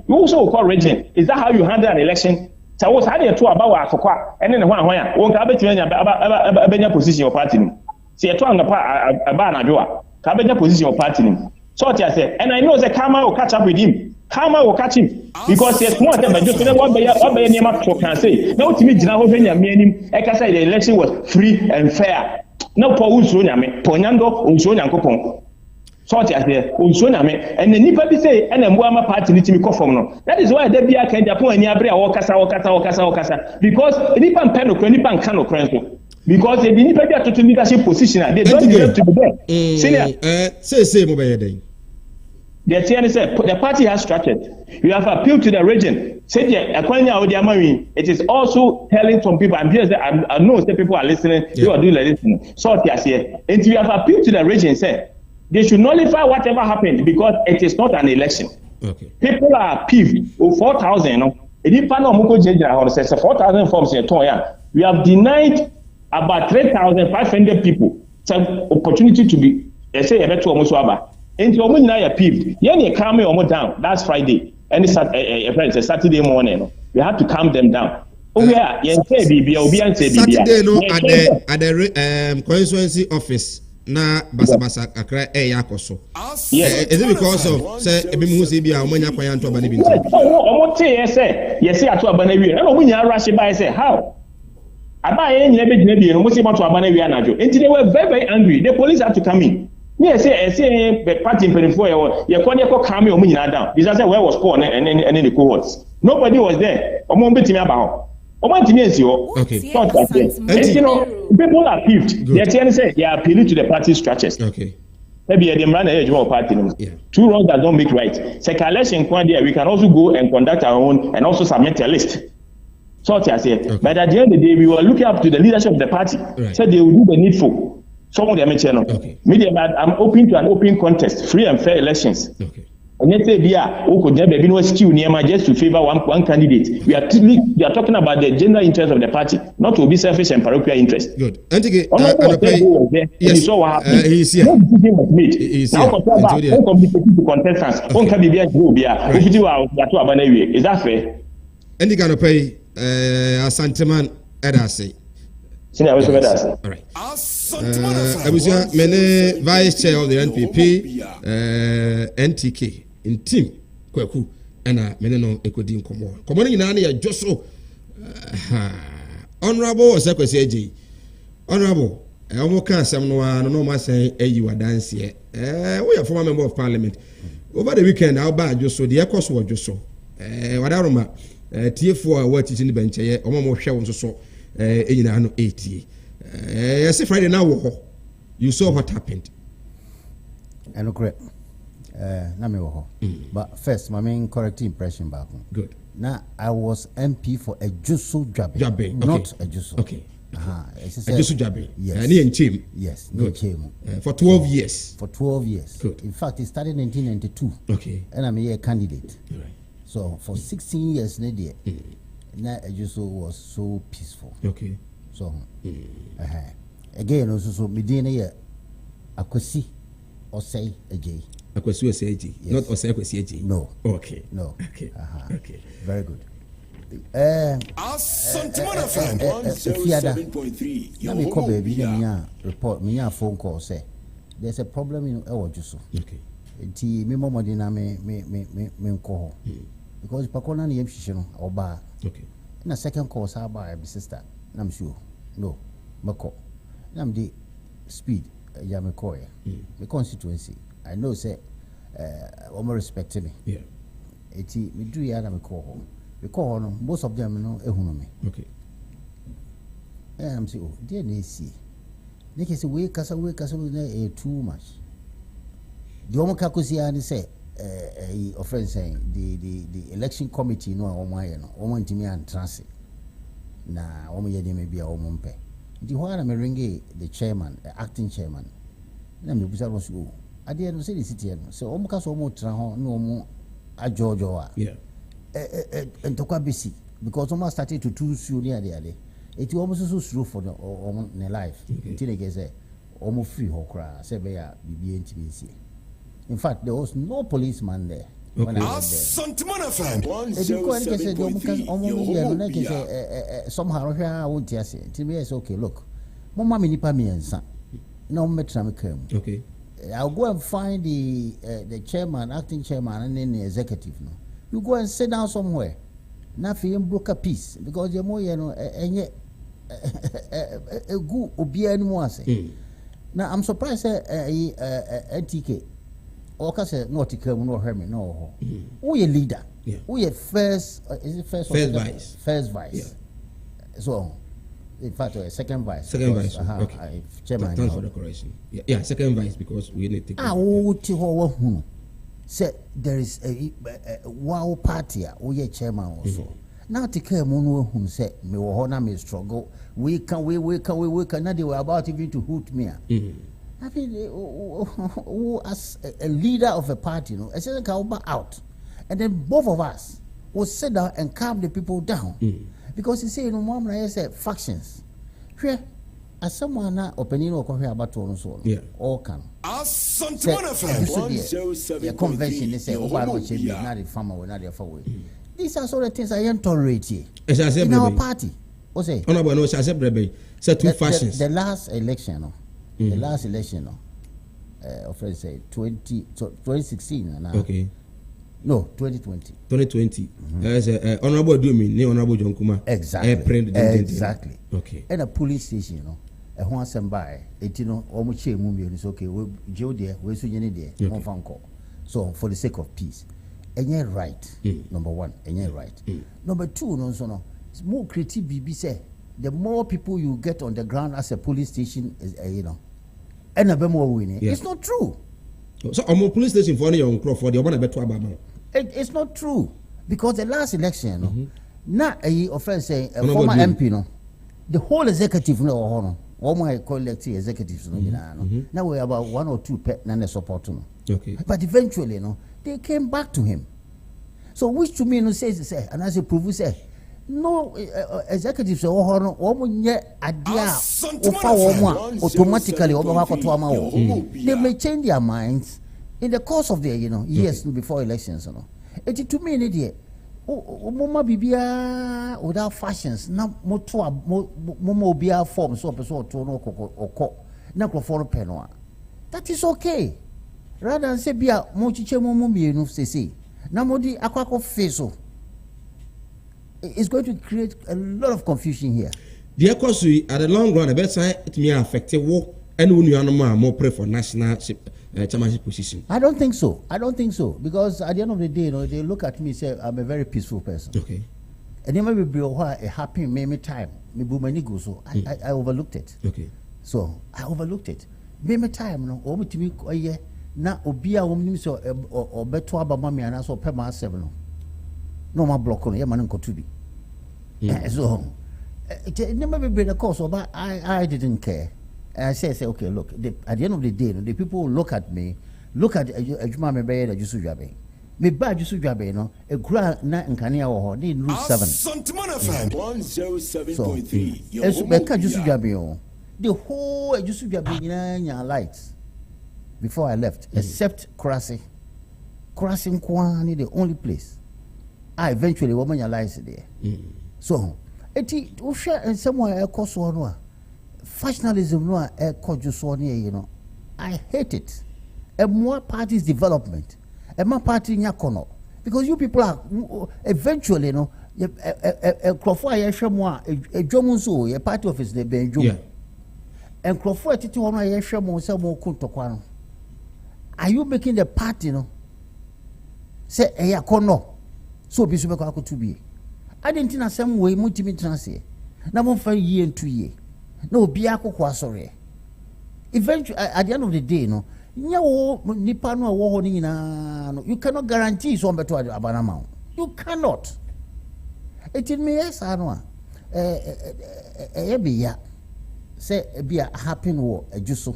also will call region. Is that how you handle an election? So what's happening to about Africa and then one Cabet position of party. See a tongue about Najua, Cabet position of party. So I said, and I know the Karma will catch up with him. Karma will catch him because there's more than just what by name of can say. No, to me, Janavenia meaning, I can say the election was free and fair. No, Paul Usunyame, Ponando, Usunyanko. So I say, Usuname, and the Nipa be say, and then Wama party need to be conform. That is why there be a kind of point in Yabria or Casa, because Nipan Peno, Nipan Cano Cranso. Because they didn't pay to leadership position, they don't deserve to be there. Say, mobile day. The TN said the party has structured. You have appealed to the region. Say, it is also telling some people, I know that people are listening, you are doing listening. So, and you have appealed to the region, say, they should nullify whatever happened because it is not an election. Okay. People are peeved. 4,000, If 4,000 forms in we have denied about 3,500 people some opportunity to be, say, a better almost about. And you are peeved. You calm me almost down. That's Friday. And it's a Saturday morning. We have to calm them down. Saturday, no, at the constituency office. Na basa akra yakoso. Is it because of say ebi mu se bia omanya kwanya nto abane bi nti? Yes ato abane wi. Na omunya rush by say how? Abaye nyina be gina bi no mo se mato abane wi anajo. Enti they were very very angry. The police had to come in. Yes, the party in 24 ye kon ye ko calm omu nyina down. This say where was Paul and the cohorts. Nobody was there. Omo betimi aba ho. Okay. And people are peeved. They are appealing to the party structures. Okay. Maybe they run a party. Yeah. Two wrongs that don't make right. Second election, we can also go and conduct our own and also submit a list. So I say, but at the end of the day, we were looking up to the leadership of the party. Right. So they will do the needful. Some of them mentioned. Okay. Media, I'm open to an open contest, free and fair elections. Okay. And let's say just to favor one candidate. We are talking about the general interest of the party, not to be selfish and parochial interest. Good. Yes. He saw what happened. He's here. No decision was made. Now, contestants, is that fair? And you can pay Asanteman Edasi. All right. Abusia mene vice chair of the NPP, NTK in team Kweku, and mene no ekodi nkomo. Komo ni na ya joso. Honorable Osekwesi Eji. Honorable, omo kan asem no ma say eyi wadanse e. We are former member of parliament. Over the weekend I ba joso the ekos wo joso. Wadaroma TF4 a what teaching bench ye omo mo hwe won so enyina no 80. Yes, Friday now you saw what happened. And correct. But first, my main correct impression back. Good. Now I was MP for a Jusu Jabe, okay. Not a Jusu. Okay. A Jusu Jabe. Yes. And team. Yes. Good. For 12 years. For 12 years. Good. In fact, it started in 1992. Okay. And I'm a candidate. Right. So for 16 years, now a Jusu was so peaceful. Okay. So again, also Medina Akwesi or say again. Akwesi Oseji, not Osekwesi Eji. No. Okay. No. Okay. Okay. Very good. Asanteman FM 107.3. Let me call baby. Report me a phone call. Say there's a problem in our Juso. Okay. Ti me mama dina me call because Pakona ni yemshishino or bar. Okay. And a second call sa by my sister. I'm sure. No. Mako. I'm the speed. Yamekoya, the constituency. I know say respect me. Yeah. Eti me do ya na me call no most of them no ehunu me. Okay. And I'm saying, oh, dear Nancy. They can say we kasa too much. The Omo Kakusia and say friend saying the election committee no omo ntimi antrance. Na omo yede me bia omo mpe. The one me ringe the chairman, the acting chairman. Na me busa was go. Ade no say the city no. So omo kasa omo tra ho no omo ajojo a. Yeah. Entokwa besi because omo started to too soon near there. It almost so slow for the life. Until they say almost free hokra, say be a BBNTBC. In fact, there was no policeman there. When I went there. Somehow I won't say. To me, it's okay. Look, Mama Minipa me and son. No metra. Okay. I'll go and find the chairman, acting chairman, and then the executive. No, you go and sit down somewhere. Nothing broke a piece because you're more, and yet a good obia anymore. Now I'm surprised NTK or say no TK no Herman no. Who your leader? Who your first is it first vice? First vice. Yeah. So in fact second vice. Second vice. Okay. Chairman. Thanks for the correction. Yeah, second vice because we need to say there is a wow party we chairman also. Now to care mono who said me or me struggle. We can now they were about even to hoot me. I mean who as a leader of a party, I said out. And then both of us will sit down and calm the people down. Because you say mom I said factions. Here as someone now opinion or about so all can. The convention they say why not the farmer will not the far away. These are sort of things I am tolerating in our party. What's it? Two fashions. The last election, of let's say 2016. Okay. No, 2020. 2020. As honorable Dumi, honorable John Kuma. Exactly. Okay. At a police station, a one sent by it, almost a movie is okay. We Joe there, we so there, one phone call. So for the sake of peace. And you're right, number one, and you're right. Number two, no, it's more creative. BB say the more people you get on the ground as a police station, is and a bit more winning. It's not true. So, I'm a police station for your for the one better about. It's not true because the last election, not a offense saying a former MP, the whole executive, all my collective executives, now we're about 1 or 2 pet and support. Okay. But eventually, they came back to him. So which to me says and as a proof say no executives automatically they may change their minds in the course of their years before elections. It to me idiot. Mama bibia without fashions na momo bia form so person to no kokko na croforo penoa. That is okay. Rather than say bia mo chiche mo mienu say na modi akwako feso. It's going to create a lot of confusion here. The course at the long run, the best side it may affect work and when you are more pray for national chairmanship position. I don't think so because at the end of the day, they look at me and say I'm a very peaceful person. Okay. And then maybe a happy many time, so I overlooked it. Okay. So I overlooked it. Many time, over to me, na obia womnim so obeto abama me ana so pema 7 no ma block no ye man nko to bi so it never be the course but I didn't care. I say okay, look, at the end of the day the people look at me, look at adwuma me be da jusu dwabe me ba jusu dwabe no e kura na nkania wo ho dey route 7 Asanteman FM 107.3 so be ka jusu dwabe o the whole jusu dwabe nya lights before I left, except Kurasi Kwani, the only place. I eventually woman realized there. So, eti usha and somewhere a course one fashionalism no a course I hate it. A more parties development, a more party nyakono, because you people are eventually a crofwa a jomunso a party office the benjo. nkrofo atete ho no ayehwe mo se mo kuntokwa no are you making the party no say eyakono so bi so be kwa kotu bi adenti na sem we mutimi transe na mo fa yie ntu yie na obi akokwa asore eventually at the end of the day no nya wo nipa no wo ho ni nyina no you cannot guarantee so beto abanama you cannot it me yes ano ebia say ebia happen wo ajuso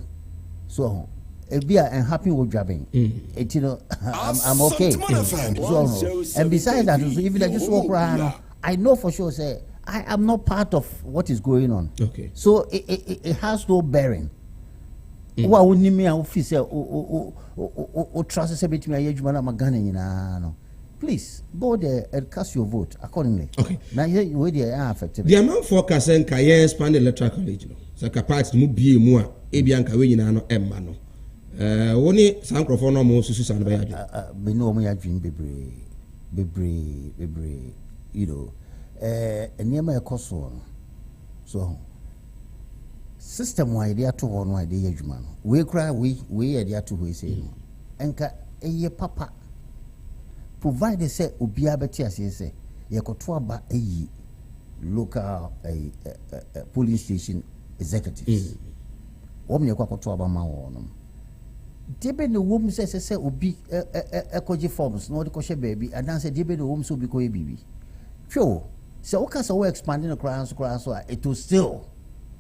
so ebia and happen wo dwaben it you know I'm okay so and besides that so even I just walk around I know for sure say I am not part of what is going on okay so it has no bearing wa woni me a office o trust say betimi ayedwuma na magana nyina no please go there and cast your vote accordingly okay now we dey affected the amount forecast and can expand the electoral college no so capacity mu bie mu a ebia nka we nyina no emma no woni sankrofo no mo susu san ba ya me no mo ya dream bebre you know enema ekoso so system why they to one why they adwuma no we cry we dey to we say no enka eye papa provide say obia beti ase say yekoto aba eyi local police station executives wom ne kwakoto aba ma wono debe no wom say obi ekoji forms no de ko she baby and then say debe no wom so bi ko e bibi sure so okay so we expanding across so it will still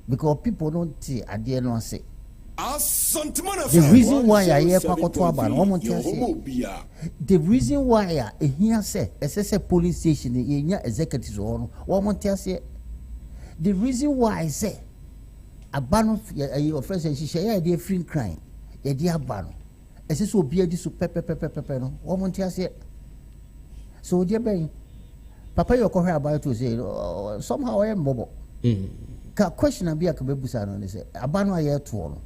because people don't see at the end say the reason why I hear kwakoto aba no mo tell say the reason why I hear say SS police station enya executives on mo tell say the reason why I say abano your friends and she share dey free crime e dey abano SS obi adi so pepe no mo tell say so dey ben papa you come here about to say somehow I am bobo ka question abi akabebusa no say abano aye to no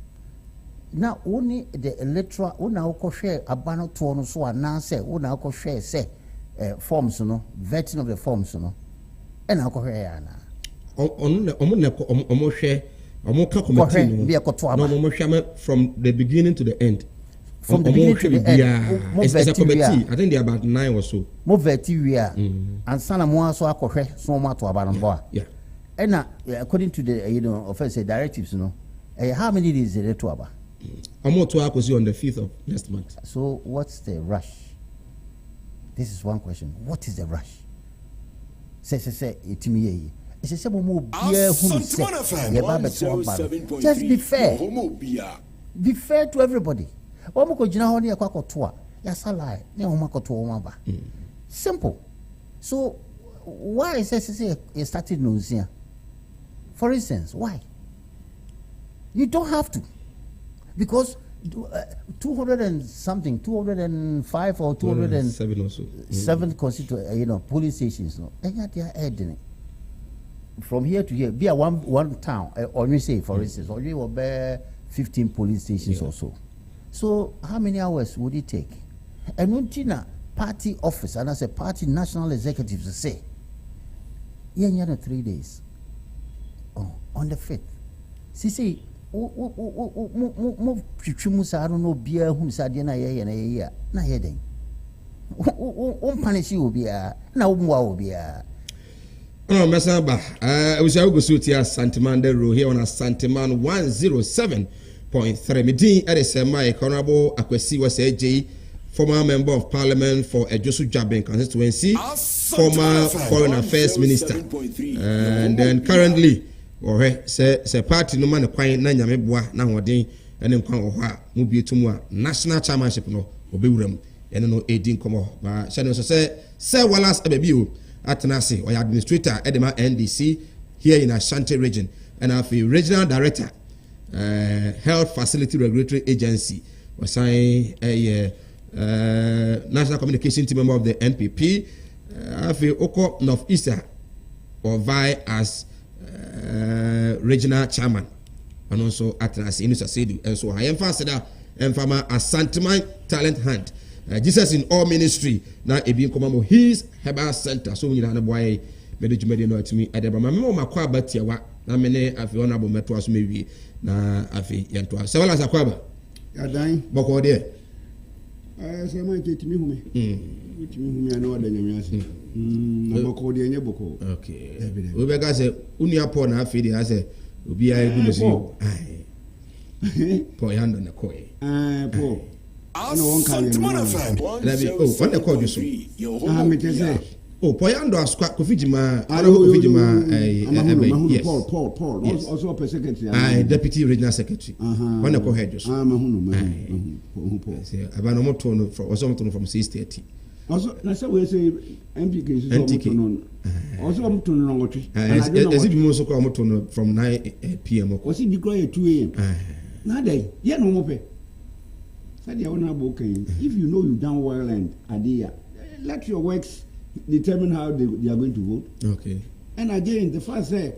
na only the electoral una ukoshe abano to no so ana say una ukoshe say forms no vetting of the forms no e na ukoshe ya na omo hwe omo ka committee no omo hwe from the beginning to the end from the beginning to the end it's a committee I think they are about 9 or so mo veti we are and sana mo aso akoshe so mo to abano bo yeah and according to the offensive directives how many days is it to aba omo to akosi on the 5th of next month so what's the rush this is one question what is the rush say itimi ye it's say mo bia hu say just be fair to everybody omo ko gina ho ne yakwakoto a ya salai ne ho makoto o maba simple so why is say it started nozia for instance why you don't have to because 200 and something 205 or 207 or so 7 police stations no enya they are adding from here to here be a one town or you say for instance or you will be 15 police stations or so how many hours would it take and untina party office and as a party national executives say yeah 3 days on the 5th see mo twitwimu sa no bia hu sa de na ye na ye den punish obia na wo mwa obia mesaba we shall go to Asanteman Dawuro here on Asanteman 107.3 medin RSMI Honorable Akwesi was AJ former member of parliament for Ejosu Jaben constituency former foreign affairs minister and then currently say party no man kwan na nyame boa na hoden ene nkwan wo ho a mu bi etumu a national chairmanship no obewuram ene no edin komo ba shane so say Wallace ababi o atenase or administrator edema NDC here in Ashanti region and a regional director health facility regulatory agency was sign a national communication team member of the NPP Oko North Eastern or vie as regional chairman and also atenase in Sasedu and so I emphasize that Enfama Asanteman talent hunt Jesus in all ministry na ebi komamo his herbal center so nyina na boy medjumedi no atimi edeba ma me ma kwa batia wa na mene afi honorable meto aso mewie na afi yento se wala sakwaba ya dan boko de se ma ke timi hume timi hume na oda nyame ase na boko de nye boko okay we be ga se uni apo na afi de ase obi a egu no so po yando na koe po ana won kan ye on the call you so me te say poyando askwa kofijima kofijima yes Paul also per secretary deputy regional secretary when the head so mahunu say abano moto no from 6:30 also na say we say MPK so moto no also moto no ngotwe as if you so call moto no from 9 p.m. also be cry 2 a.m. na dey ye no mo pe say dey wona bo kan if you know you done well and adia let your works determine how they are going to vote. Okay. And again, the first say,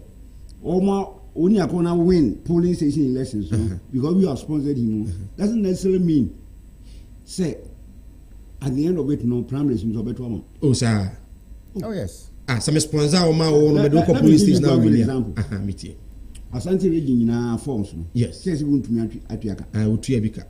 Oma only are gonna win polling station elections because we have sponsored him. Doesn't necessarily mean say at the end of it, no primaries is better. Oh, sir. Oh yes. Some sponsor Oma or no police station now. Example. Asante region na forms. Yes. Says we want to me atuaka. Utuabika.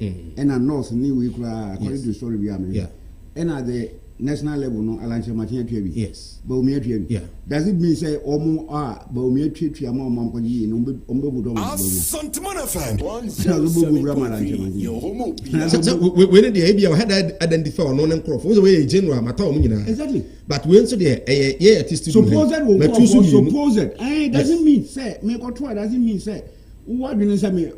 And a north ni we according to the story we are. Yeah. And at the national level no alanche matin atuabi yes ba omi atuabi yeah does it mean say omo ba omi atuatua ma omo amkwaji no ombe budo mo Asanteman FM we need the idea had identify on one crop was way general matter o nyina exactly but we so there yeah artistic suppose it doesn't mean say me go to doesn't mean say what do you say me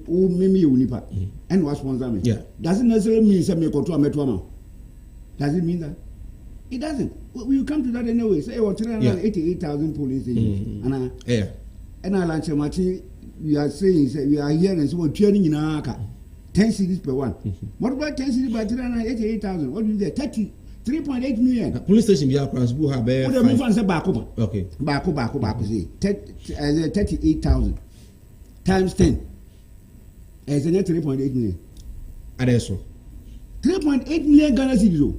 unipa and what sponsor me yeah doesn't necessarily mean say me go to ametuama. Does it mean that? It doesn't. We come to that anyway. Say, 388,000 police stations. And I launch a match. We are saying, we are hearing, so we're turning in our car. 10 cities per one. What about 10 cities by 388,000? What do you get? 3.8 million. Police station, we are across Buha Bear. What do you say? Bakuba. Okay. Baku. 38,000 times 10. It's 3.8 million. Adesso. 3.8 million Ghana cedis.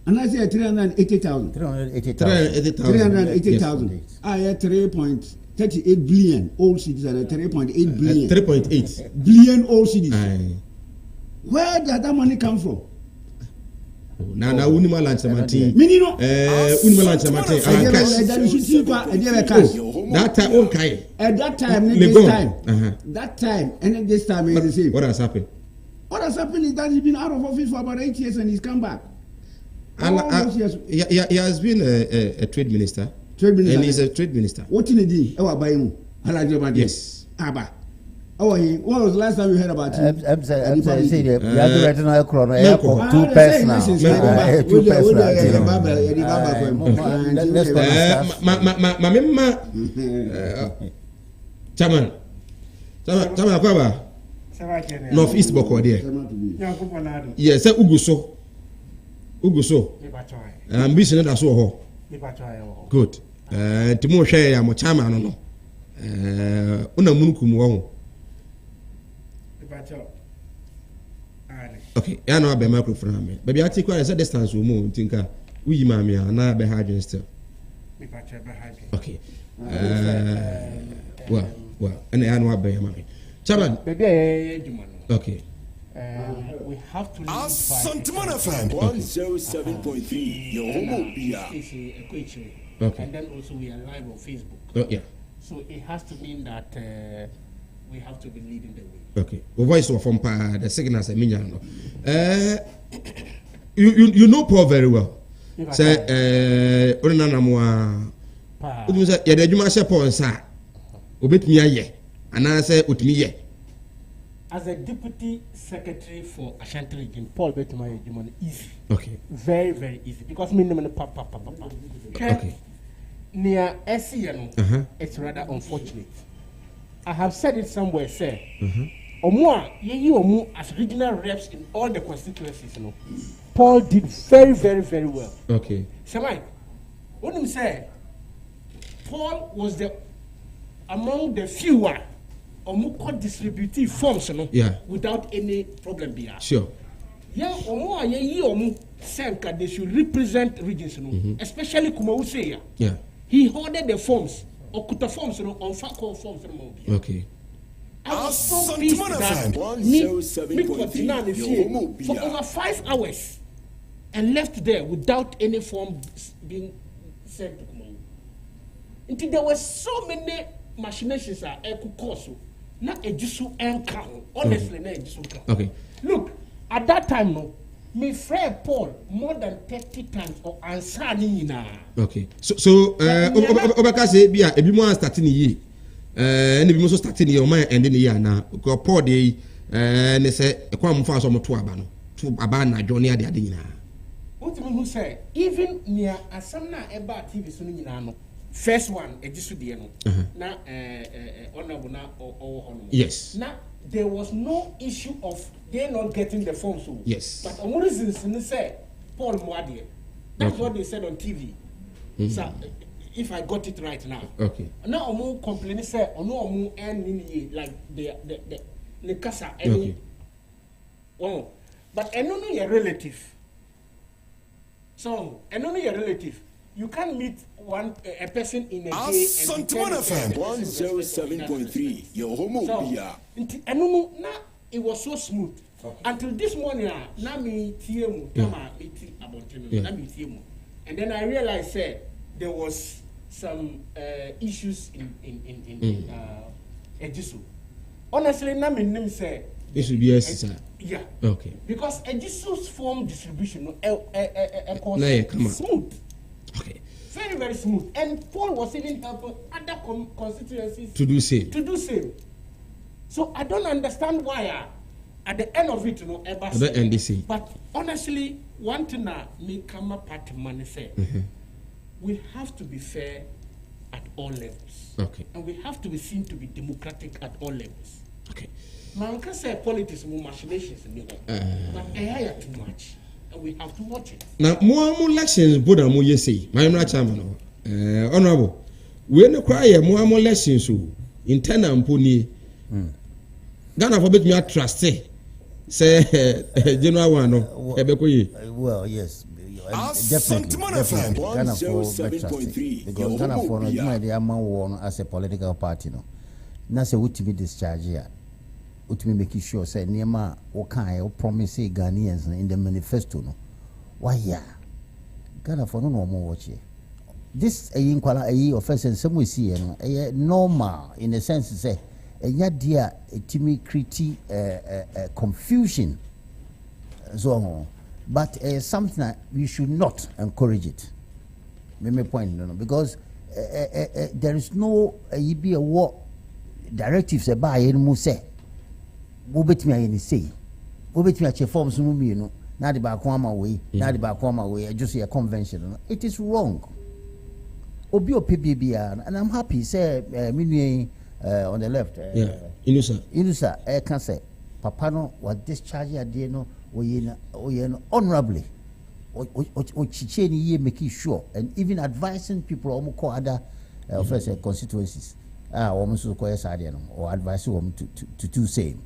And I say 380,000. 380,000. I had 3.38 billion old cities and 3.8 billion. 3.8 billion old cities. Where does that money come from? Na unima lunch martin. Minino. Unima lunch martin. That time okay. At that time this time. That time and this time is the same. What has happened? What has happened is that he's been out of office for about 8 years and he's come back. And he has been a trade minister. And he's a trade minister. What did he do? Yes. Abba. Oh, when was the last time you heard about him? I'm saying the regional chrono airport 2 pairs now. 2 pairs now. Chairman Kwaba. North East Boko there. Yes, Uguso. Ambition that's all. Good. Timo share ya mo chairman no. Una munkum wo. Okay, ya no be microphone am. Baby ati kwa say distance wo mo tinka. Uyi ma me na be hard still. Okay. Well, and I know be ma me. Chairman. Okay. We have to Asanteman FM 107.3. Your home okay. And then also we are live on Facebook. Oh yeah. So it has to mean that we have to be leading the way. Okay. The voice of from the signals you know Paul very well. Say onana mo a you say ya adwuma she Paul nsa obetumi aye ana say otumi ye. As a deputy secretary for Ashanti region, Paul Betumaya Jumon easy. Okay. Very, very easy. Because me name papa. Okay. Near SCN, it's rather unfortunate. I have said it somewhere, sir. Omwa, you Omu as regional reps in all the constituencies, you know. Paul did very, very, very well. Okay. Shamai, what do you say? Paul was among the fewer Omuko distributive forms, you know, without any problem there. Sure. Yeah, Omu senka they should represent regions, you know, especially Kumauseya. Yeah. he hoarded the forms or could the forms on fat call forms. Okay. I was so pissed that me for over 5 hours and left there without any form being sent to Kumawu. Until there were so many machinations I could cause. Not a jisu encounter. Honestly, not a jisu encounter. Okay. Look, at that time, no, me friend Paul more than 30 times or answering na. Okay. So Obaka say bia ebi mo starting ye. And ebi mo so starting ye o man ending ye na. Ko Paul dey ne say e kwa mo fa so mo to aba no. To aba na journey ade ade nyina. What me who say even near asam na eba TV so nyina no. First one ejisu de no. Na honorable na honorable. Yes. Na there was no issue of they not getting the forms. So. Yes. But on reasons they say Paul Mwadi. That's what they said on TV. So if I got it right now. Okay. Now omo complaining say ono omo en like the casa any. Okay. Oh. But eno no your relative. So eno no your relative. You can't meet a person in a day and FM 107.3. Your homo bia. And it was so smooth until this morning. Na me tiemu, na me ti abontino, na me tiemu, and then I realized there was some issues in Ejisu. Honestly, na me name say. It should be yes, sir. Yeah. Okay. Because Ejisu's form distribution smooth. Okay. Very, very smooth. And Paul was even helping other constituencies to do same. So I don't understand why at the end of it, ever say. But honestly, one thing me come up at money say, we have to be fair at all levels. Okay. And we have to be seen to be democratic at all levels. Okay. Man can say politics more machinations in but I too much. And we have to watch it. Now, more elections, Buddha Moye say, my chairman, honorable. We no cry more elections, so internal and pony. Ghana forbid me trust, say, General one, well, yes, definitely. Ghana for because Ghana for the amount one as a political party, no. Now, say, what to be discharged here. Ultimately making sure say Nema okay or promise Ghanaians in the manifesto no. Why yeah? Ghana for no more watch. This a inquala a offense and some we see normal in the sense say a dear a timmy criti confusion so but something that we should not encourage it. Me point no because there is no be a war directives about any say. Wobetimi ayeni say wobetimi ache forms no mi no na de ba ko ama we na de ba ko ama we just a convention no it is wrong obi opebia and I'm happy say me on the left inusa can say papa no was discharge ade no oye no honorably o chiche ni ye making sure and even advising people omo call other first constituencies omo so ko yesade no or advise them to do same.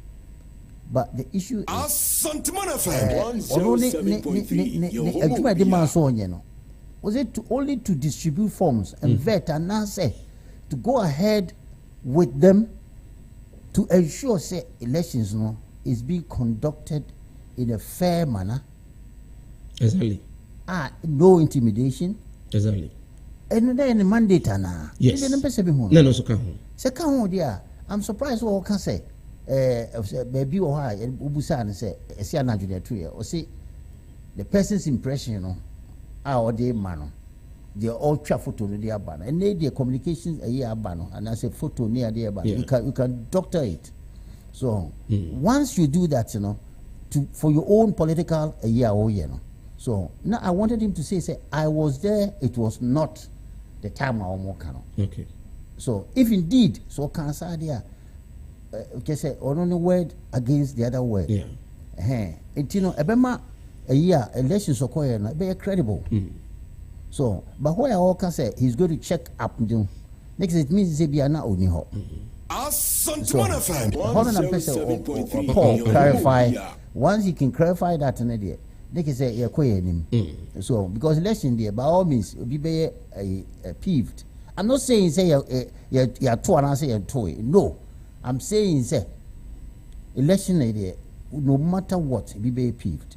But the issue is Asanteman FM 107.3. Was it only to distribute forms and vet and now say to go ahead with them to ensure say elections is being conducted in a fair manner? Exactly. No intimidation. Exactly. And then the mandate na. Yes. No, so come there. I'm surprised what can say. Baby or high Ubusan say a Siana Junior tree or say the person's impression our day man they all trap photo to their banner and they their communications a year banner and I say photo near their banner you can doctor it so once you do that for your own political a year or so now I wanted him to say I was there it was not the time I almost okay so if indeed so can say there okay, say only word against the other word. Yeah. Ebema a year elections occur na be credible. So, but what I all can say he's going to check up. Next it means say be na oni ho. Asanteman FM. Paul clarify once he can clarify that in there. They can say yeah him. So because election there by all means be peeved I'm not saying say you're two and I say you're two. No, I'm saying say election idea, no matter what, be paved.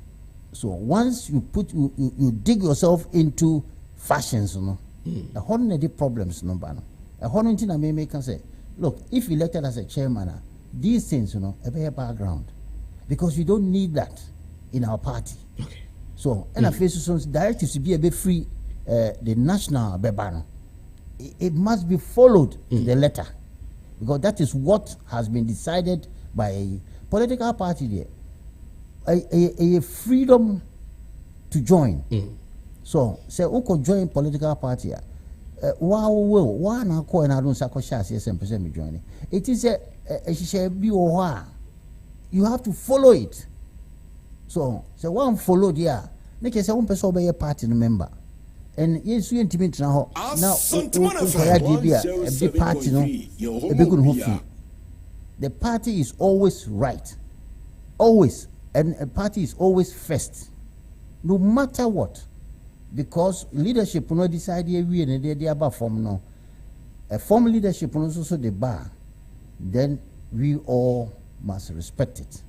So once you put you dig yourself into fashions, you know, a whole problems no banner. A whole thing I may can say, look, if elected as a chairman, these things, you know, a better background, because you don't need that in our party. Okay. So, and I face some directives to be a bit free. The national bebano, it must be followed to the letter, because that is what has been decided by a political party there. A freedom to join. So, say, who could join political party? Why not call and I don't sacrifice yes and present me joining? It is a you have to follow it. So one followed here. Make say one person be a party member. And yes, you intimate now. Now, the party, no, the party is always right, always, and a party is always first, no matter what, because leadership no decide we and they about form no, a form leadership no also the bar, then we all must respect it.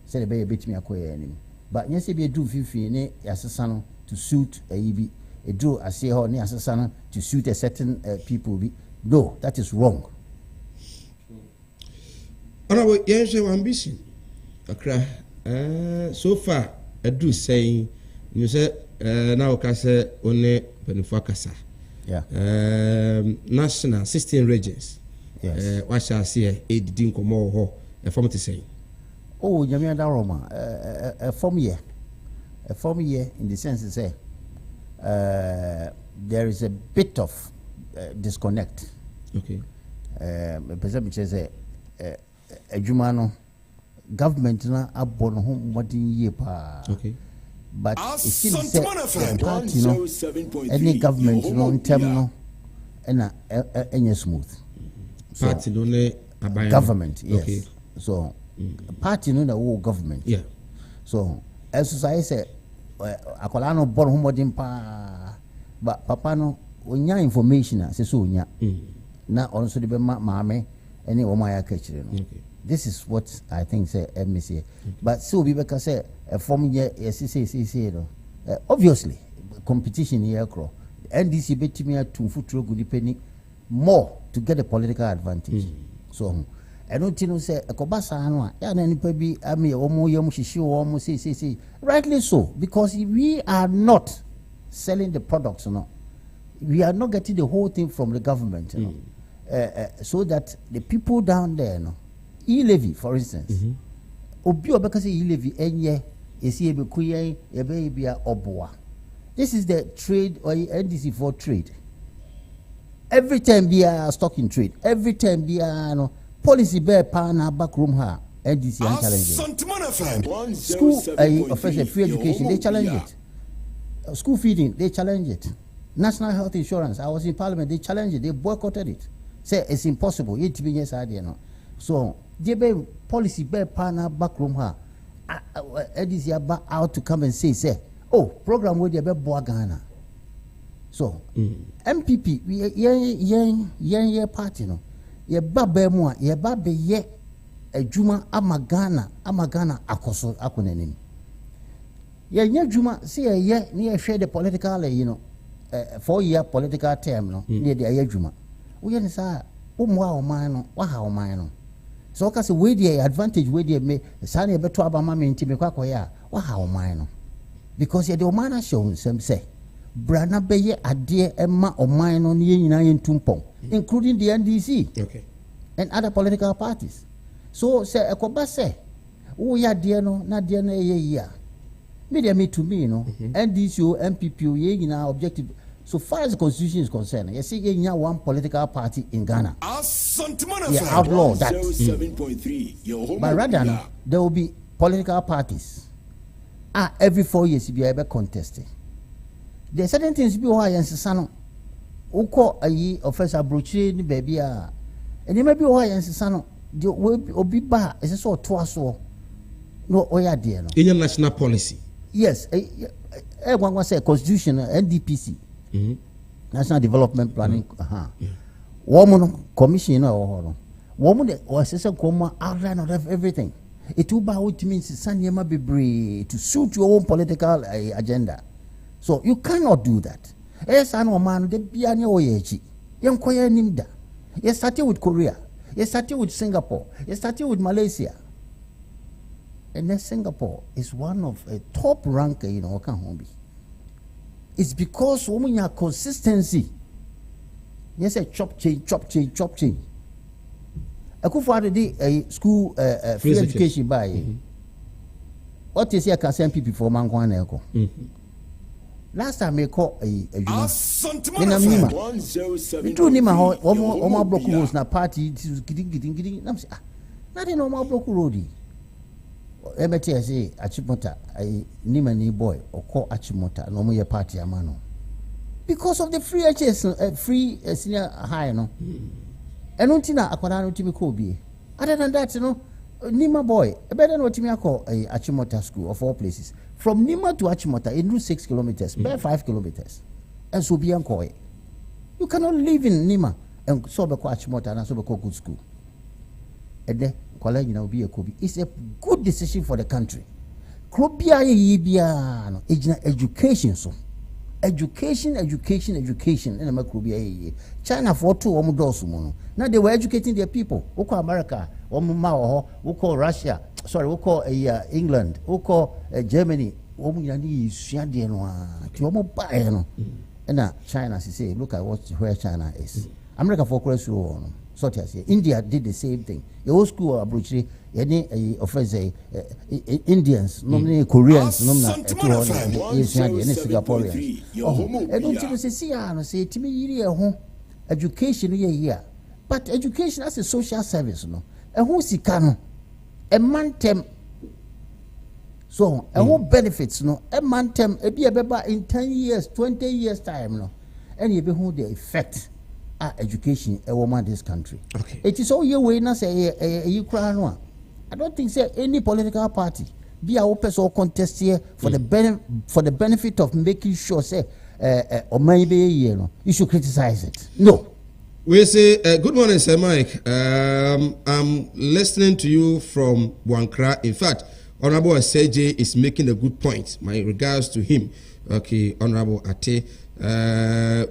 Say the baby bit me acquire enemy, but yes, if you do 50 ne assassin to suit a EB. A do I say how near assassin to suit a certain people. No, that is wrong. Honorable, yes, your ambition. Accra. So far, I do saying you say now Kasa only Benufakasa. Yeah. National 16 regions. Yes. What shall I say? A dinko more a form to say. Oh, Jamia Daroma, a form year in the sense to say. There is a bit of disconnect. Okay. A Jumano government na abono home modern year pa. Okay. But it seems that party no any government no in term no any smooth. Party no government, yes. Okay. So party no the whole government. Yeah. So as I say akola no born homodin pa but papa no onya information a se so onya na also the be maame any woman ya kachire no. This is what I think say MCA. But so we because say a form year say no. Obviously competition here cro NDC betimi atu futuro good penny more to get a political advantage. So I don't know say ekobasa no ya na nipa bi ame omo yam hihye omo say rightly so, because we are not selling the products, no, we are not getting the whole thing from the government, you know, so that the people down there, no, e-levy for instance, obi obeka say e-levy enye esi ebe kuye ebe bia oboa. This is the trade or NDC for trade. Every time we are stock in trade, every time we are no policy bear pana back room ha NDC challenge it. School offers free education, they challenge it. School feeding, they challenge it. National health insurance, I was in parliament, they challenged it, they boycotted it. Say it's impossible. It be yes idea no. So they be policy bear pana back room ha NDC back out to come and say oh program where they be boa Ghana. So MPP we yen party no. Ye ba mu a ye ba be ye adwuma amagana akoso akonanim ye nya adwuma se ye ne ye hwe the political 4-year political term no ne de ye adwuma wo ye ne sa wo mo a o man no wa ha o man no so ka se we the advantage we the me sa ne beto abama me ntimi kwakoye a wa ha o man no because ye the o man na show nsem say brana be ye ade ema o man no ne nyina ye ntumpon, including the NDC, okay, and other political parties. So say ekoba say wo ya de no na de na ye ya me to me no NDC o MPP o ye nyina objective so far as the constitution is concerned. You see ye one political party in Ghana, yeah, outlaw that. But rather no, there will be political parties every 4 years be able contesting. There are certain things be why and sano uko ayi officer brochi ni baby and you may be why and sano the obi ba is so to so no oya there no in national policy. Yes, one say constitution NDPC national development planning woman commission no woman the assessor come outline of everything. It will buy what means Sanyama be to suit your own political agenda. So you cannot do that. Yes, I know man de bianya oyechi. Yam kwaya nimda. You started with Korea. You started with Singapore. You started with Malaysia. And then Singapore is one of a top ranker in Okanhombi. It's because women have consistency. Yes, a chop change. I could find a school free education by. What is here can send people for Mangwan Echo. Last time I called a Nima. Two Nima, Oma Block was na party, getting. Nothing on my block roadie. Everybody say Achimota, a Nimani boy, or call Achimota, no more party amano. Because of the free HS, free senior high, no. And untina Aquadano Timikobi. Other than that, Nima boy, a better no Timako, a Achimota school of all places. From Nima to Achimota, it do 6 kilometers, bare 5 kilometers. And so be Ankoi. You cannot live in Nima and so be Achimota and so be good school. And then, college now be a Kobe. It's a good decision for the country. Krobia Yibiano, education so. Education, and a China for 2 omudosumono. Now they were educating their people. We call America, we call Russia, we call England, we call Germany. And China say, look at where China is. America for Korea. India did the same thing. The old school abroad, any offense Indians, normally Koreans, normally Singaporeans. I don't you say to me, education here. But education as a social service, no. A who's canon, a man term. So, a whole benefits, no. A man term, a be a baby in 10 years, 20 years time, no. And you behold the effect. Education a woman this country. Okay. It is all your way now say Ukraine. I don't think say any political party be a open or contest here for the benefit of making sure say or maybe you should criticize it. No. We say good morning, Sir Mike. I'm listening to you from Wankra. In fact, Honorable Seje is making a good point. My regards to him. Okay, Honorable Ate.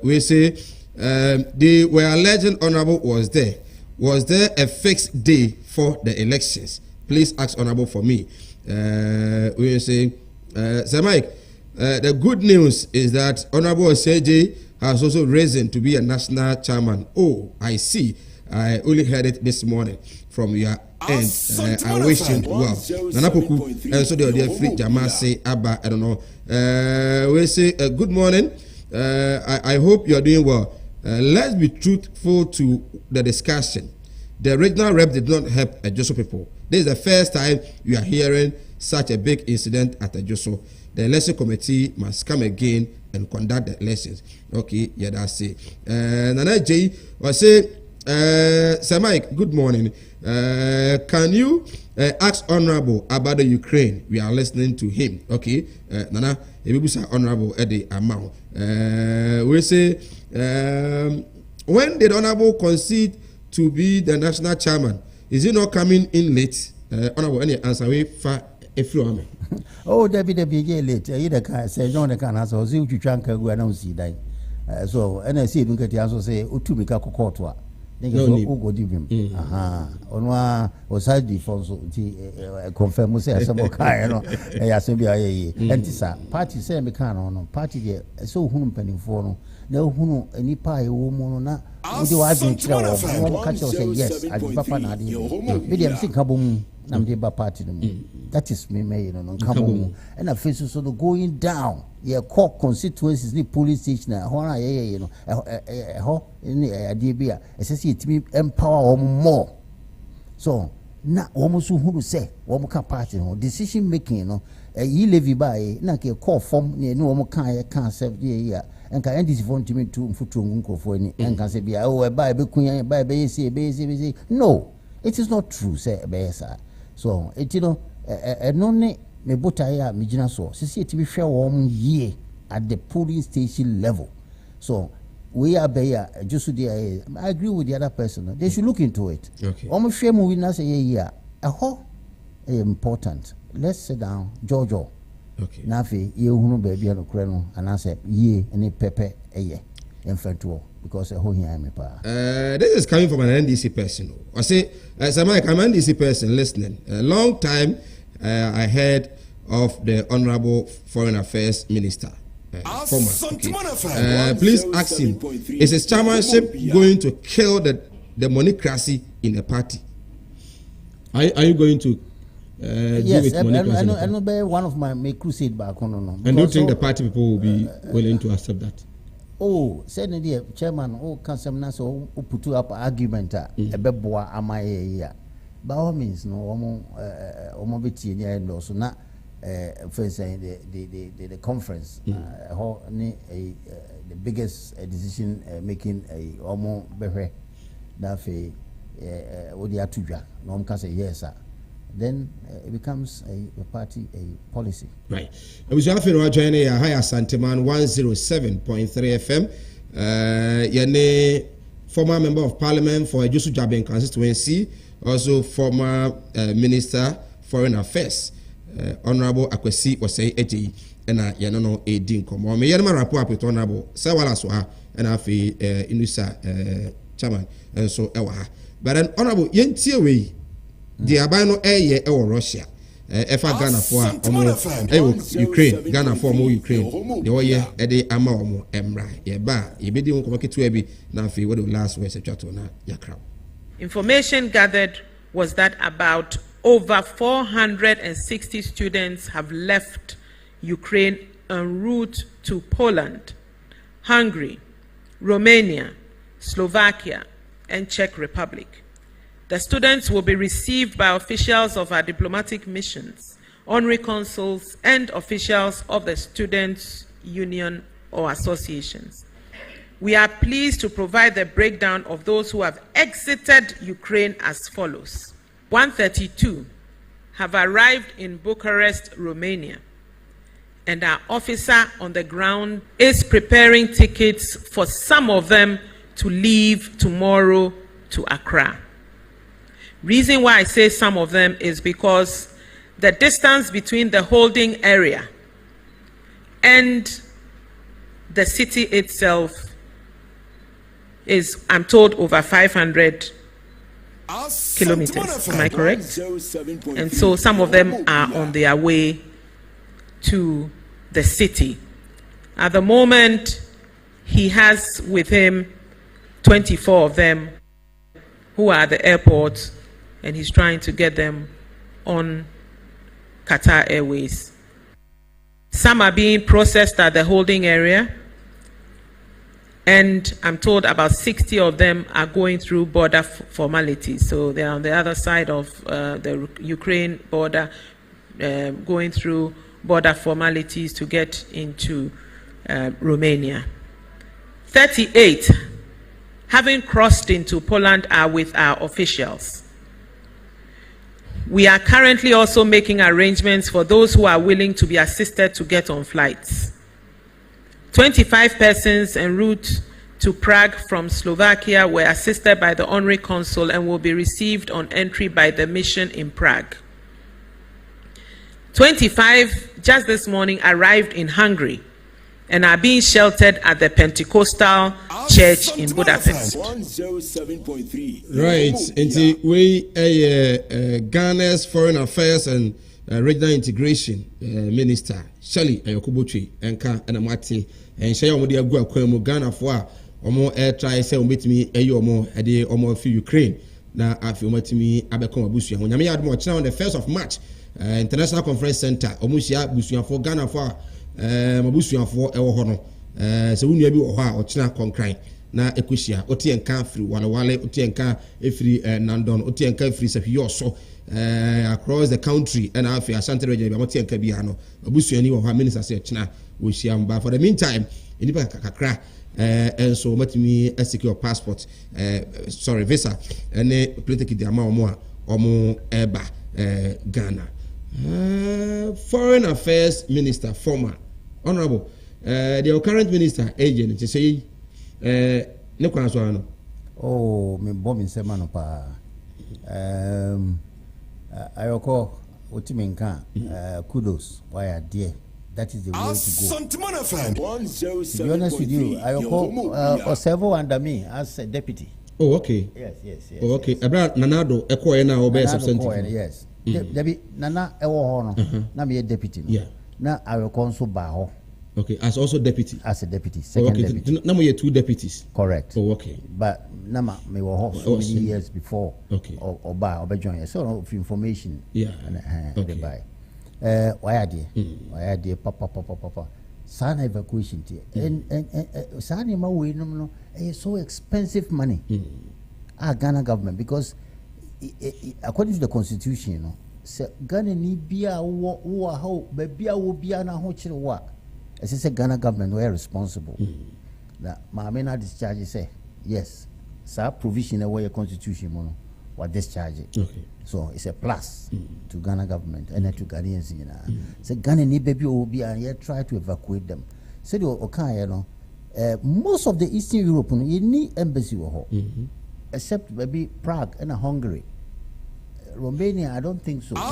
We say they were alleging Honorable was there. Was there a fixed day for the elections? Please ask Honorable for me. We say, Sir Mike, the good news is that Honorable Seje has also risen to be a national chairman. Oh, I see. I only heard it this morning from your end. I wish him well. Nanapoku, and so the free Jamase Abba, I don't know. We say, good morning. I hope you are doing well. Let's be truthful to the discussion. The regional rep did not help Ejoso people. This is the first time you are hearing such a big incident at Ejoso. The election committee must come again and conduct the elections. Okay, yeah, that's it. Nana J was say, Sir Mike, good morning. Can you ask Honorable about the Ukraine? We are listening to him. Okay, Nana, Ebibusa Honorable Eddie Amau. We say, when did Honorable concede to be the national chairman? Is he not coming in late? Honorable, any answer we for a few. Oh, Debbie late. Either can say John the can answer. See what you try to go and see that. So, and I see you get the answer say, Utubika Kokotwa. No go give him. Onwa osadi fonso ti confirm say asemo kai no e asembi aye entisa party say me kan no party de so hunu mpanimfo no na hunu enipa e wo mu no na odi wa adwen kire wo ka kire say yes adi papa na adi me dem sika bom na me ba party no. That is me no come and a face so going down your core constituencies ni police station na ho na ye no ho ni adi bia say it me empower more. So na womo so huru say womo ka party no decision making no yi levy by na ke call form ni womo kan self ye enka ndis phone timi to mfutu nkrofo ni enka say bia o ba be kunya ba be say no, it is not true say be say. So it no ne me bota ya me gina so sisi it be hwe wo ye at the polling station level. So we are there just there. I agree with the other person. They should look into it. Okay. Almost shame we not say yeah. Important. Let's sit down, Jojo. Okay. Nafi ye hunu baby no kreno and I say ye any pepe eye infatuo because a whole here me pa. This is coming from an NDC person. I say as I'm an NDC person listening. A long time I heard of the Honorable Foreign Affairs Minister. Former. Okay. Please ask him, is his chairmanship going to kill the monocracy in the party? Are you going to yes, I know one of my crusade back on. No. And do you think the party people will be willing to accept that? Oh, said the chairman, council so put up argument a beboa amaye. By all means, no omobiti near and also not for saying the conference the biggest decision making a omo behe that fe odia tuja no can say yes sir. Then it becomes a party, a policy. Right. I was joining a higher Asanteman 107.3 FM. Yene former member of parliament for Ejusu Jaben constituency, also former minister foreign affairs, Honorable Akwesi was say eji ena yanono edin komo. Me yanema rapport with Honorable Sawala Soha and afi inusa chairman and so ewa. But then Honorable yentie we the abano eye Russia efa Ghana for Ukraine Ghana for more Ukraine the oye ede ama omo emra ye ba ye be di won ko ketu abi na afi what the last words chato na yakra. Information gathered was that about over 460 students have left Ukraine en route to Poland, Hungary, Romania, Slovakia, and Czech Republic. The students will be received by officials of our diplomatic missions, honorary consuls, and officials of the students' union or associations. We are pleased to provide the breakdown of those who have exited Ukraine as follows. 132 have arrived in Bucharest, Romania, and our officer on the ground is preparing tickets for some of them to leave tomorrow to Accra. Reason why I say some of them is because the distance between the holding area and the city itself is, I'm told, over 500 kilometers. Am I correct? And so some of them are on their way to the city. At the moment, he has with him 24 of them who are at the airport, and he's trying to get them on Qatar Airways. Some are being processed at the holding area, and I'm told about 60 of them are going through border formalities. So they're on the other side of the Ukraine border, going through border formalities to get into Romania. 38, having crossed into Poland, are with our officials. We are currently also making arrangements for those who are willing to be assisted to get on flights. 25 persons en route to Prague from Slovakia were assisted by the honorary consul and will be received on entry by the mission in Prague. 25 just this morning arrived in Hungary and are being sheltered at the Pentecostal Church in Budapest. 107.3. Right. Into we Ghana's Foreign Affairs and Regional Integration Minister Shirley Ayokobotwe Enka Enamati and Shaya Omodi Agu Akwemu Ghana for omo air try say ometimi eyi omo ede omo fi Ukraine na afi ometimi abekon abusuan. Onyame yadmo on the 1st of March International Conference Center omusia busuan for Ghana for mabusuafo ewo ho no se wunu abi wo ho a ochina konkran na ekohia otienka free wale otienka efiri Nandon otienka free Safiyo so across the country and afi Asante region bi otienka bi ha no mabusuani wo ho minister say ochina wo hia mba. For the meantime enipa kakra and so matimi secure passport visa and political the amount omo eba Ghana. Foreign Affairs Minister, former Honorable, the current minister agent to say ne kwan so ano oh me bomb in semano pa ayoko otimi nka kudos why are there. That is the way to go. Asanteman FM 107.3. To be honest with you, ayoko serve under me as a deputy. Oh, okay. Yes. Oh, okay. Abra Nanado ekoye na obe substantive. Yes. Debi Nana ewo ho no na me deputy no. Yeah. Na ayoko nso ba ho. Okay, as also deputy. As a deputy, second deputy. Now we have 2 deputies. Correct. Oh, okay. But nama me were so many years before. Okay. Or join. So of information. Yeah. Okay. Why are they? Why are they? Papa. Sana evacuation tea. And sana ma we no so expensive money. Ghana government because according to the constitution, you know, Ghana ni bia wo how be bia wo bia na ho chire wa. As I said, Ghana government were responsible. That Mamena discharge say yes, sir. Provision away your constitution, mono, what discharge it. Okay. So it's a plus to Ghana government and to Ghanaians. You know, so Ghana need baby will be and yet try to evacuate them. So the okay, you know, most of the Eastern Europe, you need embassy except maybe Prague and Hungary. Romania, I don't think so. You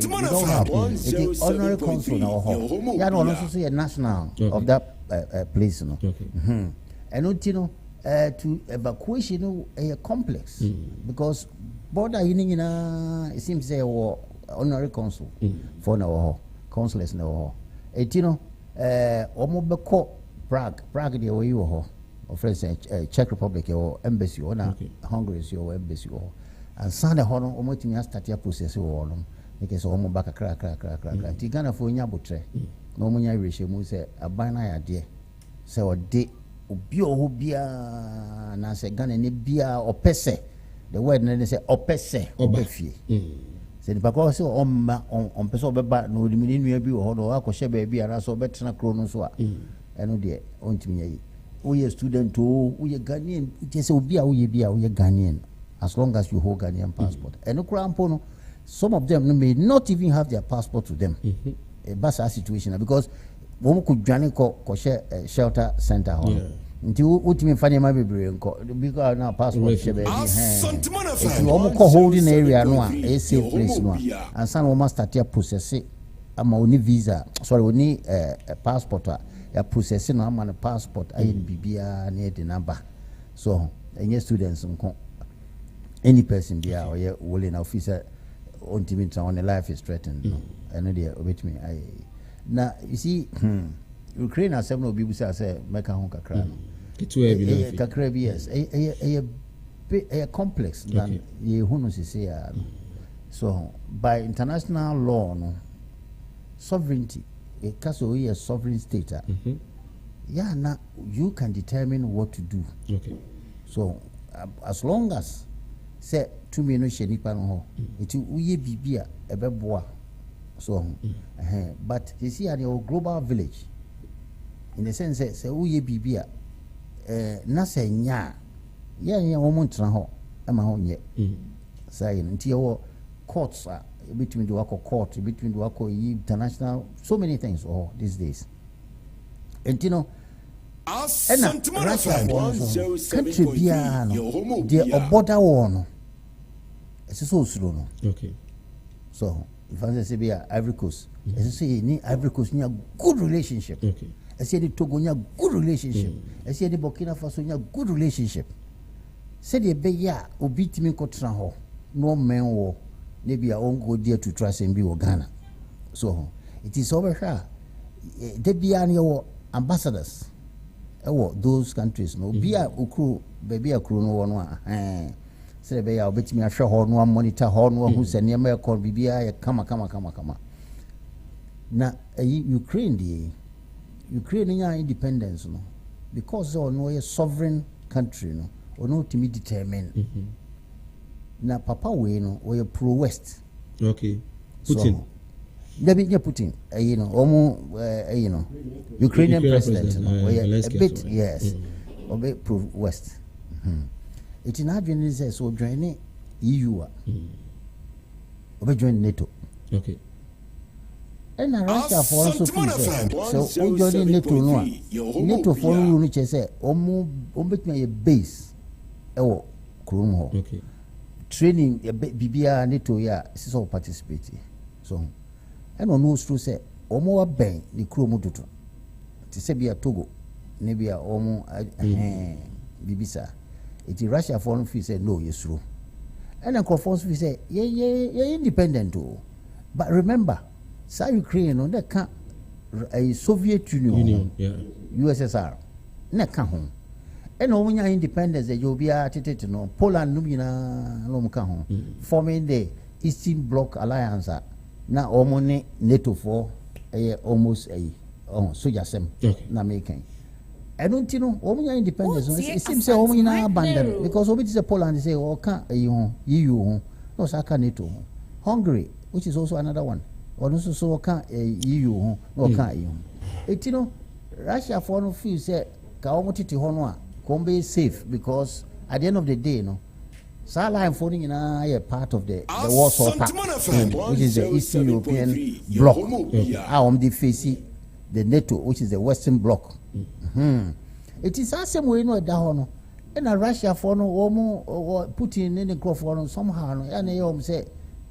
don't have the honorary consul now. You don't also say a national of that place, you know. And you know, to evacuation, a complex because border it seems they were honorary consul for now, consulates now. You know, Omobeko Prague, the way you were, or for instance, Czech Republic, your embassy, or Hungary, your embassy, or. And Sunday Horn almost me start your process or no. Because almost back a crack. Tigana for Yabutre. No money ratio say a binary idea. So a day Ubio Bia Nasa Ghana Bia or Pese. The word then say Opese or Befi. Said Paco so on Peso Beba no diminution be or Akoshe baby and also better chronoswa. And no dear, on to me. We a student too, we a Ghanaian, it is Ubia, we be a Ghanaian. As long as you hold Ghanaian passport. And no, some of them may not even have their passport to them. A bad situation because one could join a shelter center. Until ultimately find my baby because now passport should be if you almost holding area no a safe place no and some almost start your process I'm only visa sorry only a passport a processing no am passport I BBA near the number so any students any person be or yeah willing officer on the life is threatened and they wait me I now you see Ukraine has several people say make a honka crown yes a complex than you who knows say so by international law no sovereignty a castle a sovereign state yeah now you can determine what to do so as long as say to me no she nipa no ho enti uye bibia ebeboa so but you see at your global village in the sense say uye bibia na say nya ya wo montra ho ama ho nye say enti your courts are between the court between the international so many things these days enti no Russia country bia no the border war no it's so slow no so if I say be Ivory Coast it's say ni Ivory Coast ni a good relationship I say the Togo ni a good relationship I say the Burkina Faso ni a good relationship say the be ya obi timi ko tra ho no men wo ne bia on go there to trust and be Ghana so it is over here the bia ni wo ambassadors those countries no bia okru baby akru no wo no say be ya obetimi ahwe ho no monitor ho no hu se ne ma ekor bibia ya kama na Ukraine nya independence no because they no a sovereign country no or no to me determine na papa we no we pro west Putin so, Putin Ukrainian president no a bit yes a bit pro west it in Adrian says so join EU or join NATO ɛna Russia for nso fi sɛ so ojoni NATO no a NATO for no no kyɛ sɛ ɔmo betuma yɛ base ɛwɔ kurom hɔ training bibia NATO ya siso participate so ɛna no stro sɛ ɔmo wa bɛn ne kurom dodo te sɛ bia Togo ne bia ɔmo bibisa eti Russia for no fi sɛ no yesuro ɛna nkurɔfoɔ nso fi sɛ yɛ independent o but remember sa Ukraine no that can a Soviet Union USSR na ka ho and omunya independence the Jobia tete no Poland numina no ka ho forming the Eastern Bloc Alliance na omone NATO for almost a soldier sem na making ɛno no omunya independence it seems say omuna abandon because obi say Poland say o ka EU ho no saka NATO ho Hungary which is also another one or also so can EU ho no can EU etino Russia for no feel say ka omotiti ho no a come safe because at the end of the day no sa line for ni na a part of the Warsaw Pact which is the Eastern European bloc the face the NATO which is the Western bloc it is the same way no da ho no na Russia for no omo Putin in the for no somehow no na say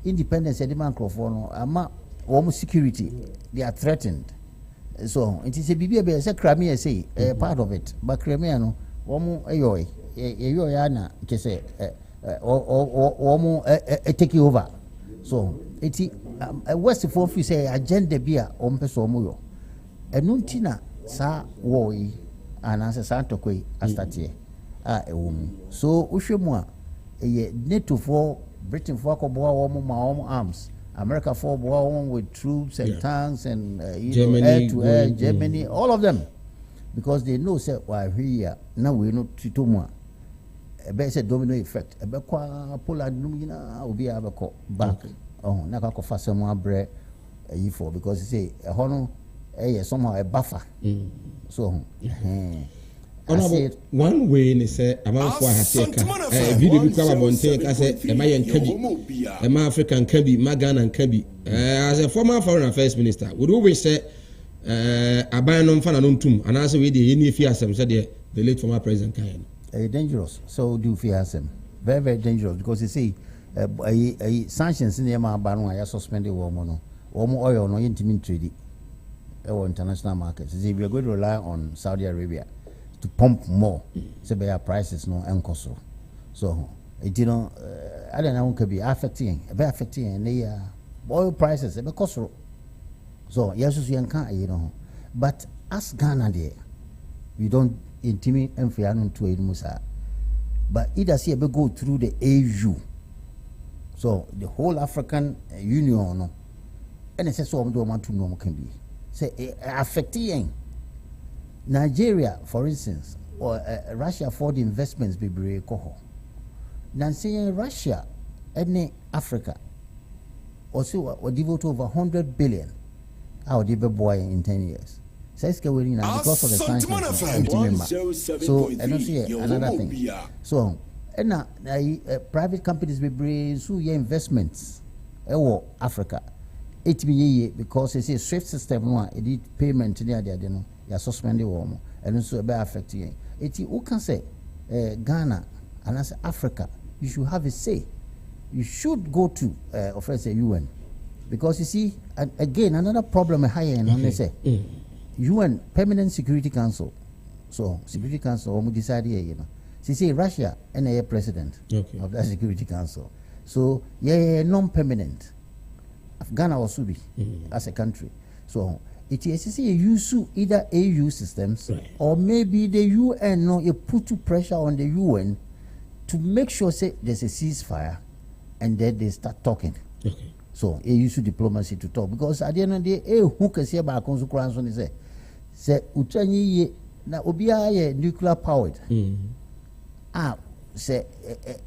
independence the man for no ama Home security, they are threatened. So it is a BB, say Crimea say part of it, but Crimea no, Omo Ayoyana, say, Omo take you over. So it is a West for say agenda beer on Pesomuyo. A nuntina sa woi and as a Santo Quay Astatie. So Ushemwa, a NATO for Britain for Kobo arms. America for war with troops and tanks and Germany, air to air, Germany, all of them, because they know say why here now we know to more. A better domino effect. A bequa Poland numina will be able back. Oh, now I for some more bread for because you say a honor somehow a buffer. So one way in say amount for a video become about take as a Mayan Kabi, a Ma African Kabi, Magan and Kabi. As a former foreign affairs minister, would always say a ban on Fananum, and as we did any fear some said the late former president Kayan. Dangerous, so do fear some. Very, very dangerous because you see sanctions in the Banu I suspended woman or more oil no intimate treaty or international markets. We are going to rely on Saudi Arabia to pump more, so their prices no encoso. So it I don't know could be affecting, and the oil prices because so yes you can't but as Ghana there, we don't intimate and fear to Musa, but it does here go through the AU, so the whole African Union no, and it's so want to know can be say affecting. Nigeria, for instance, or Russia for the investments be very coho. Nancy Russia, any Africa, also devote over 100 billion. Our be boy in 10 years. Says because of the sanctions. So I don't see another thing. So and private companies be bring so your investments. Africa. It be because it's a SWIFT system. No, it did payment near there. No. You suspended warm and also a bad affecting it. You can say Ghana and as Africa, you should have a say. You should go to offense the UN because you see again another problem higher and they say UN Permanent Security Council. So Security Council almost decided say Russia and a president of that Security Council. So non-permanent. Ghana also be as a country. So it is a use either AU systems or maybe the UN no you put pressure on the UN to make sure say there's a ceasefire and then they start talking. So a use diplomacy to talk because at the end of the day who can say about consequences say Ukraine na obia nuclear powered. Say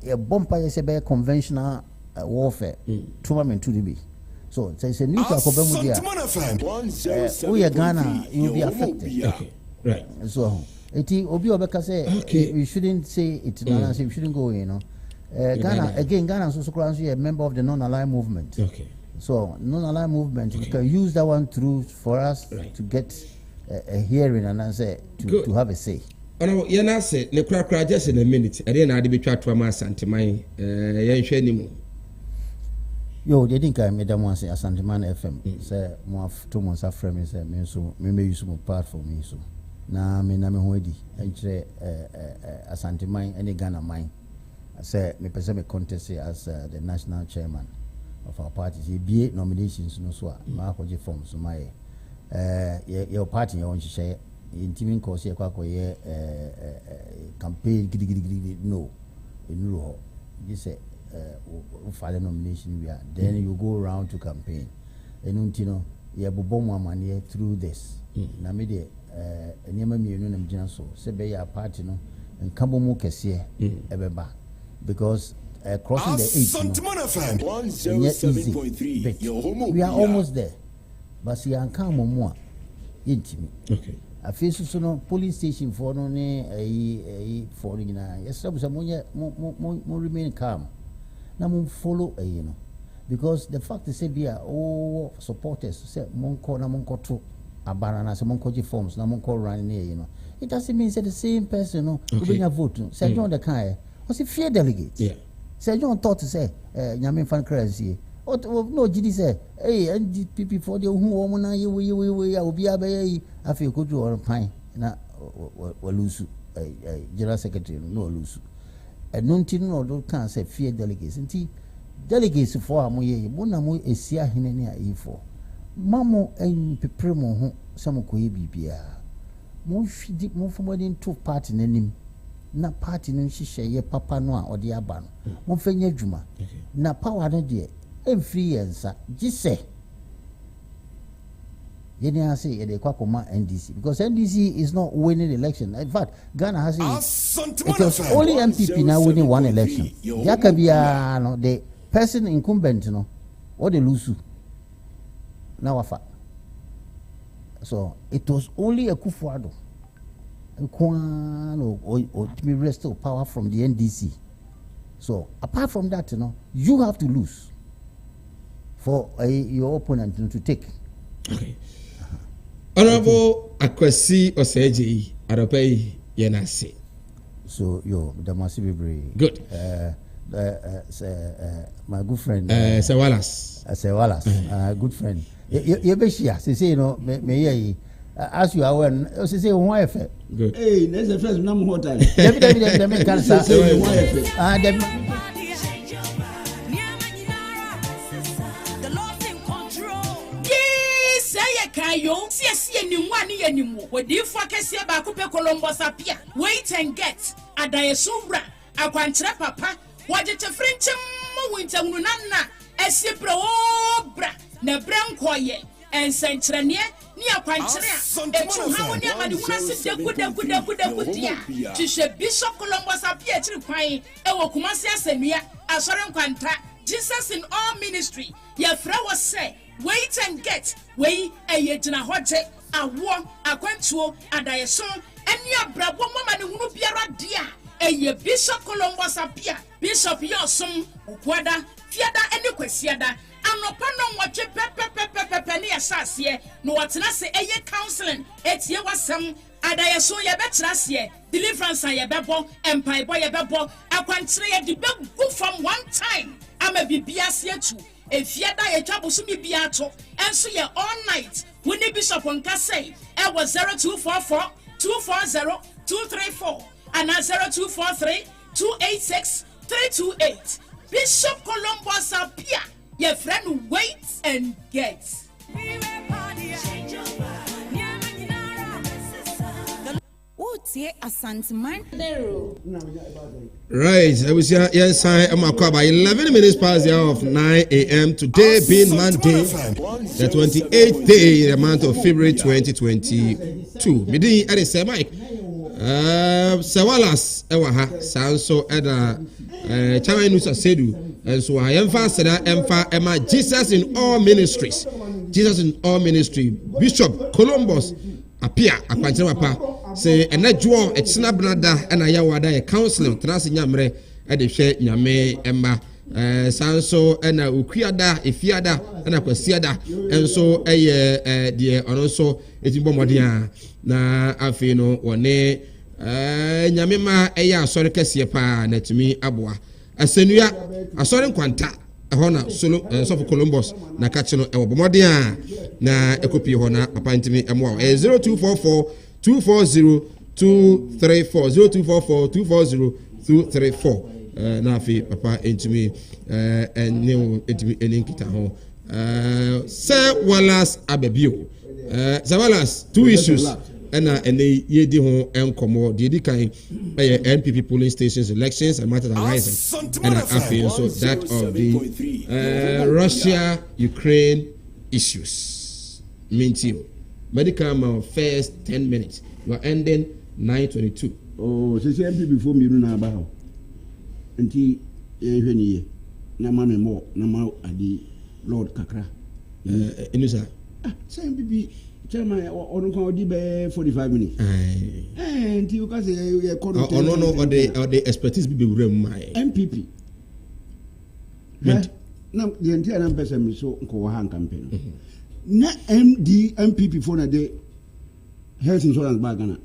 a bomb say by conventional warfare tournament to the be. So it's a nuclear we are Ghana, you'll be affected. Right. So it Obi say we shouldn't say it we shouldn't go, Ghana again, Ghana is also a member of the non-aligned movement. So non-aligned movement, we can use that one through for us to get a hearing and answer to have a say. Ono yana say ne kura just in a minute. Ade na ade betwa to ama Asanteman yenhwe nimu. Yo, they think I made them once Asanteman FM. Say mo to mo sa frame me say me so me use mo platform me so. Na me ho edi enchre Asanteman any Ghana mine. I say me person me contest as the national chairman of our party. He be nominations no so ma koje form so my your party you want to share intimate cause here kwa campaign gidi no enuro you say file nomination we are then you go around to campaign enuntino ye bobo mo amane through this na me de enema mienu na mgina so se be ya party no nkabo mu kese ebeba because crossing the 8 we are almost there but see an come mo intimi okay I feel so no police station for no ne for na yes so mo remain calm na mo follow you know because the fact is say be supporters say monko na monko to abana na say monko forms na monko run you know it doesn't mean say the same person no who bring a vote say John the kind was a fear delegate say John thought to say nyame fan crazy no gidi say hey NDP for the who woman na we obi abaye afi ko ju or pan na walusu general secretary no walusu enunti no do kan say fear delegates nti delegates for amoye mo na mo esia hene ne aifo mamo en pepre mo ho samo koye bibia mo fidi mo fomodin to party nanim na party no hihye ye papa no a ode aba no mo fanya dwuma na power no de free yensa gise yeni ase ye de kwakoma NDC because NDC is not winning election. In fact Ghana has it was only MPP now winning one election. Yakabia no the person incumbent no or the lose now afa so it was only a Kufuado or to be restore power from the NDC. So apart from that, you know, you have to lose for your opponent to take. Okay. Honorable Akwesi Oseji Adopai Yenase. So yo, the massive good. My good friend Sewalas. Good friend. You be here. Say you know me as you are when say one effect. Good. Hey, that's the first number one time. Let me cancel. Kayo, see ni wani yenimu. We di fokesi ba kupe Columbus apia. Wait and get. Adayesubra. Akwantre papa. Wajete frenche mo winter nunana. Esipro obra. Ne brankoye. Ensentrenie ni akwantre a. Emu hawo ni amadi huna sise kuda. Tishe Bishop Columbus apia chiri kwan. Ewo kumasi asemia. Asore nkwanta. Jesus in all ministry. Your friend was say, wait and get. Wait a yetina hote, a war, a quentuo, and I saw, and your bravo woman who be a dear. A ye Bishop Columbus appear, Bishop Yossum, Uquada, Fiada, and Equesiada, and no pano watch a penny assassin, no what's not say a year counseling, it's ye was some. Adaya so ye betrase ye deliverance ye bebo empire boy ye bebo akwantre ye de go from one time ama bibia se atu efiada ye twabo so bibia to enso ye all night when the bishop onka say e was 0244 240 234 and 0243 286 328 Bishop Columbus appear ye friend wait and get. Asanteman. Right, I was here. Yes, I am by 11 minutes past the hour of 9 a.m. Today being Monday, the 28th day in the month of February 2022. Midi at the same mic. Sewalas Ewaha Sanso Eda Chamanusa Sedu, and so I emphasize that Emma Jesus in all ministries. Jesus in all ministry. Bishop Columbus appear akwankyerɛ papa say enadwo etsena brada na yawada ye counseling trans nyamre e de hwɛ nyame emma sanso na okuada efiada na kwasiada enso eye de ono so etimbo modern na afi no wone nyamema eye asore kese pa na tumi aboa asenua asore nkwanta ho na solo so for Columbus na kache no ewo modern na ekopi ho na papa ntimi emo 0244 240 234 0244 240 234 na afi papa entimi new entimi enkita ho Sir Wallace Abebio Sir Wallace two issues ena ene yedi ho enkomo di kan NPP polling stations elections and matters arising and afi so that of the Russia Ukraine issues mintio medical first 10 minutes we are ending 9:22 oh so NPP before me na ba ho nti ehweniye na ma me mo na ma adi Lord kakra enusa say NPP chairman on ko di be 45 minutes nti you can say you call no or the expertise be wura mu mai MPP na the entire person me so ko wa han campaign na MPP for na the health insurance bag na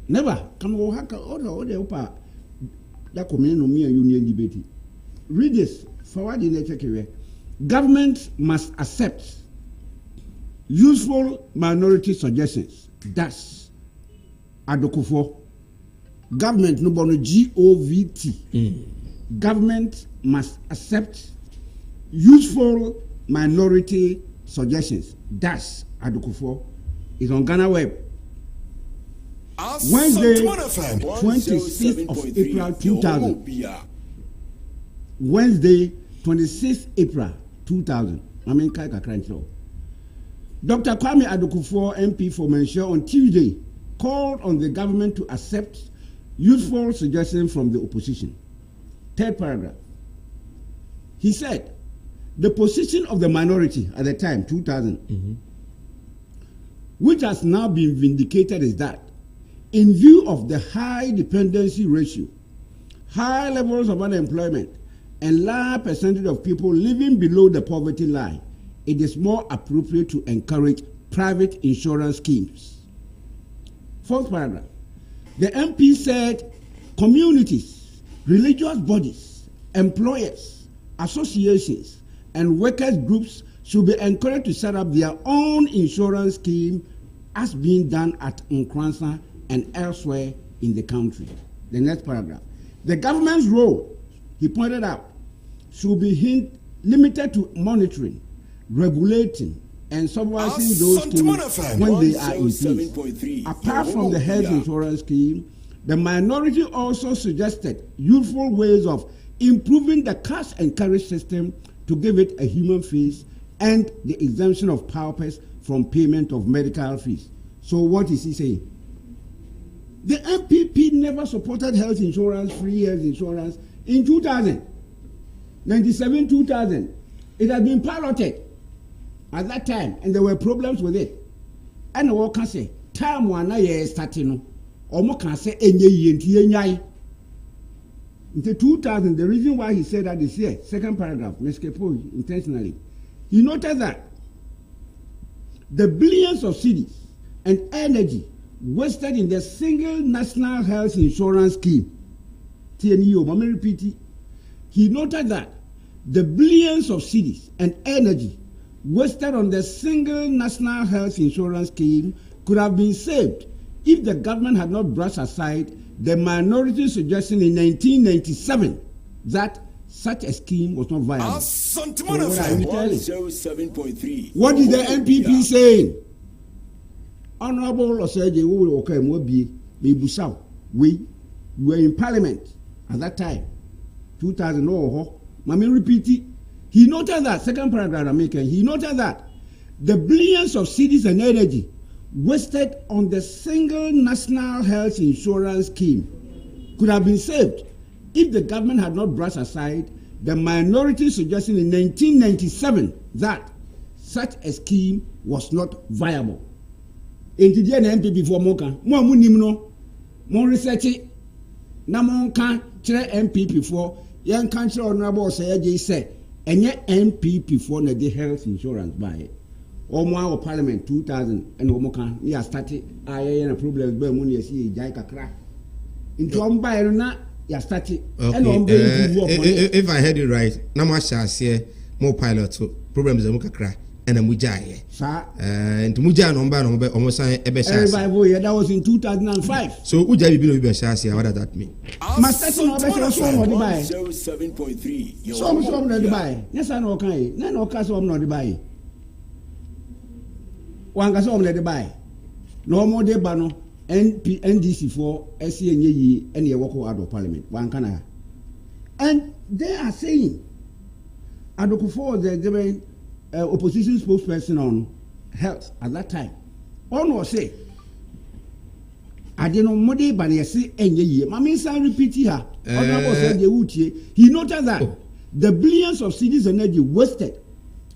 never come go haka order upa that community no me union debate. Read this. Forward in the check here. Government must accept useful minority suggestions. That's adokufo. Government no bono GOVT. Government must accept useful minority suggestions. That's adokufo. It's on Ghana Web. Wednesday, 26th of April 2000. Wednesday, 26th April 2000. I mean, Dr. Kwame Adokufo, MP for Mention, on Tuesday called on the government to accept useful suggestions from the opposition. Third paragraph. He said, the position of the minority at the time, 2000, which has now been vindicated, is that in view of the high dependency ratio, high levels of unemployment, and large percentage of people living below the poverty line, it is more appropriate to encourage private insurance schemes. Fourth paragraph. The MP said communities, religious bodies, employers, associations, and workers' groups should be encouraged to set up their own insurance scheme as being done at Nkransa and elsewhere in the country. The next paragraph. The government's role, he pointed out, should be limited to monitoring, regulating, and supervising those schemes when they are in place. Apart from the health insurance scheme, the minority also suggested useful ways of improving the cash and carry system to give it a human face and the exemption of paupers from payment of medical fees. So what is he saying? The MPP never supported health insurance, free health insurance in 2000. 97, 2000. It had been piloted at that time, and there were problems with it. And what can say? Time one year starting, or more can say any year. In the 2000, the reason why he said that is here, second paragraph, intentionally. He noted that the billions of cedis and energy wasted in the single national health insurance scheme. TNEO, let me repeat it. He noted that the billions of cedis and energy wasted on the single national health insurance scheme could have been saved if the government had not brushed aside the minority suggestion in 1997 that such a scheme was not viable. Asanteman what is the MPP saying? Honorable Oseje Okemobi Mebusau, we were in parliament at that time, 2000. Let me repeat it. He noted that, second paragraph I'm making, he noted that the billions of cedis and energy wasted on the single national health insurance scheme could have been saved if the government had not brushed aside the minority suggestion in 1997 that such a scheme was not viable. In the MPP for Moka, more research it, na monka chere MPP for Young country honorable say they say and yet MPP for the health insurance by our parliament 2000 and Omoka we are started I a problem but when you see Jaika crack into by na you started and if I heard it right now my shall more pilot problems that crack and a mujaye and muja number almost that was in 2005 so uja be be shasi what does that mean master no be so no buy 07.3 so no buy yes I know kai na no ka so no buy wanga so no buy no more de ba no NDC for SC enye yi and ye work out of parliament wan kana and they are saying adoko for the given opposition spokesperson on health at that time. One was say, I didn't know more but I say any year. Mammy say repeat here. He noted that the billions of cedis energy wasted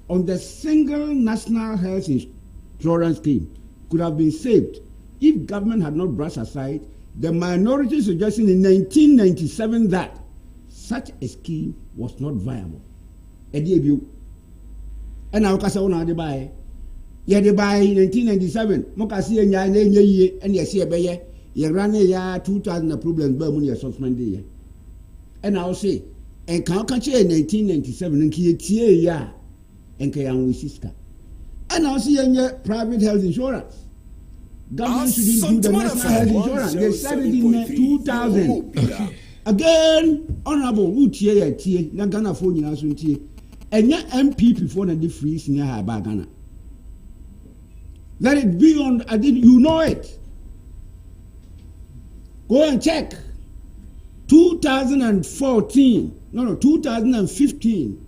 on the single national health insurance scheme could have been saved if government had not brushed aside the minority suggestion in 1997 that such a scheme was not viable. And now kasa una de buy ye de buy 1997 mo ka se nya na nya yie and ye se be ye ran ya 2000 problems ba mu ye suspend ye and now say en kan ka che 1997 nki ye tie ya en ka yan wisiska and now see ye private health insurance government should do the national health insurance they started in 2000 again honorable who tie na Ghana for nyina so tie and your MPP for the free senior high bagana. Let it be on, you know it. Go and check. 2015,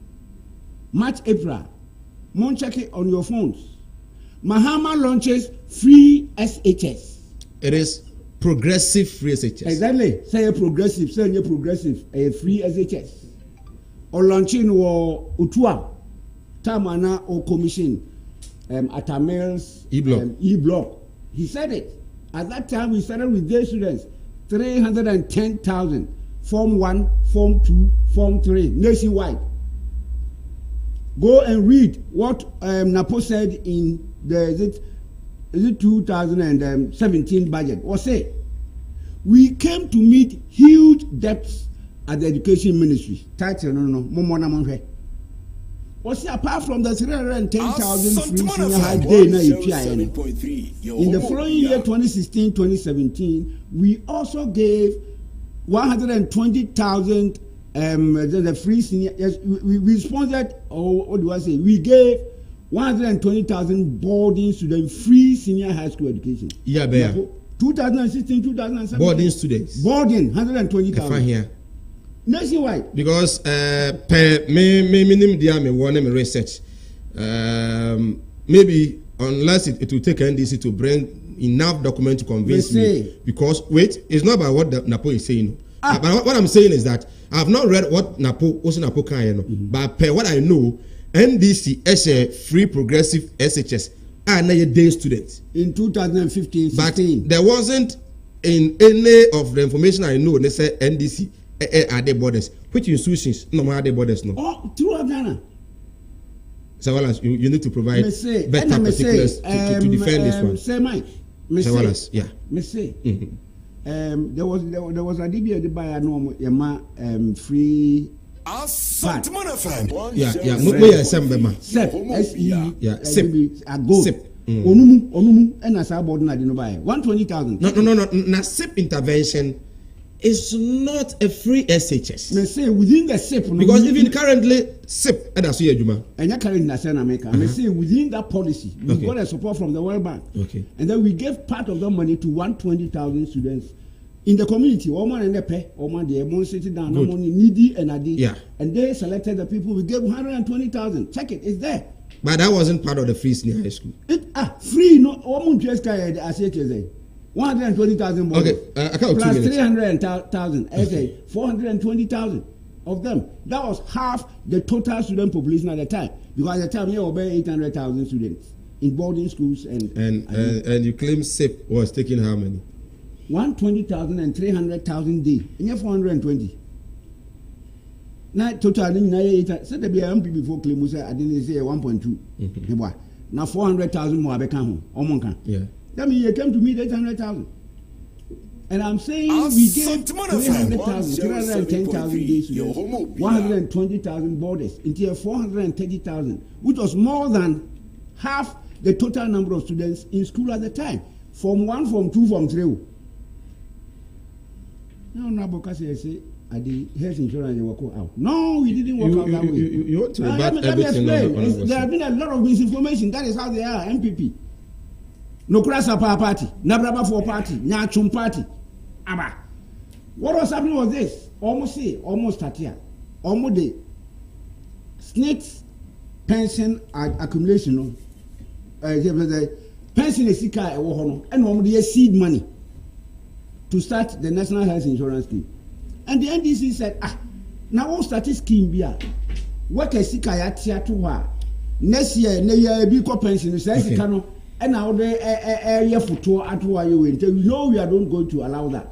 March, April. Mon check it on your phones. Mahama launches free SHS. It is progressive free SHS. Exactly. Say a progressive, a free SHS. Or launching or Utua, Tamana or commission at Amel's E-block. He said it. At that time, we started with their students 310,000, Form 1, Form 2, Form 3, nationwide. Go and read what Napo said in the 2017 budget. Or say, we came to meet huge debts at the education ministry. Title no what's apart from the 310,000 free senior high day na in the following year 2016-2017 we also gave 120,000 the free senior yes we sponsored or what do I say we gave 120,000 boarding students free senior high school education 2016-2017 boarding students 120,000 here nationwide because per minimum dia me one me research maybe unless it will take NDC to bring enough document to convince me because wait it's not about what Napo is saying but what I'm saying is that I have not read what Napo can but per what I know NDC as a free progressive SHS are na day students in 2015-16 but there wasn't in any of the information I know they say NDC are the borders. Which institutions no are the borders no? Oh, through Ghana. So you need to provide better particulars to defend this one. Say Mike. Yeah. Me say. There was a DBA by no free. Asanteman FM. Yeah. Mwe sembema. SEP. Yeah. SEP. SEP. Onumu and as I bought na dino buy 120,000. No. Na SEP intervention. It's not a free SHS. Me say within the SIP. Because even currently SIP and that's your Juma. And you currently in America. Me say within that policy, we got a support from the World Bank. Okay. And then we gave part of the money to 120,000 students in the community. Oman and the pay, Oman the Oman sitting down, money needy and adi. Yeah. And they selected the people. We gave 120,000. Check it. It's there. But that wasn't part of the free senior high school. Free no. Oman just carried as it 120,000 okay, plus 300,000. Okay, 420,000 of them. That was half the total student population at the time. Because at the time, you were 800,000 students in boarding schools and you claim SIP was taking how many? 120,000 and 300,000 day. And you 420. na total ni na ye say the BMP before claim say I didn't say 1.2 ne boy na 400,000 more abeka ho omonka that mean you came to me 800,000 and I'm saying we gave 300,000 310,000 days 120,000 borders into 430,000 which was more than half the total number of students in school at the time form 1 form 2 form 3 no because say the health insurance they work out. No, we didn't work out that way. You want to rebut everything. There have been a lot of misinformation. That is how they are. MPP. No Krasa party. Nabraba for party. Nyachum party. Aba. What was happening was this. Almost 30 years. Almost the snakes pension accumulation. The pension is sika and almost the seed money to start the national health insurance scheme. And the NDC said, now we'll start a scheme here. What a sick I to her. Next year, be pension, says Kano, and now the year for tour at why you went. No, we are not going to allow that.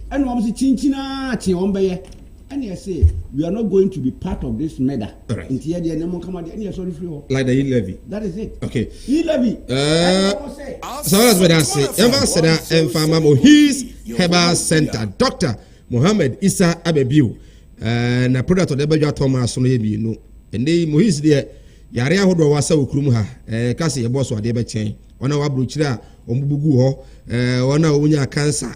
And I'm saying, Chinchina, and you say, we are not going to be part of this matter. Like the e-levy. That is it. Okay. E-levy. So that's what I say. Ever said that, and Famamo, his Herbal Center, Doctor Mohammed Isa Abebiu na product of the Beja Thomas no yebi no ende Mohis de yare ahodo wasa okurum ha kase ye boss wade be chen ona wa brochira ombugu ho ona onya cancer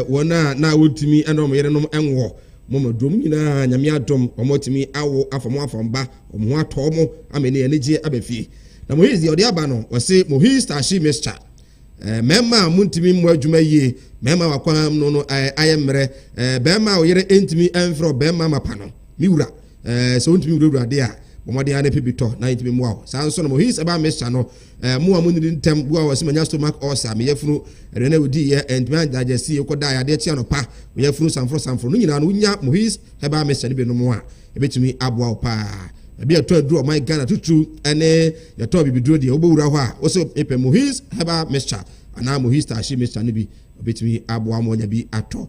wona na wotimi ena omyere no enwo momadom nyina nyame adom omotimi awo afomba omho atomo amene enegye abefie na Mohis de ode aba no wose Mohis tashi mixture mema muntimi mu adwuma yie mema wakwa no ayemre bema oyere entimi enfro bema mapano miwura so ntimi wura de a bomode ane pebito na ntimi mu awo sanso no Mohis aba mesha no mu amunidi ntem bu awo semanya stomach ulcer me yefunu rene odi ye entimi digest yekoda ya de tia no pa yefunu sanfro no nyina no nya Mohis aba mesha ne be no mu a ebetimi aboa pa ebi eto aduro my Ghana tutu ene yeto bibiduro de obowura ho a wo so epe Mohis heba mixture ana Mohis tashi mixture ne bi obetimi aboa mo nya bi ato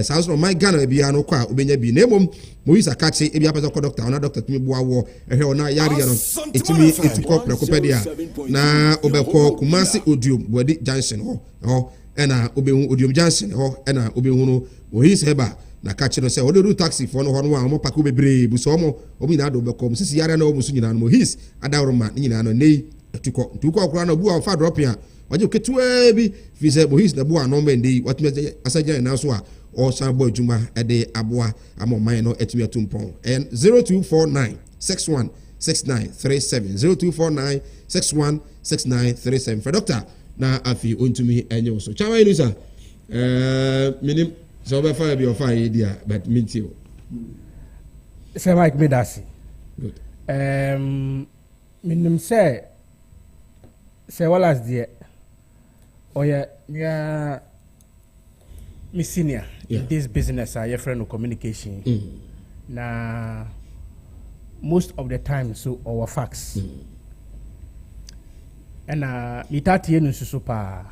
sounds no my Ghana bi ano kwa obenya bi nemom Mohis akache ebi apesa ko doctor ona doctor timi boa wo ehwe ona yare no etimi etikọ prekopedia na obekọ Kumasi Odium Bodi Junction ho ena obehu Odium Junction ho ena obehu no Mohis heba na kache no se o do taxi for no ho no mo pako bebre bu so mo obi na do be kom sisi yare na o musu nyina no Mohis Dawuro ma nyina no nei etukọ akura no bu a fa drop ya waje ketua bi fi se Mohis na bu a no mbende watime asaja na so a o san bo adwuma ede aboa amoman no etime atumpon and 0249 616937 0249 616937 for doctor na afi ontumi enye so chawa ni sa minim so be fire be fire idea but meet you say Mike Medasi good minim say walas die oya ya mi senior in this business your friend of communication na most of the time so our facts and mitati enu susu pa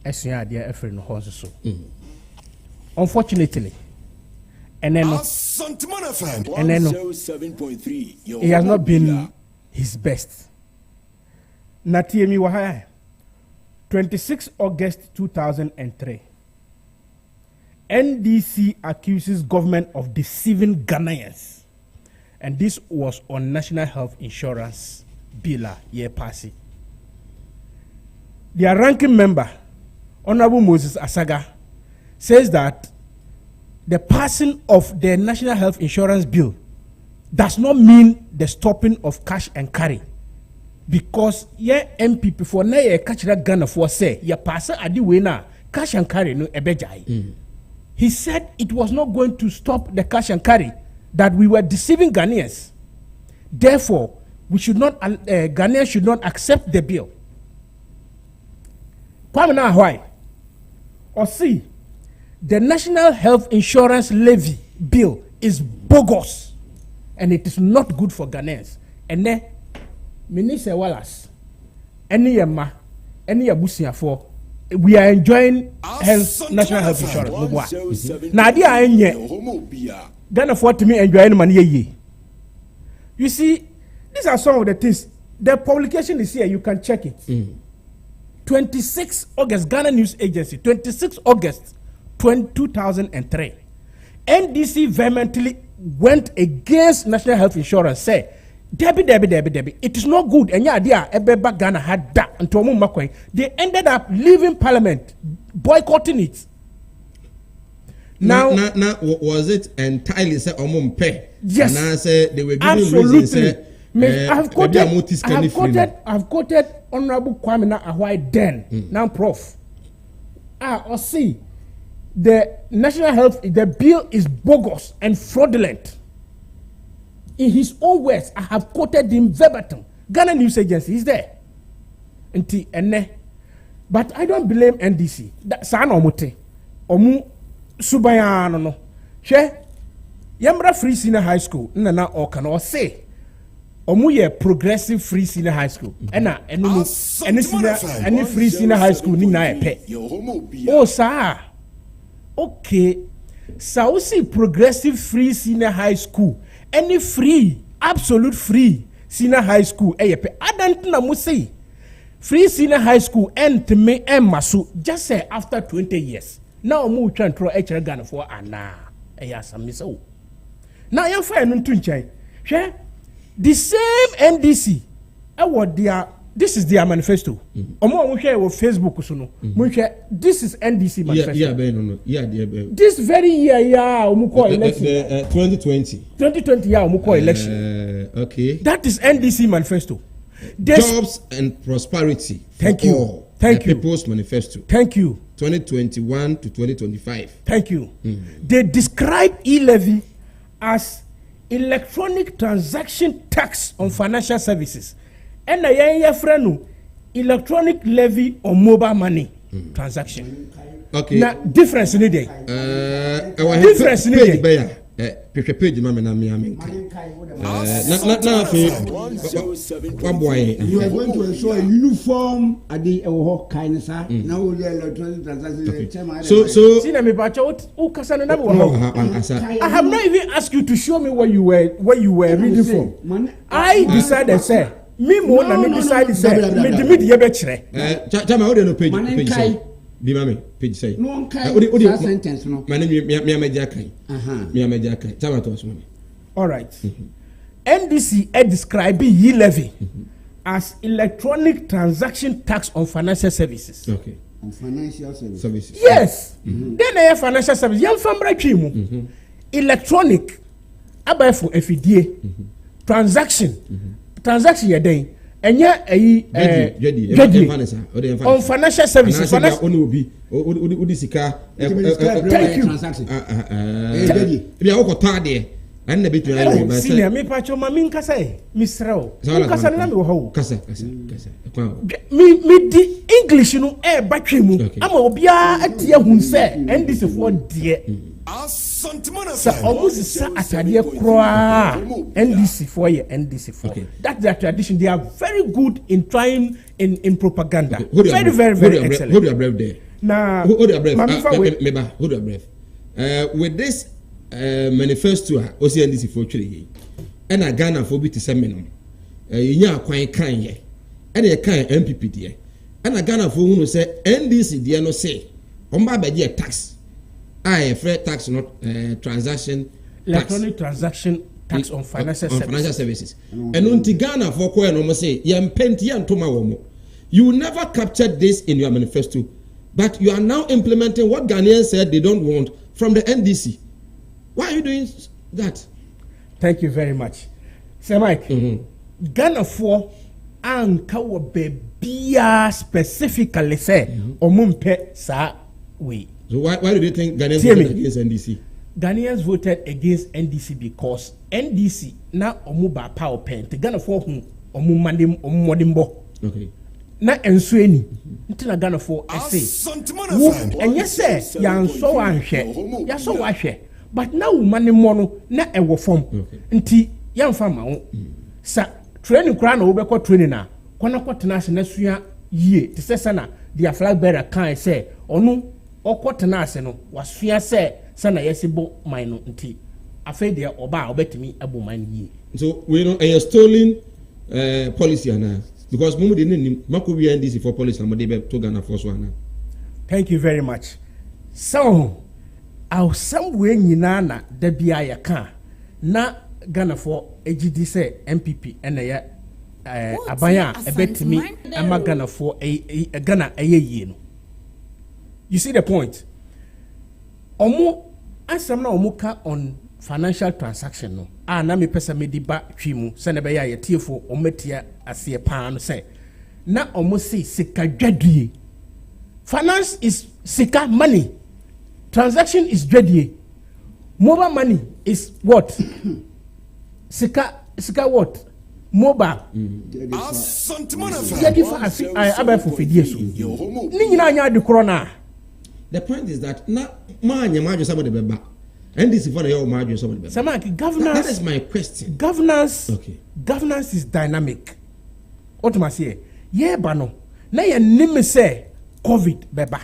esua dia friend ho so unfortunately and then he has not been his best. Natiemi Wahaya 26 August 2003 NDC accuses government of deceiving Ghanaians, and this was on National Health Insurance Bill year passing. Their ranking member, Honorable Moses Asaga, says that the passing of the National Health Insurance Bill does not mean the stopping of cash and carry, because MPP for na ye catch that Ghana for say ye pass adi we na cash and carry no ebejai. He said it was not going to stop the cash and carry, that we were deceiving Ghanaians. Therefore, we should not Ghanaians should not accept the bill. Why? Or see, the National Health Insurance Levy bill is bogus, and it is not good for Ghanaians. And then, Minister Wallace, any yama, any abusia for, we are enjoying health, national health insurance. Now, Ghana for to me enjoy any money ye. You see, these are some of the things. The publication is here, you can check it. 26 August, Ghana News Agency, 26 August 2003. NDC vehemently went against National Health Insurance, say, Debbie. It is not good. And yeah, Ebeba Ghana had that until Makwe. They ended up leaving Parliament, boycotting it. Now, was it entirely say Omumpe? Yes. And I say they were giving absolutely. reasons. I've quoted Honorable Kwame Ahwai then, now Prof. Or see, the national health, the bill is bogus and fraudulent. In his own words, I have quoted him verbatim. Ghana News Agency is there. But I don't blame NDC. That's Omu Subayano no. She Yambra Free Senior High School, Nana or can or say. Omu ye progressive free senior high school. Any free senior high school ni na epe. Oh sir. Okay. So see progressive free senior high school. Any free, absolute free senior high school epe. Adanti na musi. Free senior high school end to me masu just say after 20 years. Now omu try and throw HR Ghana for ana. Eya samiso. Now yan fa enu tunchai. She the same NDC, this is their manifesto. Omo share with Facebook so this is NDC manifesto. This very year, election. 2020. 2020, election. Okay. That is NDC manifesto. Jobs and prosperity. Thank you. Thank you. People's manifesto. Thank you. 2021 to 2025. Thank you. They describe e-levy as electronic transaction tax on financial services. And a friend electronic levy on mobile money transaction. Okay. Now difference in the difference in the page mama na mi amen. One boy. You are going to ensure a uniform at the kind of now we are electronic transaction. So I have not even asked you to show me where you were reading from. I decided say me more na me decided say me the betre. Chama ode no page bi mama page say. No sentence no. My name me ameja kan. Me ameja kan. Chama to so me. All right. NDC describe e-levy as electronic transaction tax on financial services. Okay. On financial services. Yes. Then a financial service. Young family chimu. Electronic. Abafo FDA. Transaction. Transaction ya den. Enya on financial services. Thank you. Senior, me pacho mami nkasa misrao. Nkasa na me wo. Kasa. Me di English no batwe mu. Ama obia atie hu se NDC for die. Asanteman sa almost sa atade kroa NDC for ye NDC for. That's their tradition. They are very good in trying in propaganda. Okay. Very excellent. Hold your breath there. Now, hold your breath. Hold your breath. With this manifesto OCNDC for chile and a Ghana for bit seminum. You quite kind ye, and a kind MPP dear, and a Ghana for who say NDC dear no say on my bed tax. I fair tax not transaction electronic transaction tax on financial services. And on Ghana for coin almost say yam penti and toma womo. You never captured this in your manifesto, but you are now implementing what Ghanaians said they don't want from the NDC. Why are you doing that? Thank you very much. Sir Mike, Ghana for anka bebia specifically say omumpe sa we. So why do you think Ghanaians voted against NDC? Ghanaians voted against NDC because NDC na omuba power pen. Ghana for omumodimbo. Okay. Na ensueni ntina Ghana for say. And yes sir, yan so anhwe. Ya so wahwe. But now money mono na ewo form nti yamfa ma wo sa training kra na wo be ko training na kwana kwatena ase na sua yie te se na dia flag bearer kan say onu okwatena ase no wasua say na yesibo man no nti afei deɛ ɔba a ɔbɛtumi abu man yie. So we know a stolen policy ana because mumu de nim mako we NDC for policy na mo de be to Ghana for so ana. Thank you very much. So somewhere nyina na da bia ya ka na Ghana for AGD say MPP ena ya abaya ebetimi ama Ghana for Ghana yie no. You see the point? Omo asam na omo ka on financial transaction no na me pesa me di ba twimu se na be ya yetiefo ometia ase pa no say na omo say sika dwadue. Finance is sika money. Transaction is dwadue. Mobile money is what? Sika what? Mobile. The point is that na manya majo somebody beba. And this is for your majo somebody beba. Samaki, governance. That is my question. Governance. Okay. Governance is dynamic. What must say? Yeah, bano. Na ye nime say COVID beba.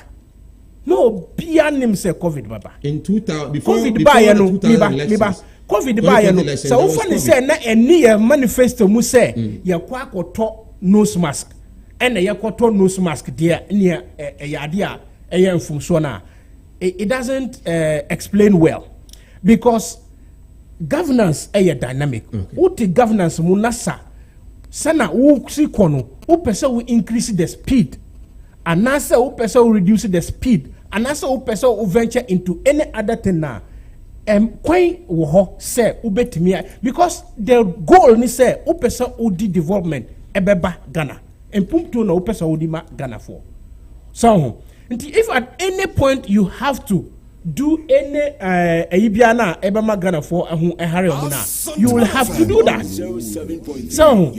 No, bia nime say COVID beba. In 2000 before COVID ba ya no miba. COVID ba ya no. So ufani say na eni ye manifesto mu say ye kwa koto nose mask. Ene ye koto nose mask dia ni ya dia it doesn't explain well because governance is dynamic. Uti governance munasa sana si kono upesa we increase the speed and nasa upesa we reduce the speed and nasa upesa we venture into any other thing na kwen wo ho say ubetimi because the goal ni say upesa udi development ebeba Ghana empumtu na upesa udi ma Ghana for so if at any point you have to do any Ibiana Ebama Ghana for Harry Omuna, you will have to do that. So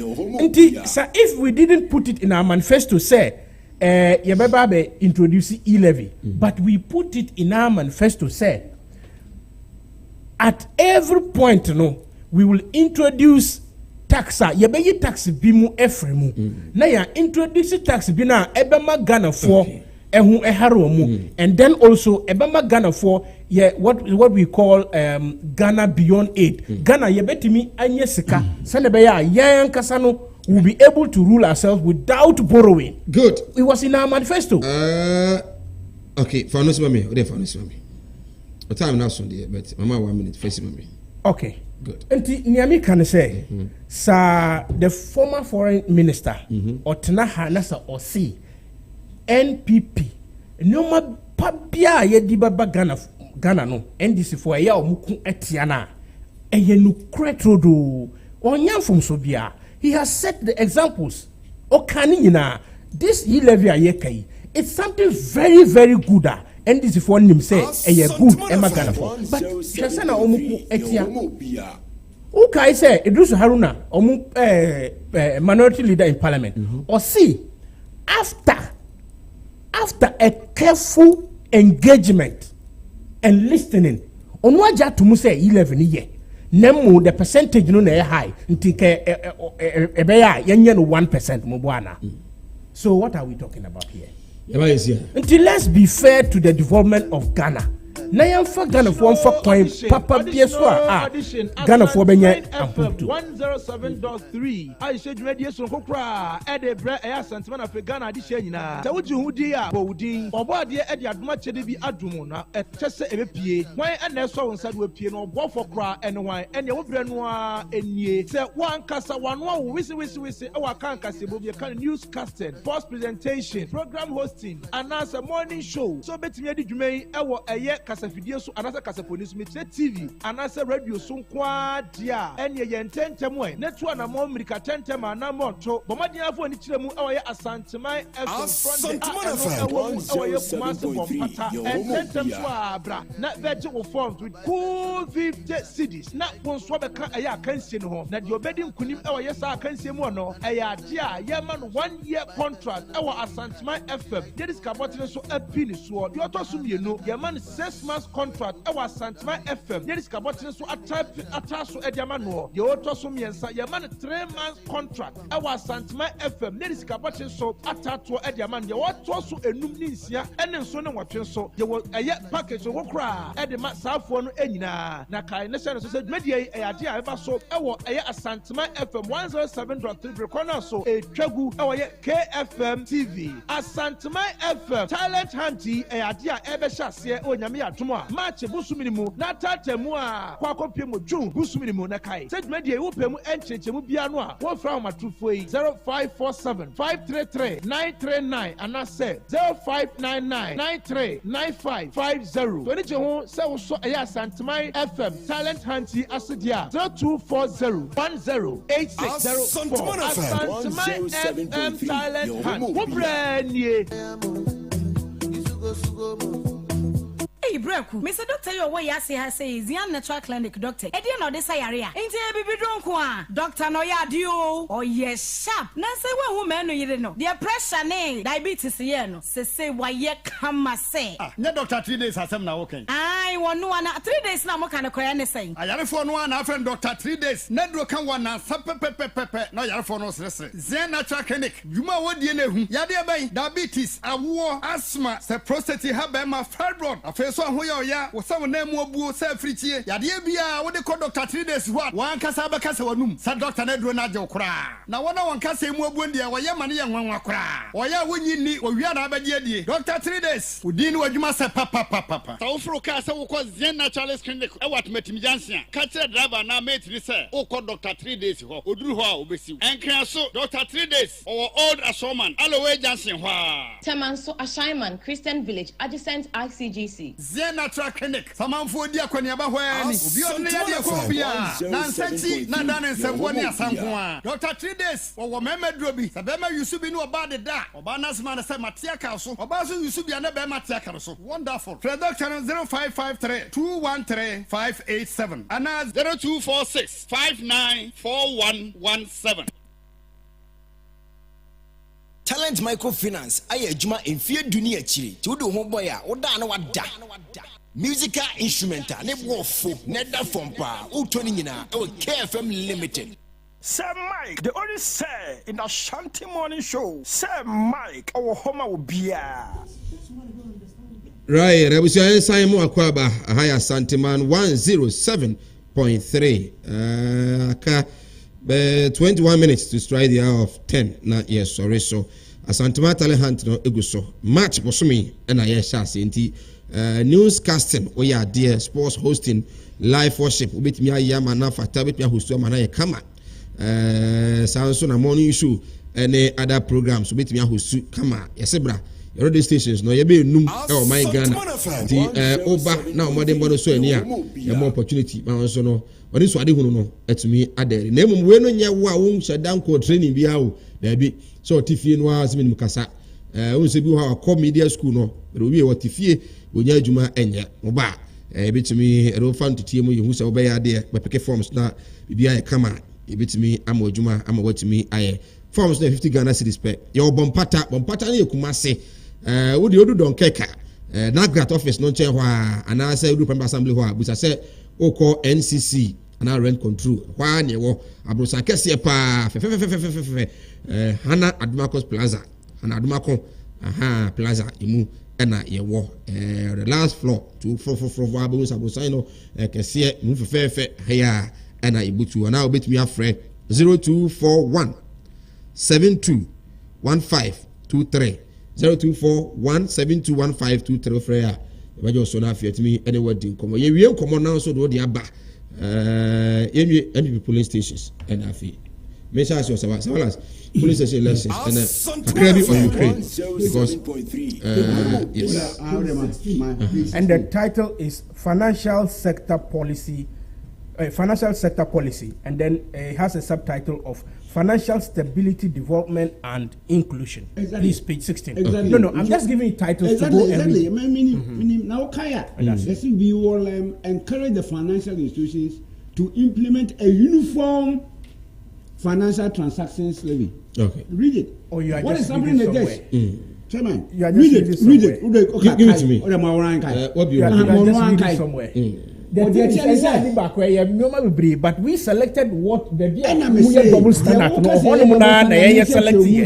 if we didn't put it in our manifesto, say Yababe introduce e-levy, but we put it in our manifesto, say at every point, we will introduce taxa. Yabayi tax bimu efremu. Na ya introduce tax bina Ebama Ghana for. And then also Ebama Ghana for what we call Ghana Beyond Aid. Ghana yebetimi anye sika senebeya yan kasano will be able to rule ourselves without borrowing. Good. It was in our manifesto. Okay, for us mami, what time now Sunday, but mama 1 minute facing me. Okay. Good. Enti niami can say sa the former foreign minister Otena Hanasa Osi NPP nyoma pabia ye di baba Ghana no NDC for ya omuku etiana eye no kretrodo onya from so bia he has set the examples okani nyina this e-levy aye kai it's something very very good NDC for nim say eye good ema Ghana for but chese na omuku etia ukai say Idris Haruna omu minority leader in parliament or see after a careful engagement and listening, on what you to say 11 year, nemu the percentage no na high, ntike ebeya yenye no 1% mobwana. So what are we talking about here? Until let's be fair to the development of Ghana. Na yamfa Ghana for kwan papa bieswa Ghana for benye amputu 107.3 Aisha dwedie so kokra e de bre e Asanteman na Ghana adihye nyina ta wuji hudi a bowudin obode e de adoma chede bi adumu na e kyese ebepie wan na eso won sade wepie no obofo kra ene wan ene wo bre no a enie se wan kasa wano a wisi e wa kan kase bo bi kan newscasting post presentation program hosting announce morning show so betimi adi dwumai e wo eye video so anasa kasaponis me TV anasa radio so kwa dia enye ye ntentem we netu na mo America tentem na mo nto bomadi afo ni kiremu awaye Asanteman FM awaye kumase bompata tentem so abra na veje wo form with cool 50 cedis na wonso beka aya kansie no ho na de obedi nkunim awaye sa kansie mu no aya dia ye ma no 1 year contract awa Asanteman FM de diskabotene so apini so de otoso mienu ye ma 6 months contract ɛwɔ Asanteman FM yɛde sika bɔtene so atra so ɛde ama no deɛ ɔtɔ so mmiɛnsa yɛma no 3 months contract ɛwɔ Asanteman FM yɛde sika bɔtene so atatoɔ ɛde ama no deɛ ɔtɔ so enum ne nsia ɛne nso ne wɔtwe so yɛwɔ ɛyɛ package wɔ koraa ɛde ma saafoɔ no nyinaa na kae ne hyɛ no so sɛ dwumadie yi ɛyɛ ade a ɛba so ɛwɔ ɛyɛ Asanteman FM 107.3 rekɔna so ɛtwagu ɛwɔ yɛ KFM TV Asanteman FM talent hunt yi ɛyɛ ade a ɛbɛhyɛ aseɛ ɛwɔ nyame yɛ adom a March busumi mu na tatamu a kwakɔpie mu June busumi mu na kae sɛ dwumadie yi wopɛ mu ɛnkyerɛkyerɛmu bia no a wɔmfra ahomatorofo yi 0547 533 939 anaasɛ 0599 939550 tɔni gye ho sɛ wosɔ ɛyɛ Asanteman FM talent hunt yi asedeɛ a 0240 108604 Asanteman FM talent hunt wobrɛ nie. Hey, Breku, Mr. Doctor, your way, I say, Zian Natural Clinic Doctor. Edian or this area. Ain't a baby drunk Doctor Noya Dio. Oh, yes, sharp. Nancy, one woman, you didn't know. The pressure, nay, diabetes, yeno. Say, why ye come, say. No, Doctor, 3 days, I'm now okay. I want no one 3 days now, kind of anything. I have for one, our friend Doctor, 3 days. Nedro can one, pepe, no, you're for no Zian Natural Clinic. You know what you know. Yadia Bay, diabetes, a war, asthma, the prostate, habema, fibroid, so who ya was some name wo say free tie ya de bia wo de ko Doctor 3 days what wan kasa ba kasa wanum sa Doctor Nedro na je kra na wona won kasa mu abuon dia wo ye mane ye nwanwa kra wo ya wonyi ni wo wia na abaje die Doctor 3 days udin wo adwuma se papa ta wo fro ka se wo ko Zian Natural Clinic e wat matim jansia ka kire driver na mate ni se wo ko Doctor 3 days ho oduru ho a obesiw enkran so Doctor 3 days or old Asanteman aloe jansia ho a Tamanso Asanteman Christian Village adjacent RCGC Zian Natural Clinic. Samanfo di akwaniaba hɔ ani. Obi on ne yade ko bia. Na nsanti na dan nsɛmfo ne asanfo a. Doctor 3 days. Wo mema duro bi. Sa bema yusu bi ne oba de da. Oba nasma na sɛ matia ka so. Oba so yusu bi na bema tia ka so. Wonderful. Doctor 0553 213 587 and 0246 594117. Talent Microfinance aye adwuma emfie duni akiri ti wudu ho boy a woda na wada musical instrumental ne bofo ne da fompa utoni nyina e KFM Limited. Sir Mike, the only say in the Shanty Morning Show. Sir Mike, our home will be right. Rebusia Simon Akwaba Ahaya Asanteman 107.3. 21 minutes to strike the hour of 10. Not yes, sorry. So Asanteman talent hunt no eguso match bosumi na yes chance nti newscasting we are there sports hosting live worship obetimi ayama na fata betimi hostu ama na ye kama sanso na morning show any other programs obetimi hostu kama yesebra your radio stations no ye be num e my Ghana nti oba na omode mbodo so ani a ye more opportunity ma so no oni so ade hunu no etumi adere na emum we no nye wo a wo nhyedan ko training bia wo na bi so tifie no a semi mukasa wo se bi wo ha ko media school no pero wi wo tifie onya adwuma enye mo ba ebetumi ero fan titie mu yehu se wo be ya de be pick forms na bibia ye kama ebetumi ama adwuma ama watumi aye forms na 50 Ghana cedis pe ye bompata na yekumase wo de odu don keka na grant office no nche ho a ana se odu primary assembly ho a busa se oko NCC ana rent control kwa ne wo abrosa kese pa fe hana Adumakos Plaza ana Adumako plaza imu na ye wo the last floor to for abu sabosa no kese mu fe ya na ibutu na obetumi afre 0241 721523 0241721523 frɛ bajo so na afiatimi any wedding komo ye wie komo na so do de aba yenwie any police stations and afi me sha so sabalas police station elections and akrabi on Ukraine because yes and the title is financial sector policy and then it has a subtitle of Financial Stability, Development and Inclusion. Exactly. Please, page 16. Exactly. No, I'm just giving you titles to go every... Now, Kaya, we will encourage the financial institutions to implement a uniform financial transactions levy. Okay. Read it. Or you are what just is happening in this? Chairman, you are read just it. Okay, give it to me. What am I wearing? What do you want? Just somewhere. The But thing the is, chairman I back where you normal be, but we selected what the and I'm saying double standard. No, one woman na select here.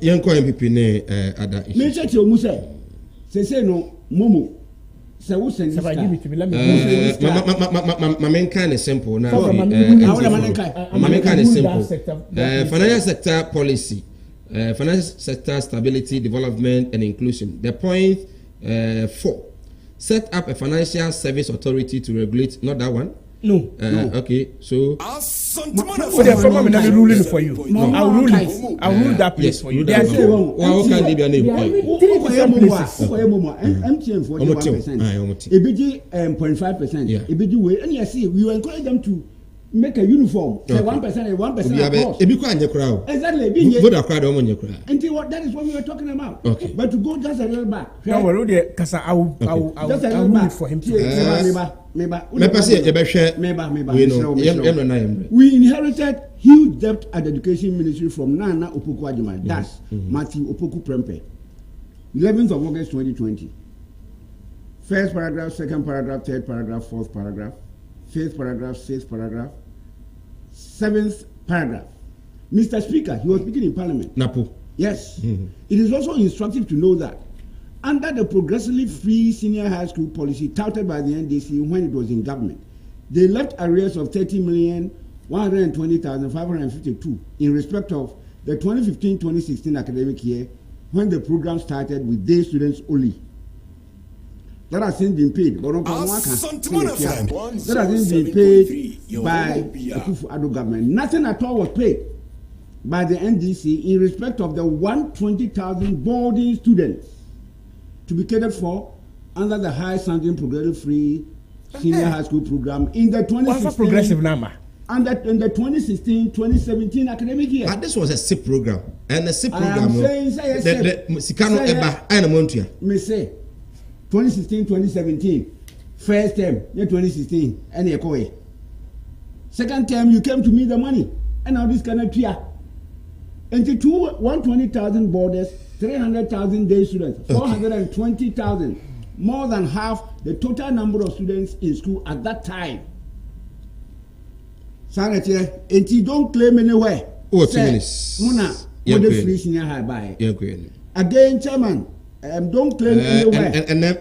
Yan ko MPP ne ada. Me check you say. Say no momo. Say who send this car? My main kind is simple now. My main kind is simple. Financial sector policy, financial sector stability, development and inclusion. The point 4. Set up a financial service authority to regulate, not that one. No. Okay, so. For the former I'm ruling for you. No. I'll rule it. I'll rule that place for you. Well, how can they be a name? 3 places. MTN 41%. EBG 0.5%. EBG way. And you see, we encourage them to make a uniform. Say 1% and 1% across. Exactly. And what that is what we were talking about. Okay. But to go just a little back. No, we're already because I'll rule it for him to. We inherited huge debt at the education ministry from Nana Opoku Adjuma. That's Matthew Opoku Prempe. 11th of August 2020. First paragraph, second paragraph, third paragraph, fourth paragraph, fifth paragraph, sixth paragraph, seventh paragraph. Mr. Speaker, he was speaking in Parliament. Napo. Yes. It is also instructive to know that under the progressively free senior high school policy touted by the NDC when it was in government, they left arrears of 30,120,552 in respect of the 2015-2016 academic year when the program started with day students only. That has since been paid. That has since been paid by the Kufu-Addo government. Nothing at all was paid by the NDC in respect of the 120,000 boarding students to be catered for under the high standing progressive free senior high school program in the 2016-2017 academic year. But this was a SIP program, and the SIP program. The Sikano Eba, I am Montia. Me say 2016-2017 first term, yeah 2016, and you second term you came to me the money, and now this kind of tier. And the 120,000 boarders, 300,000 day students, 420,000, more than half the total number of students in school at that time. Sanity, and you don't claim anywhere. Oh, 2 minutes. Muna, what the free senior high buy. Again, Chairman, don't claim anywhere. And I'm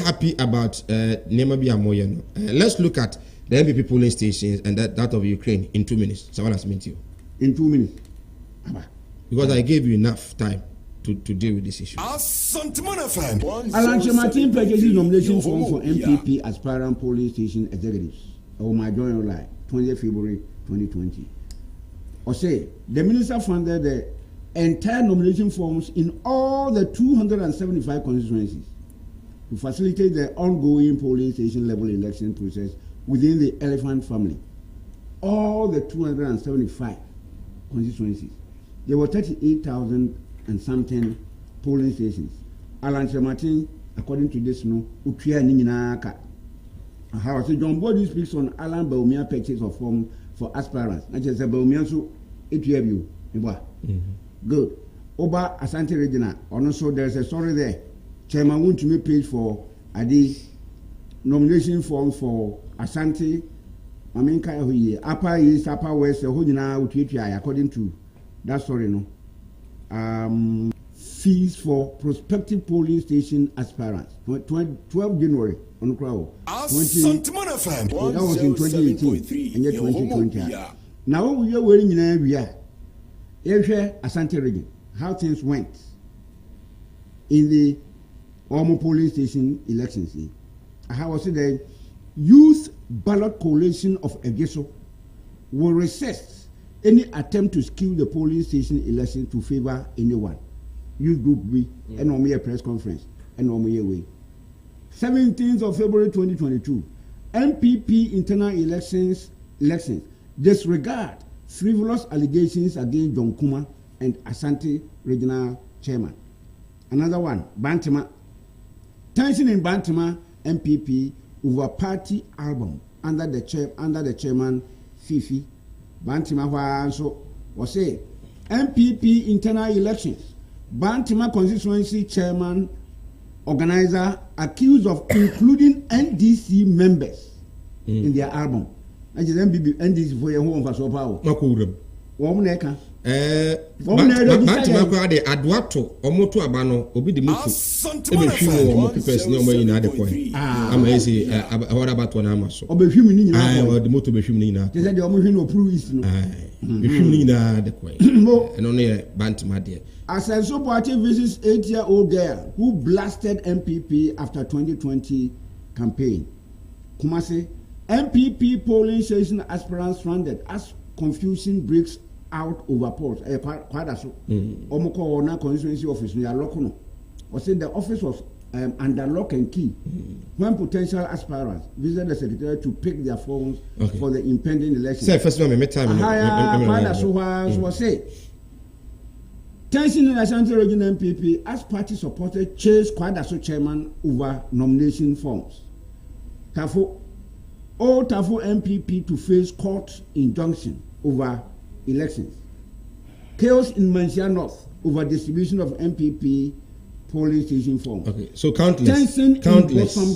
happy about Nemabi Amoyano. Let's look at the MPP polling stations and that of Ukraine in 2 minutes. Someone has meant you. In 2 minutes. Because I gave you enough time to deal with this issue. Alan Martin purchases nomination form for MPP aspirant polling station executives. Oh my joint lie, 20th February 2020. Or say the minister funded the entire nomination forms in all the 275 constituencies to facilitate the ongoing polling station level election process within the elephant family. All the 275 constituencies. There were 38,000 and something polling stations. Alan Martin, according to this, Utia Ninaka. How John Body speaks on Alan Baumia purchase of form for aspirants. Not just a Baumia, so it you. Good. Oba Asante Regina. Also, there's a story there. Chairman went to me page for Adi nomination form for Asante. I mean, Upper East, Upper West, according to that story, no. Fees for prospective polling station aspirants. 12 January on crowd. That was in 2018 and yet 2020. Now we are wearing in area. Asante region. How things went in the Omo polling station elections. How was it the Youth Ballot Coalition of Egeso will resist any attempt to skew the polling station election to favor anyone. Youth Group B, and on a press conference, and on a way. 17th of February 2022, MPP internal elections disregard frivolous allegations against John Kuma and Asante regional chairman. Another one, Bantama. Tension in Bantama MPP over party album under the chairman Fifi. Bantima so was say MPP internal elections Bantima constituency chairman, organizer, accused of including NDC members in their album. And then NDC for your home for so power. Woman eka. Bantima kwa de adwato omoto abano obi de mutu. Ebe hwimu omo pipes ni omo yina de point. Ama esi awara bato na amaso. Obe hwimu ni nyina. Ah, de moto be hwimu ni nyina. They said the omo hwimu no prove is no. Be hwimu ni nyina de point. Eno ne Bantima de. Asenso Party visits 8-year-old girl who blasted MPP after 2020 campaign. Kumasi, MPP polling station aspirants stranded as confusion breaks out over polls. Quite so. Omoko na constituency office near Lokono. Was saying the office was under lock and key when potential aspirants visited the secretary to pick their phones for the impending election. Say first time. Quite so was say. Tension in Ashanti Region MPP as party supported chased Kwadaso chairman over nomination forms. Tafo MPP to face court injunction over elections. Chaos in Manchester North over distribution of MPP polling station forms. Okay, so countless. Tension in some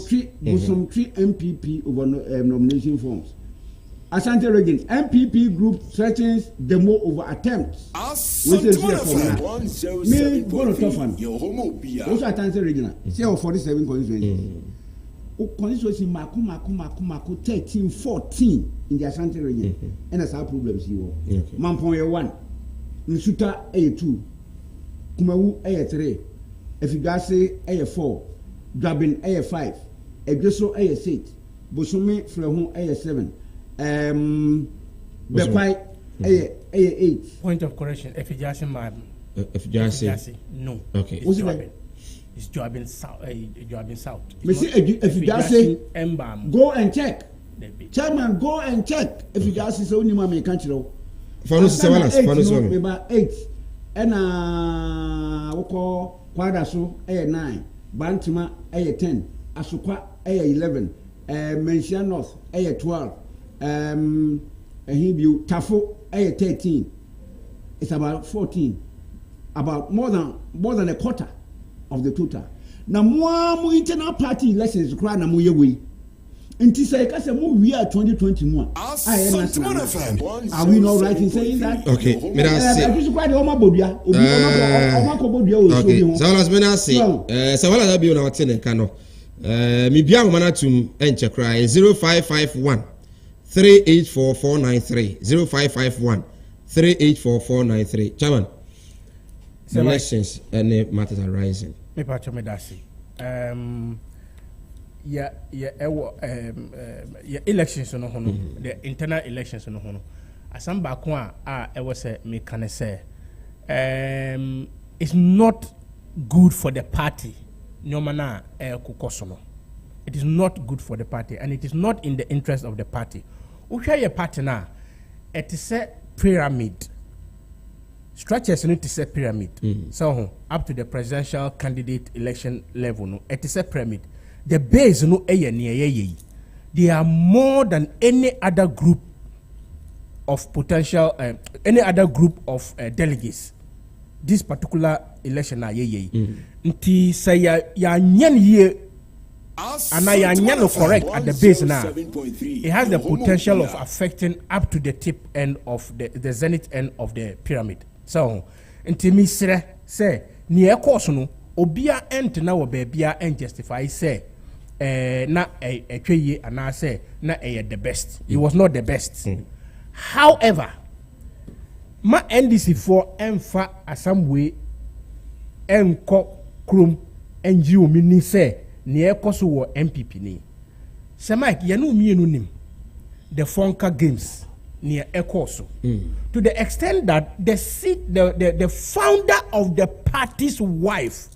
three MPP over nomination forms. Asante Region MPP group threatens demo over attempts. Which is here for me. Go to Tofan. Also Asante Region. Say 47 constituencies. Constituency Maku 13, 14 in the Asante Region. And that's our problems here. Mampon 1. Nsuta A2. Kumawu A3. Efigase A4. Drabin A5. Egreso A6. Bosome Frehun A7. Bekwai A8. Point of correction. Efigase man. Efigase. No. Okay. It's Joabin. It's Joabin South. Joabin South. Efigase. Go and check. Chairman, go and check. Efigase so ni mama kanchiro. Fanus Sawalas. About 8. Woko Kwadaso A9. Bantima A10. Asukwa A11. Manchester North A12. Tafo 13. It's about 14. About more than a quarter of the total. Now more internal party elections cry na moye we. Until say kase mo we are 2021. Are we not right in saying that? Okay, me da say. I just quite the Oma Bodia. Oma Bodia will show you. So let's me say. So what that be na what ten kan no. Me bia ho na tum enche cry 0551 384493 0551 384493. Chairman, elections and matters are rising. Me patch me that say. Elections no hono, the internal elections no hono. Asam ba ko a e was say me can say it's not good for the party. Nyoma kukosono. It is not good for the party and it is not in the interest of the party. Ushare your party now, it is a pyramid. Structures need to say pyramid. So up to the presidential candidate election level, no, it is a pyramid. The base no they are more than any other group of potential, any other group of delegates. This particular election na Nti say ya nyen ye. And I am correct at the base now. It has the potential of affecting up to the tip end of the zenith end of the pyramid. So, until me say, near course no, obia ent na wo babia and justify say, na a tree and I say, na the best. It was not the best. However, my NDC for emfa as some way, enko krum, and you meaning say. Near Kosovo MPP ni. Sir Mike, yanu mienu nim. The Fonka Games near Ekoso. To the extent that the founder of the party's wife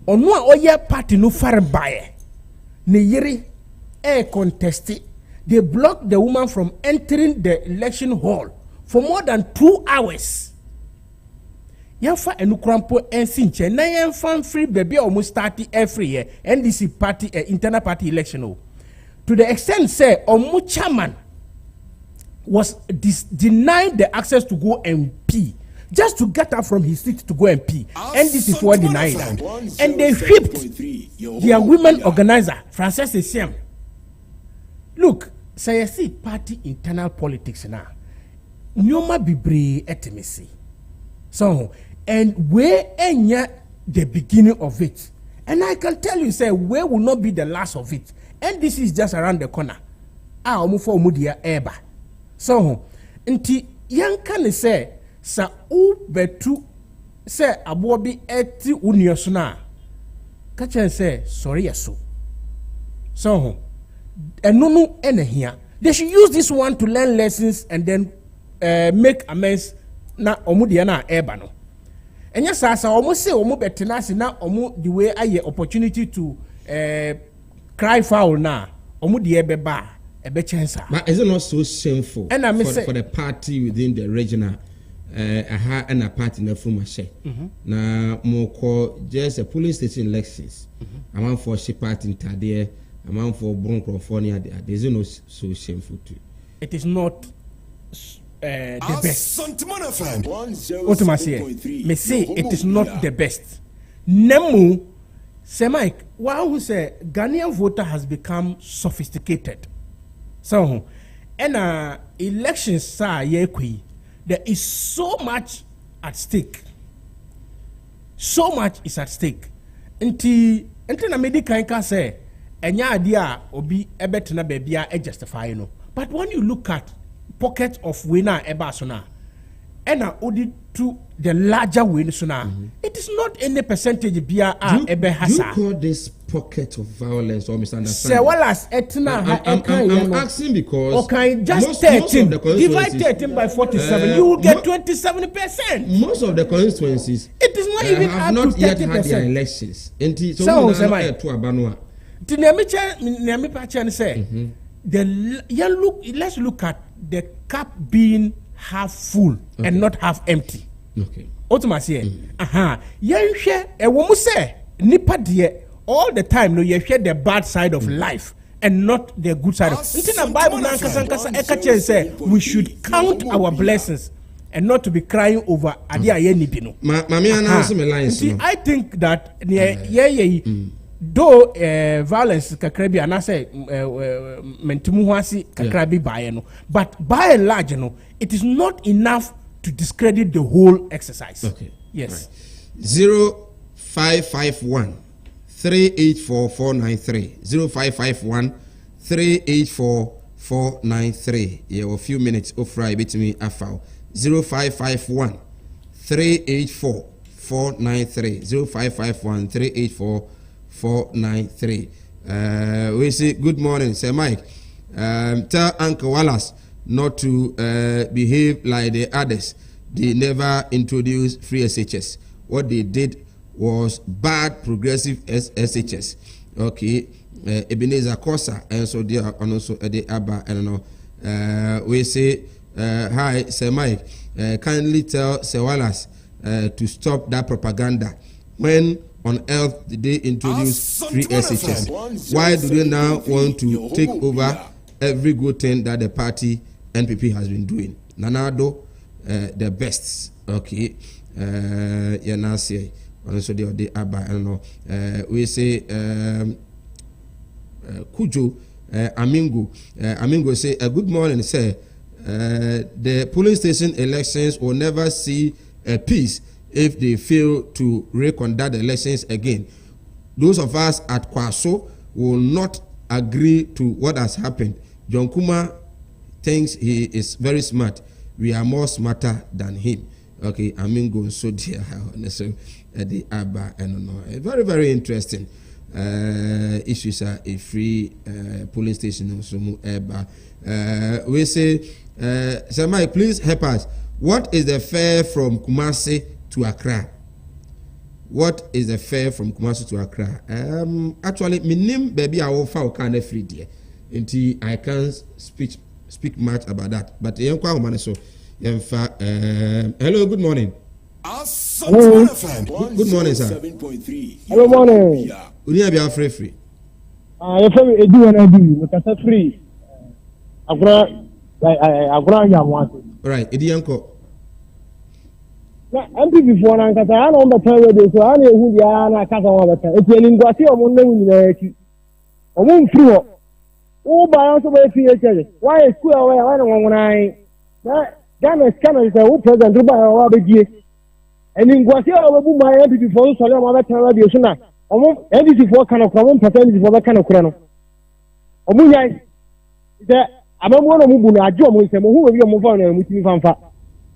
on one oye party no far by ne yiri contested. They blocked the woman from entering the election hall for more than 2 hours. Yanfa enukrampo ensinche na yanfa free baby almost start every year NDC party internal party election. To the extent say omu chairman was denied the access to go MP just to get up from his seat to go and pee. And this is what denied that. And they whipped their women organizer, Frances Essiem. Look, say I see party internal politics now. Nyoma bibre etimisi. So, and where enya the beginning of it. And I can tell you, say, where will not be the last of it. And this is just around the corner. Omufo omudia eba. So, nti yanka say, sa u betu say abobi eti uniosuna. Kacha say, sorry yaso. So, enunu ene here. They should use this one to learn lessons and then make amends na omudia na eba no. And yes, as I almost say, omu betenasi na omu the way I opportunity to cry foul na omu the ebeba ebe chance. But is it not so shameful and I for the party within the regional aha and a party na from share. Na mo call just a police station elections. A man for she party in Tadea, a man for California. There is no so shameful too. It is not. The best. What am I saying? Me say it is not the best. Nemu, say Mike, why who say Ghanaian voter has become sophisticated. So, and elections sa yekwi, there is so much at stake. So much is at stake. Nti na medical can say, enya idea obi ebet na bebia e justify no. But when you look at pocket of winner ebasona and odi to the larger win sona it is not any percentage bia ebe hasa. Do you call this pocket of violence or misunderstanding? Say well as etna I'm asking because okay, just 13 divide 13 by 47 you will get 27%. Most of the constituencies it is not even have up not to yet 30%. had their elections. So let's look at the cup being half full and not half empty. Okay. What am I saying? Yen share a woman say nipa de all the time no you share the bad side of life and not the good side of until the Bible say we should count our blessings and not to be crying over adia yenipino. I think that though violence kakrabi anase mentimu hwasi kakrabi baye no, but by and large no, it is not enough to discredit the whole exercise. Okay. Yes. Right. 0551 384 493 0551 384 493. Yeah, a few minutes of Friday between afal 0551 384 493 0551 384 493. We say good morning, Sir Mike. Tell Uncle Wallace not to behave like the others. They never introduced free SHS. What they did was bad progressive SHS. Okay, Ebenezer Kosa, and so they are also the Abba. I don't know. We say hi, Sir Mike. Kindly tell Sir Wallace to stop that propaganda. When on earth did they introduce free SHS? Why do they now want to take over every good thing that the party NPP has been doing? Nanado, the best. Okay, Yanasi, also the Abba. I don't know. We say Kujo Amingo. Amingo say good morning, sir. The polling station elections will never see a peace if they fail to reconduct the elections again. Those of us at Kwaso will not agree to what has happened. John Kuma thinks he is very smart. We are more smarter than him. Okay, I mean, go so dear. So the Abba and no, very, very interesting issues are a free polling station. Also, we say, Sir Mike, please help us. What is the fare from Kumasi to Accra? What is the fare from Kumasi to Accra? Actually, my name baby I will file kind of free there. Until I can't speak much about that. But so hello, good morning. Hello. Good morning, sir. Hello, morning. We are free. You're from Edu and Edu. We can free. Right, Eddie Uncle. na MPP for na nkata ana on beta we so ana ehu dia na kasa on beta eti ngwase o mo nnem nyina eti o mo mfiri ho wo ba yo so ba fi eche why school away why no wonai na Ghana scanner say wo president do ba wa be die eni ngwase o bu ma MPP for so le mo beta we so na o mo MPP for kana ko mo mpata MPP for be kana kura no o mo nyai de amamu no mu bu na ajo mo nsem hu we mo fa na mu timi fanfa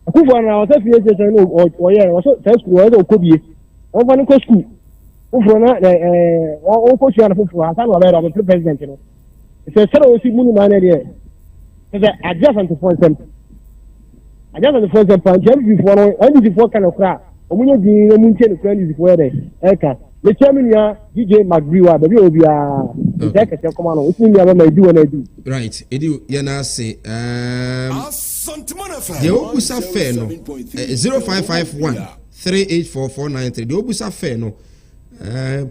akufo na o se fi eche no o ye o so school o do kobie o fa ni ko school o fro na o ko shia na fofo asa no be do president no se se o si mu ni ma na de se adjacent to for them pan jam before no and before kana kra o mu nye din no mu nche no kra ni before de e ka le chairman ya DJ Magbiwa be obi a de ka se koma no o ti ni ya ma di wona di right edi ya na say the obusa fair no 0551 384493 the obusa fair no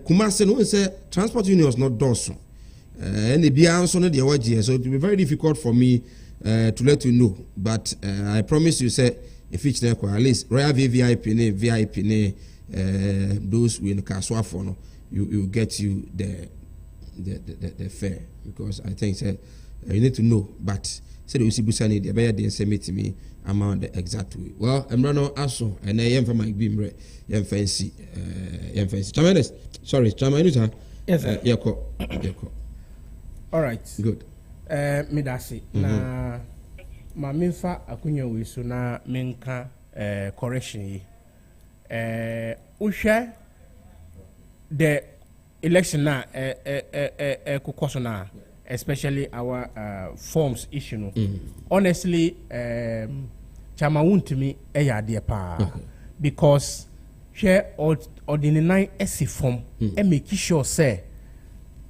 Kumase no say transport unions not done so and the bianso no the waji so it will be very difficult for me to let you know but I promise you say if each at least Royal VIP ne those we in the Kaswa for no you get you the fare because I think say you need to know but say the Usibusani the better than say to me amount the exact way well Emrano aso and I am for my beam yam fancy Chamanes sorry Chamanes yes yako all right good midasi na ma minfa akunya we so na menka correction yi uhwe the election na kokoso na especially our forms issue no honestly chama wuntimi eyade pa because share ordinary esi form and make sure say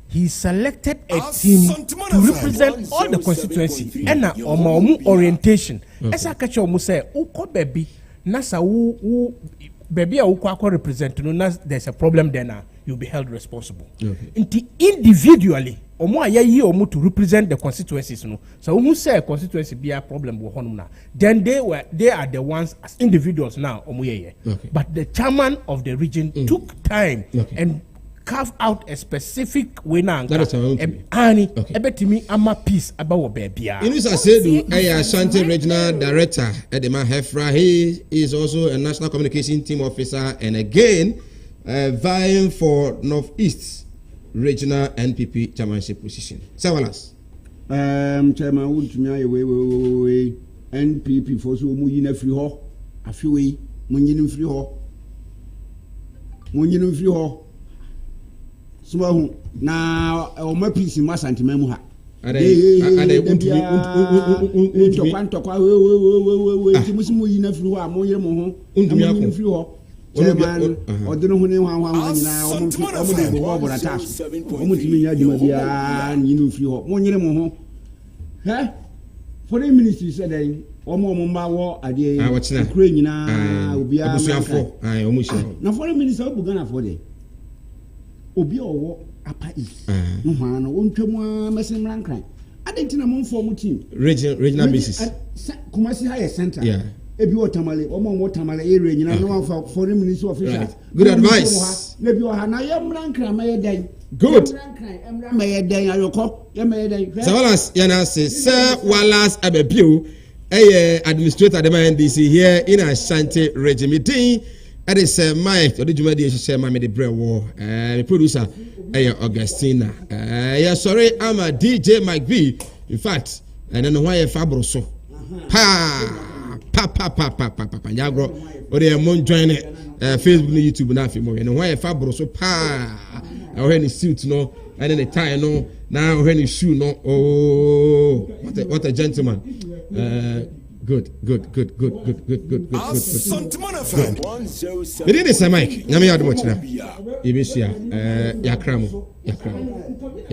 he selected a team to represent all the constituency and omo orientation esa ka che omo say uko baby na sa wo baby a uko represent no na there's a problem there now you'll be held responsible individually omo ayayi omo to represent the constituencies no so who say constituency be a problem wo honum na then they are the ones as individuals now omo yeye but the chairman of the region took time and carve out a specific way now ani ebetimi ama peace about babia Inusa Sedu Ashanti regional director Edema Hefra he is also a national communication team officer and again vying for Northeast regional NPP chairmanship position. Sawalas. Chairman would me we NPP for so mu yin afri ho afiwe mun yin free ho so hu na o ma peace ma Asanteman mu ha ade untumi kwantokwa we ti musimu yin afri ho a mo yire mo ho yin free ho chairman odino hu ni hwan nyina o mo de bo na task o mo timi nya djuma bia yin free ho mo yire mo ho foreign ministry said that omo mba wo ade kure nyina obi a abusuafo omo hye na foreign minister obu Ghana for there obi owo apa is no hwan no ontwam mesin mrankran adentina mo form team regional basis Kumasi higher center ebi otamale omo tamale area nyina no fa foreign ministry official good advice na bi o ha na yam mrankran ma ye dan good ma ye dan ayoko ye ma ye dan Wallace yana say Sir Wallace Abebio administrator at the NDC here in Ashanti region meeting. That is Mike, or the Jumadi share my the bread war. The producer, Augustina. Yeah, sorry, I'm a DJ Mike B. In fact, I don't know why a Fabroso. Pa. Yagro, or they are mon joining Facebook, YouTube, and nothing more. And why a Fabroso pa. Or any suit, no, and then a tie, no, now any shoe, no. Oh, what a gentleman. Good. It is a mic. Nami adu mochina. Ibisia. Yakramu.